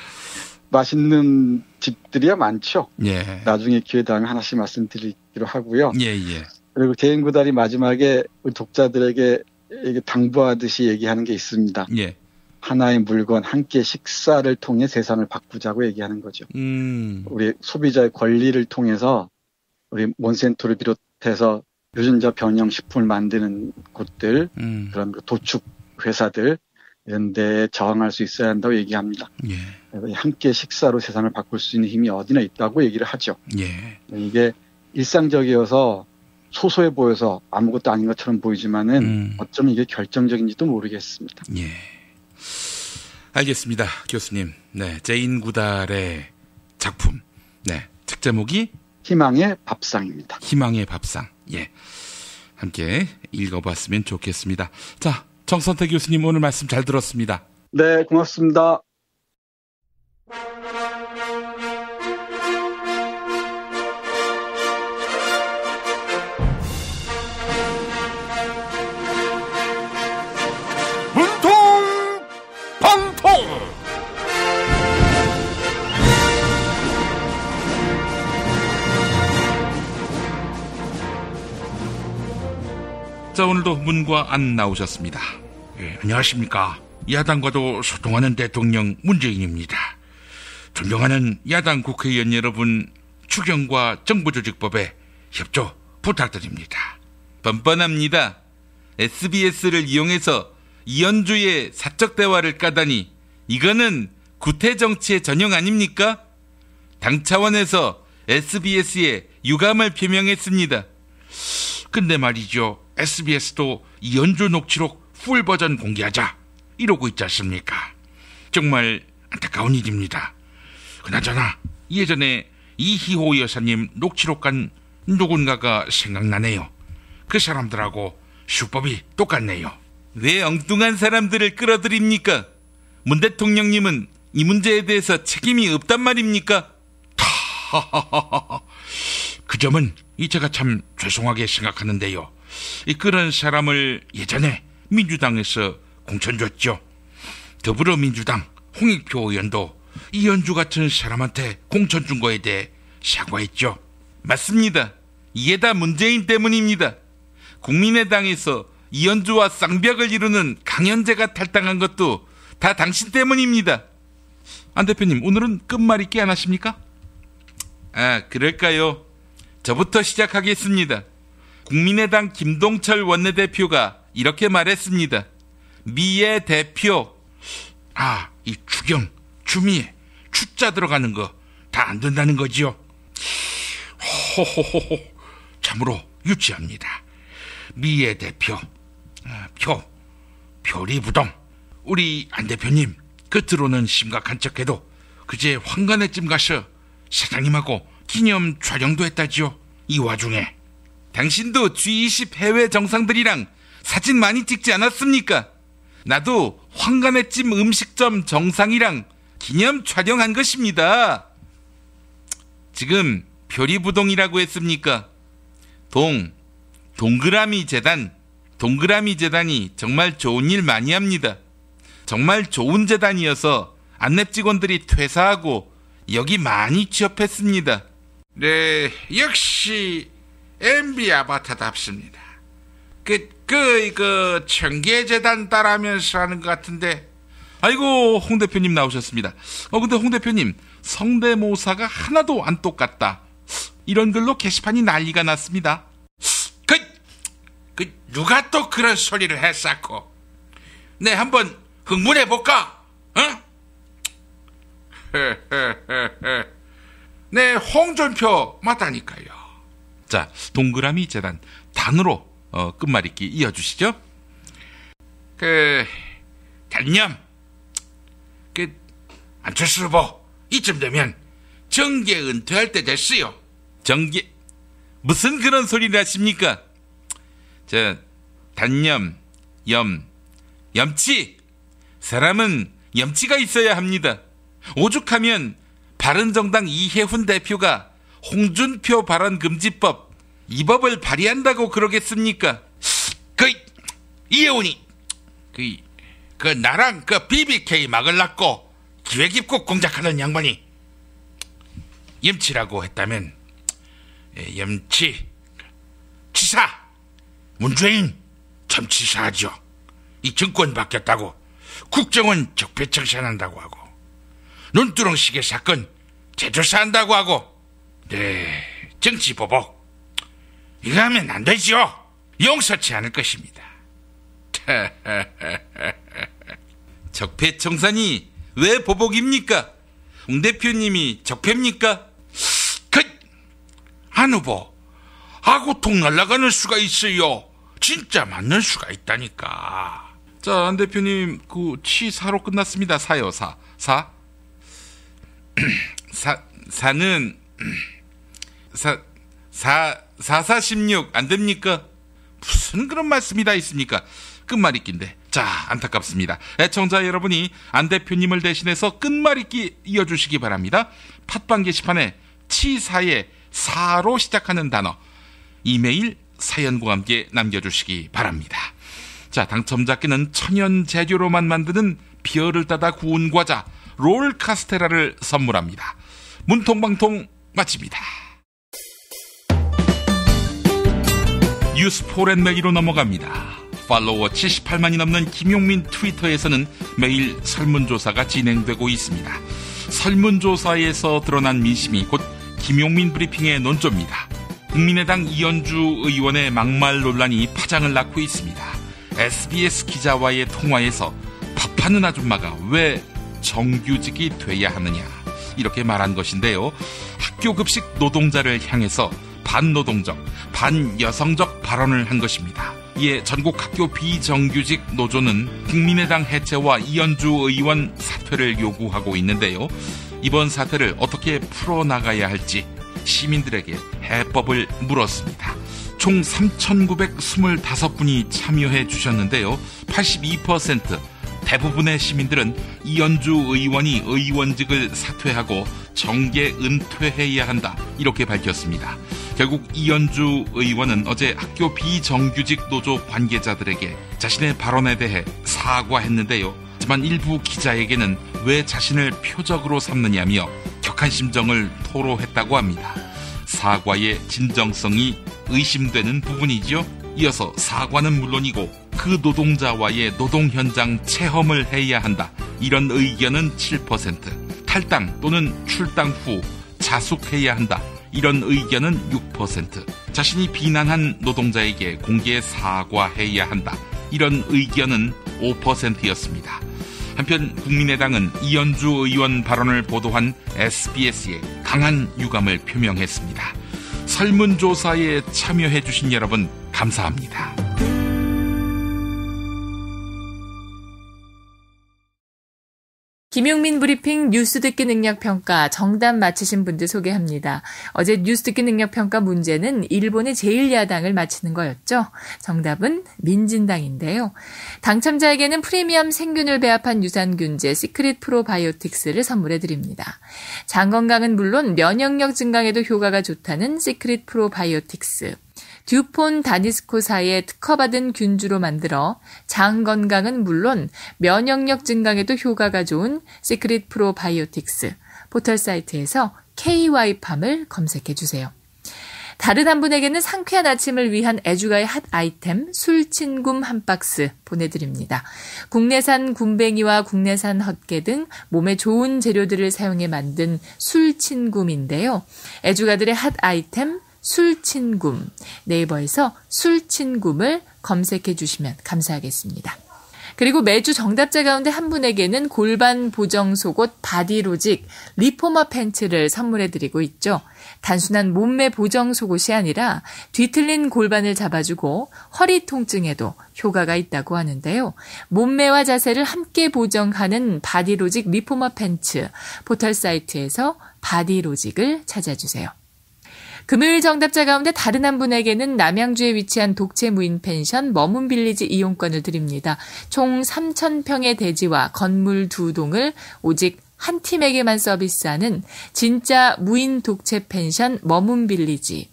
맛있는 집들이야 많죠. 예. 나중에 기회 되면 하나씩 말씀드리기로 하고요. 예, 예. 그리고 제2구달이 마지막에 우리 독자들에게 당부하듯이 얘기하는 게 있습니다. 예. 하나의 물건, 한 끼의 식사를 통해 세상을 바꾸자고 얘기하는 거죠. 우리 소비자의 권리를 통해서 우리 몬센토를 비롯해서 유전자 변형 식품을 만드는 곳들, 그런 도축 회사들 이런 데에 저항할 수 있어야 한다고 얘기합니다. 예. 한 끼의 식사로 세상을 바꿀 수 있는 힘이 어디나 있다고 얘기를 하죠. 예. 이게 일상적이어서 소소해 보여서 아무것도 아닌 것처럼 보이지만은 어쩌면 이게 결정적인지도 모르겠습니다. 예. 알겠습니다. 교수님. 네. 제2구달의 작품. 네. 책 제목이 희망의 밥상입니다. 희망의 밥상. 예. 함께 읽어봤으면 좋겠습니다. 자, 정선태 교수님 오늘 말씀 잘 들었습니다. 네, 고맙습니다. 자, 오늘도 문과 안 나오셨습니다. 예, 안녕하십니까. 야당과도 소통하는 대통령 문재인입니다. 존경하는 야당 국회의원 여러분, 추경과 정부조직법에 협조 부탁드립니다. 뻔뻔합니다. SBS를 이용해서 이현주의 사적 대화를 까다니 이거는 구태정치의 전형 아닙니까? 당 차원에서 SBS에 유감을 표명했습니다. 근데 말이죠, SBS도 이현주 녹취록 풀버전 공개하자 이러고 있지 않습니까? 정말 안타까운 일입니다. 그나저나 예전에 이희호 여사님 녹취록 간 누군가가 생각나네요. 그 사람들하고 수법이 똑같네요. 왜 엉뚱한 사람들을 끌어들입니까? 문 대통령님은 이 문제에 대해서 책임이 없단 말입니까? 그 점은 제가 참 죄송하게 생각하는데요. 그런 사람을 예전에 민주당에서 공천줬죠. 더불어민주당 홍익표 의원도 이현주 같은 사람한테 공천 준 거에 대해 사과했죠. 맞습니다. 이게 다 문재인 때문입니다. 국민의당에서 이현주와 쌍벽을 이루는 강현재가 탈당한 것도 다 당신 때문입니다. 안 대표님, 오늘은 끝말잇기 안 하십니까? 아, 그럴까요? 저부터 시작하겠습니다. 국민의당 김동철 원내대표가 이렇게 말했습니다. 미애 대표, 이 추경, 추미애, 추자 들어가는 거 다 안 된다는 거지요. 호호호호, 참으로 유치합니다. 미애 대표, 표리부동. 우리 안 대표님 겉으로는 심각한 척해도 그제 황간에쯤 가서 사장님하고 기념 촬영도 했다지요. 이 와중에 당신도 G20 해외 정상들이랑 사진 많이 찍지 않았습니까? 나도 황간에쯤 음식점 정상이랑 기념 촬영한 것입니다. 지금 표리부동이라고 했습니까? 동그라미 재단이 정말 좋은 일 많이 합니다. 정말 좋은 재단이어서 안랩 직원들이 퇴사하고 여기 많이 취업했습니다. 네, 역시 MB 아바타답습니다. 청계재단 따라하면서 하는 것 같은데. 아이고, 홍 대표님 나오셨습니다. 근데 홍 대표님, 성대모사가 하나도 안 똑같다, 이런 글로 게시판이 난리가 났습니다. 누가 또 그런 소리를 했었고. 네, 한번 흥분해볼까? 네, 홍준표 맞다니까요. 자, 동그라미 재단 단으로 끝말잇기 이어주시죠. 단념, 안철수 후보 이쯤 되면 정계 은퇴할 때 됐어요. 정계, 무슨 그런 소리를 하십니까? 단념, 염치. 사람은 염치가 있어야 합니다. 오죽하면 바른정당 이혜훈 대표가 홍준표 발언금지법, 이 법을 발의한다고 그러겠습니까? 이혜훈이 나랑 BBK 막으려고 기획입국 공작하는 양반이 염치라고 했다면, 염치, 치사, 문재인 참 치사하죠. 이 정권 바뀌었다고 국정원 적폐청산한다고 하고, 눈두렁시계 사건 재조사한다고 하고, 네, 정치보복 이거 하면 안 되죠. 용서치 않을 것입니다. 적폐청산이 왜 보복입니까? 홍 대표님이 적폐입니까? 한 후보 아고통 날아가는 수가 있어요. 진짜 맞는 수가 있다니까. 자, 안 대표님, 치사로 끝났습니다. 사요, 사. 사는 4416 안 됩니까? 무슨 그런 말씀이 다 있습니까? 끝말잇기인데. 자, 안타깝습니다. 애청자 여러분이 안 대표님을 대신해서 끝말잇기 이어주시기 바랍니다. 팟빵 게시판에 치사의 사로 시작하는 단어, 이메일 사연과 함께 남겨주시기 바랍니다. 자, 당첨자께는 천연 재료로만 만드는 비어를 따다 구운 과자 롤 카스테라를 선물합니다. 문통방통 마칩니다. 뉴스 포렌메기로 넘어갑니다. 팔로워 78만이 넘는 김용민 트위터에서는 매일 설문조사가 진행되고 있습니다. 설문조사에서 드러난 민심이 곧 김용민 브리핑의 논조입니다. 국민의당 이현주 의원의 막말 논란이 파장을 낳고 있습니다. SBS 기자와의 통화에서 밥하는 아줌마가 왜 정규직이 돼야 하느냐 이렇게 말한 것인데요. 학교급식 노동자를 향해서 반노동적, 반여성적 발언을 한 것입니다. 이에 전국 학교 비정규직 노조는 국민의당 해체와 이현주 의원 사퇴를 요구하고 있는데요. 이번 사태를 어떻게 풀어나가야 할지 시민들에게 해법을 물었습니다. 총 3,925분이 참여해 주셨는데요. 82% 대부분의 시민들은 이현주 의원이 의원직을 사퇴하고 정계 은퇴해야 한다 이렇게 밝혔습니다. 결국 이현주 의원은 어제 학교 비정규직 노조 관계자들에게 자신의 발언에 대해 사과했는데요. 하지만 일부 기자에게는 왜 자신을 표적으로 삼느냐며 격한 심정을 토로했다고 합니다. 사과의 진정성이 의심되는 부분이지요. 이어서 사과는 물론이고 그 노동자와의 노동 현장 체험을 해야 한다. 이런 의견은 7%, 탈당 또는 출당 후 자숙해야 한다. 이런 의견은 6%, 자신이 비난한 노동자에게 공개 사과해야 한다. 이런 의견은 5%였습니다. 한편 국민의당은 이현주 의원 발언을 보도한 SBS에 강한 유감을 표명했습니다. 설문조사에 참여해주신 여러분 감사합니다. 김용민 브리핑 뉴스 듣기 능력평가 정답 맞히신 분들 소개합니다. 어제 뉴스 듣기 능력평가 문제는 일본의 제1야당을 맞히는 거였죠. 정답은 민진당인데요. 당첨자에게는 프리미엄 생균을 배합한 유산균제 시크릿 프로바이오틱스를 선물해드립니다. 장 건강은 물론 면역력 증강에도 효과가 좋다는 시크릿 프로바이오틱스. 듀폰 다니스코사의 특허받은 균주로 만들어 장 건강은 물론 면역력 증강에도 효과가 좋은 시크릿 프로바이오틱스. 포털 사이트에서 KY팜을 검색해 주세요. 다른 한 분에게는 상쾌한 아침을 위한 애주가의 핫 아이템 술친굼 한 박스 보내드립니다. 국내산 굼벵이와 국내산 헛개 등 몸에 좋은 재료들을 사용해 만든 술친굼인데요. 애주가들의 핫 아이템 술친굼, 네이버에서 술친굼을 검색해 주시면 감사하겠습니다. 그리고 매주 정답자 가운데 한 분에게는 골반 보정 속옷 바디로직 리포머 팬츠를 선물해드리고 있죠. 단순한 몸매 보정 속옷이 아니라 뒤틀린 골반을 잡아주고 허리 통증에도 효과가 있다고 하는데요. 몸매와 자세를 함께 보정하는 바디로직 리포머 팬츠, 포털 사이트에서 바디로직을 찾아주세요. 금요일 정답자 가운데 다른 한 분에게는 남양주에 위치한 독채 무인 펜션 머문빌리지 이용권을 드립니다. 총 3,000평의 대지와 건물 2동을 오직 한 팀에게만 서비스하는 진짜 무인 독채 펜션 머문빌리지.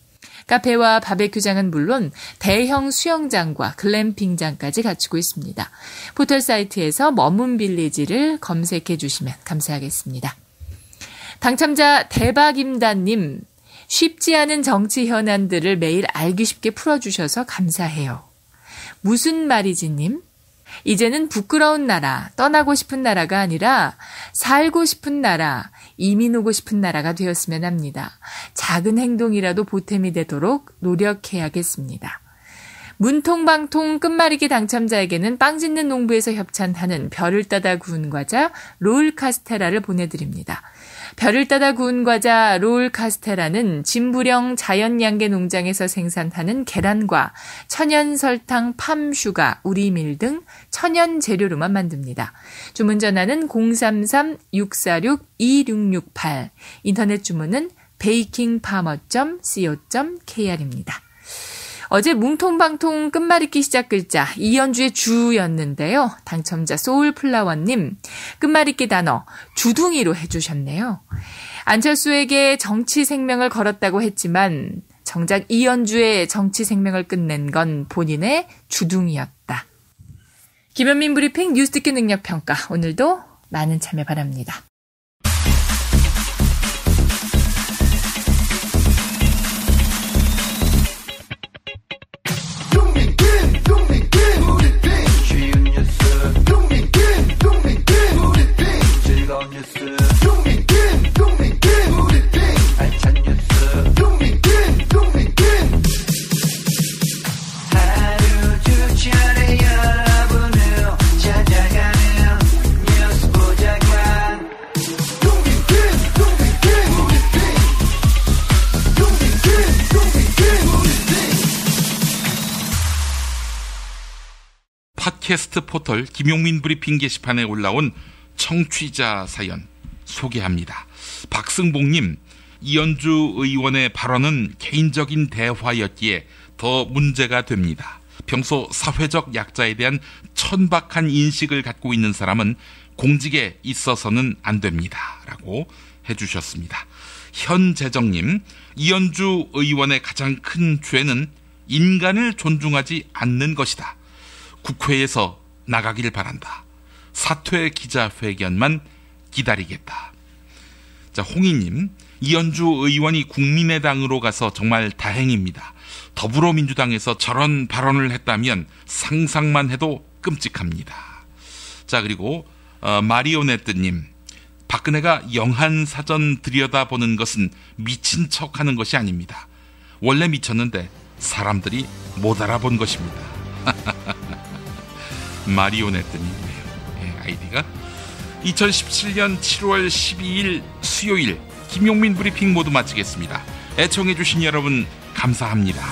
카페와 바베큐장은 물론 대형 수영장과 글램핑장까지 갖추고 있습니다. 포털 사이트에서 머문빌리지를 검색해 주시면 감사하겠습니다. 당첨자 대박임다님. 쉽지 않은 정치 현안들을 매일 알기 쉽게 풀어주셔서 감사해요. 무슨 말이지 님? 이제는 부끄러운 나라, 떠나고 싶은 나라가 아니라 살고 싶은 나라, 이민 오고 싶은 나라가 되었으면 합니다. 작은 행동이라도 보탬이 되도록 노력해야겠습니다. 문통방통 끝말잇기 당첨자에게는 빵 짓는 농부에서 협찬하는 별을 따다 구운 과자 롤 카스테라를 보내드립니다. 별을 따다 구운 과자 롤 카스테라는 진부령 자연양계 농장에서 생산하는 계란과 천연 설탕, 팜슈가, 우리밀 등 천연 재료로만 만듭니다. 주문 전화는 033-646-2668, 인터넷 주문은 bakingfarmer.co.kr입니다. 어제 뭉통방통 끝말잇기 시작 글자 이현주의 주였는데요. 당첨자 소울플라워님 끝말잇기 단어 주둥이로 해주셨네요. 안철수에게 정치 생명을 걸었다고 했지만 정작 이현주의 정치 생명을 끝낸 건 본인의 주둥이였다. 김현민 브리핑 뉴스 듣기 능력 평가 오늘도 많은 참여 바랍니다. 우리 팟캐스트 포털 김용민 브리핑 게시판에 올라온 청취자 사연 소개합니다. 박승복님, 이현주 의원의 발언은 개인적인 대화였기에 더 문제가 됩니다. 평소 사회적 약자에 대한 천박한 인식을 갖고 있는 사람은 공직에 있어서는 안 됩니다. 라고 해주셨습니다. 현재정님, 이현주 의원의 가장 큰 죄는 인간을 존중하지 않는 것이다. 국회에서 나가길 바란다. 사퇴 기자회견만 기다리겠다. 자, 홍희님, 이현주 의원이 국민의당으로 가서 정말 다행입니다. 더불어민주당에서 저런 발언을 했다면 상상만 해도 끔찍합니다. 자, 그리고 마리오네트님, 박근혜가 영한사전 들여다보는 것은 미친 척하는 것이 아닙니다. 원래 미쳤는데 사람들이 못 알아본 것입니다. 마리오네트님이네요. 네, 아이디가. 2017년 7월 12일 수요일 김용민 브리핑 모두 마치겠습니다. 애청해주신 여러분 감사합니다.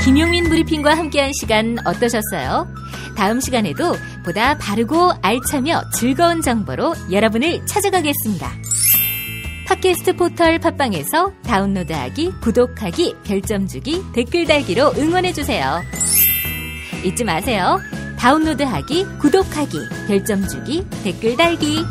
김용민 브리핑과 함께한 시간 어떠셨어요? 다음 시간에도 보다 바르고 알차며 즐거운 정보로 여러분을 찾아가겠습니다. 팟캐스트 포털 팟빵에서 다운로드하기, 구독하기, 별점 주기, 댓글 달기로 응원해주세요. 잊지 마세요. 다운로드하기, 구독하기, 별점 주기, 댓글 달기.